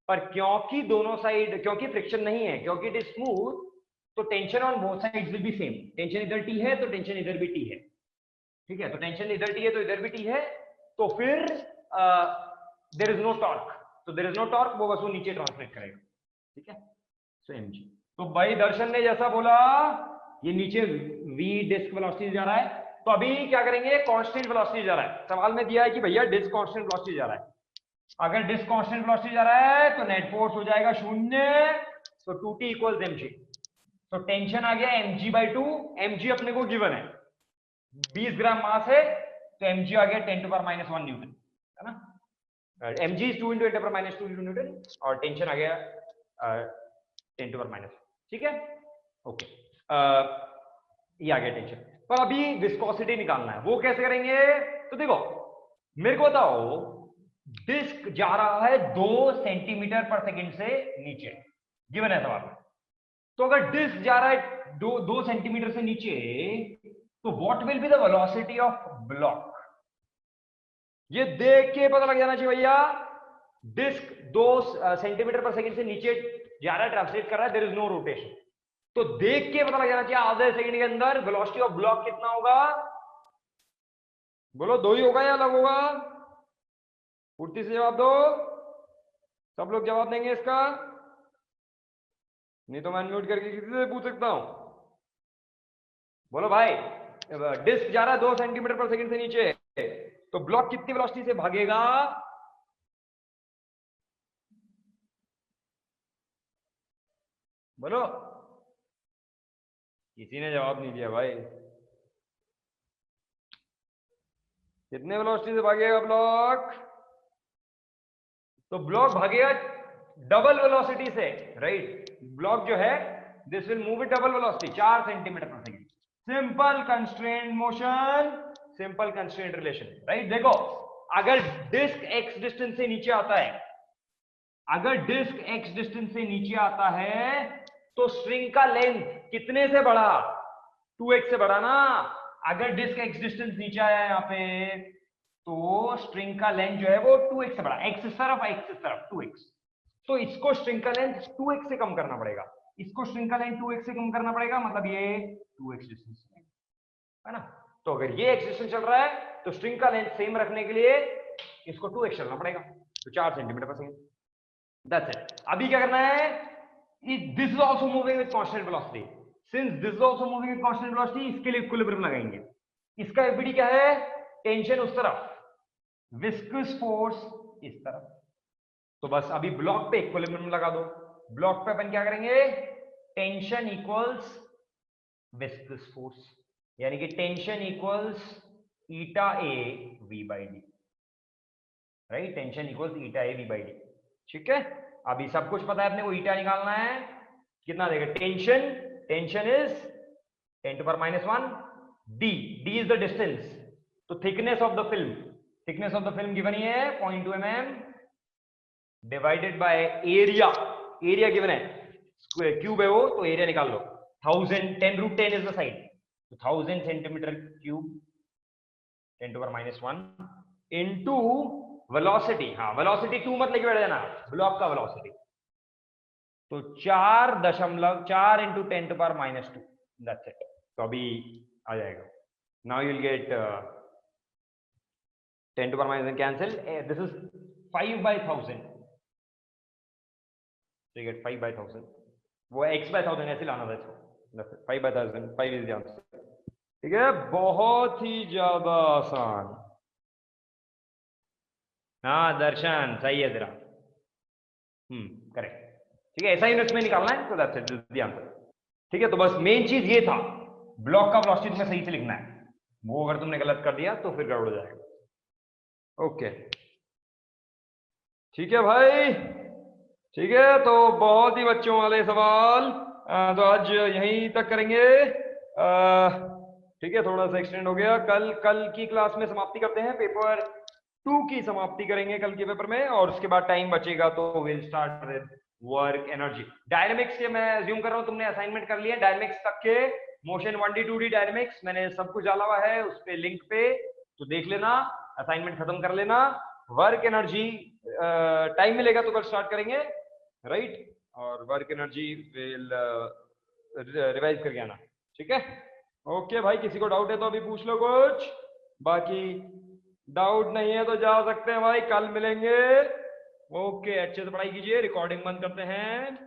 पर क्योंकि दोनों साइड, क्योंकि फ्रिक्शन नहीं है, क्योंकि इट इज स्मूथ, तो tension on both sides will be same. Tension इधर टी है तो टेंशन इधर भी टी है, ठीक है। तो टेंशन इधर टी है तो इधर भी टी है, तो फिर देयर इज नो टॉर्क, तो देयर इज नो टॉर्क, वो बस वो नीचे ट्रांसलेट करेगा, ठीक है। सो mg, तो भाई दर्शन ने जैसा बोला, ये नीचे v डिस्क वेलोसिटी जा रहा है, तो अभी क्या करेंगे, कांस्टेंट वेलोसिटी जा रहा है। सवाल में दिया है कि भैया डिस्क कांस्टेंट वेलोसिटी जा रहा है। अगर डिस्क कांस्टेंट वेलोसिटी जा रहा है तो नेट फोर्स हो जाएगा 0, तो 2t इक्वल्स mg। तो टेंशन आ गया mg/2, mg अपने को गिवन है 20 ग्राम मास है, तो mg आ गया 10⁻⁻1 न्यूटन, है ना। mg is 2 × 10⁻2 न्यूटन और टेंशन आ गया 10⁻⁻, ठीक है, ओके। ये आ गया टेंशन। पर अभी विस्कोसिटी निकालना है, वो कैसे करेंगे? तो देखो मेरे को बताओ, डिस्क जा रहा है 2 सेंटीमीटर पर सेकंड से नीचे, गिवन है सवाल में। तो अगर डिस्क जा रहा है 2 सेंटीमीटर से नीचे, तो what will be the velocity of block? ये देख के पता लग जाना चाहिए भैया। डिस्क 2 सेंटीमीटर पर सेकंड से नीचे जा रहा है, ट्रांसलेट कर रहा है, देयर इज नो रोटेशन। तो देख के पता लग जाना चाहिए आधे सेकंड के अंदर वेलोसिटी ऑफ ब्लॉक कितना होगा। बोलो 2 ही होगा या अलग होगा? फुर्ती से जवाब दो, सब लोग जवाब देंगे इसका, नहीं तो मैं अनम्यूट करके किसी से पूछ सकता हूं। बोलो भाई, डिस्क जा रहा है 2 सेंटीमीटर पर सेकंड से नीचे, तो ब्लॉक कितनी वेलोसिटी से भागेगा? बोलो, किसी ने जवाब नहीं दिया भाई। कितने वेलोसिटी से भागेगा ब्लॉक? तो ब्लॉक भागेगा डबल वेलोसिटी से, राइट। ब्लॉक जो है this will move with double velocity, 4 centimetre per second. Simple constraint motion, simple constraint relation, right. देखो अगर डिस्क x डिस्टेंस से नीचे आता है, अगर डिस्क x डिस्टेंस से नीचे आता है, तो स्ट्रिंग का लेंथ कितने से बढ़ा? 2x से बढ़ा ना। अगर डिस्क x डिस्टेंस नीचे आया यहाँ पे, तो स्ट्रिंग का लेंथ जो है वो 2x से बढ़ा, x इस तरफ x इस तरफ 2x। तो इसको स्ट्रिंग का लेंथ 2x से कम करना पड़ेगा, इसको स्ट्रिंग का लेंथ 2x से कम करना पड़ेगा, मतलब ये 2x डिस्टेंस है ना। तो अगर ये x डिस्टेंस चल रहा है, तो स्ट्रिंग का लेंथ सेम रखने के लिए इसको 2x चलना पड़ेगा, तो 4 centimetre per second. That's it. अभी क्या करना है, this is also moving with constant velocity, since this is also moving with constant velocity, इसके लिए इक्विलिब्रियम लगाएंगे। इसका एफबीडी क्या है? टेंशन उस तरफ, विस्कस फोर्स इस तरफ। तो बस अभी ब्लॉक पे इक्विलिब्रियम लगा दो। ब्लॉक पे अपन क्या करेंगे? टेंशन इक्वल्स विस्कस फोर्स, यानी कि tension equals eta A V by D, right. Tension equals eta A V by D, ठीक है। अभी सब कुछ पता है अपने को, ईटा निकालना है, कितना देगा? Tension, tension is 10⁻⁻1, D, D is the distance, तो thickness of the film, thickness of the film given ही है 0.2 mm divided by area, area given है, क्यूब है वो, तो एरिया निकाल लो। 1000, 10√10 इज द साइड, तो 1000 सेंटीमीटर क्यूब 10⁻⁻1 इनटू वेलोसिटी। हाँ, वेलोसिटी 2 मत लेके बैठ जाना, ब्लॉक का वेलोसिटी, तो 4.4 इंटू 10⁻⁻2, दैट्स इट। तो अभी आ जाएगा, now you will gate 10⁻⁻1 cancel, this is 5/1000, so you get 5/1000, वो x/1000 ऐसे लाना था इसको, 5/1000, 5 इज द आंसर, ठीक है। बहुत ही ज्यादा आसान। हाँ दर्शन, सही है तेरा, करेक्ट, ठीक है। ऐसा ही इसमें निकालना है, तो दैट्स इट, द आंसर, ठीक है। तो बस मेन चीज ये था, ब्लॉक का वेलोसिटी तुम्हें सही से लिखना है, वो अगर तुमने गलत कर दिया तो फिर गड़बड़ हो जाएगा। ओके, ठीक है भाई, ठीक है। तो बहुत ही बच्चों वाले सवाल तो आज यहीं तक करेंगे, ठीक है। थोड़ा सा एक्सटेंड हो गया, कल की क्लास में समाप्ति करते हैं, पेपर 2 की समाप्ति करेंगे कल के पेपर में, और उसके बाद टाइम बचेगा तो will start with work energy. Dynamics के मैं अज्यूम कर रहा हूँ तुमने असाइनमेंट कर लिया, डायनेमिक्स तक के मोशन 1D 2D डायनेमिक्स मैंने सब कुछ डाला हुआ है उस पे लिंक पे, तो देख लेना, असाइनमेंट खत्म कर लेना। वर्क एनर्जी टाइम मिलेगा तो कल स्टार्ट करेंगे, राइट। और वर्क एनर्जी विल रिवाइज करके आना, ठीक है। ओके भाई, किसी को डाउट है तो अभी पूछ लो कुछ, बाकी डाउट नहीं है तो जा सकते हैं भाई, कल मिलेंगे। ओके, अच्छे से पढ़ाई कीजिए, रिकॉर्डिंग बंद करते हैं।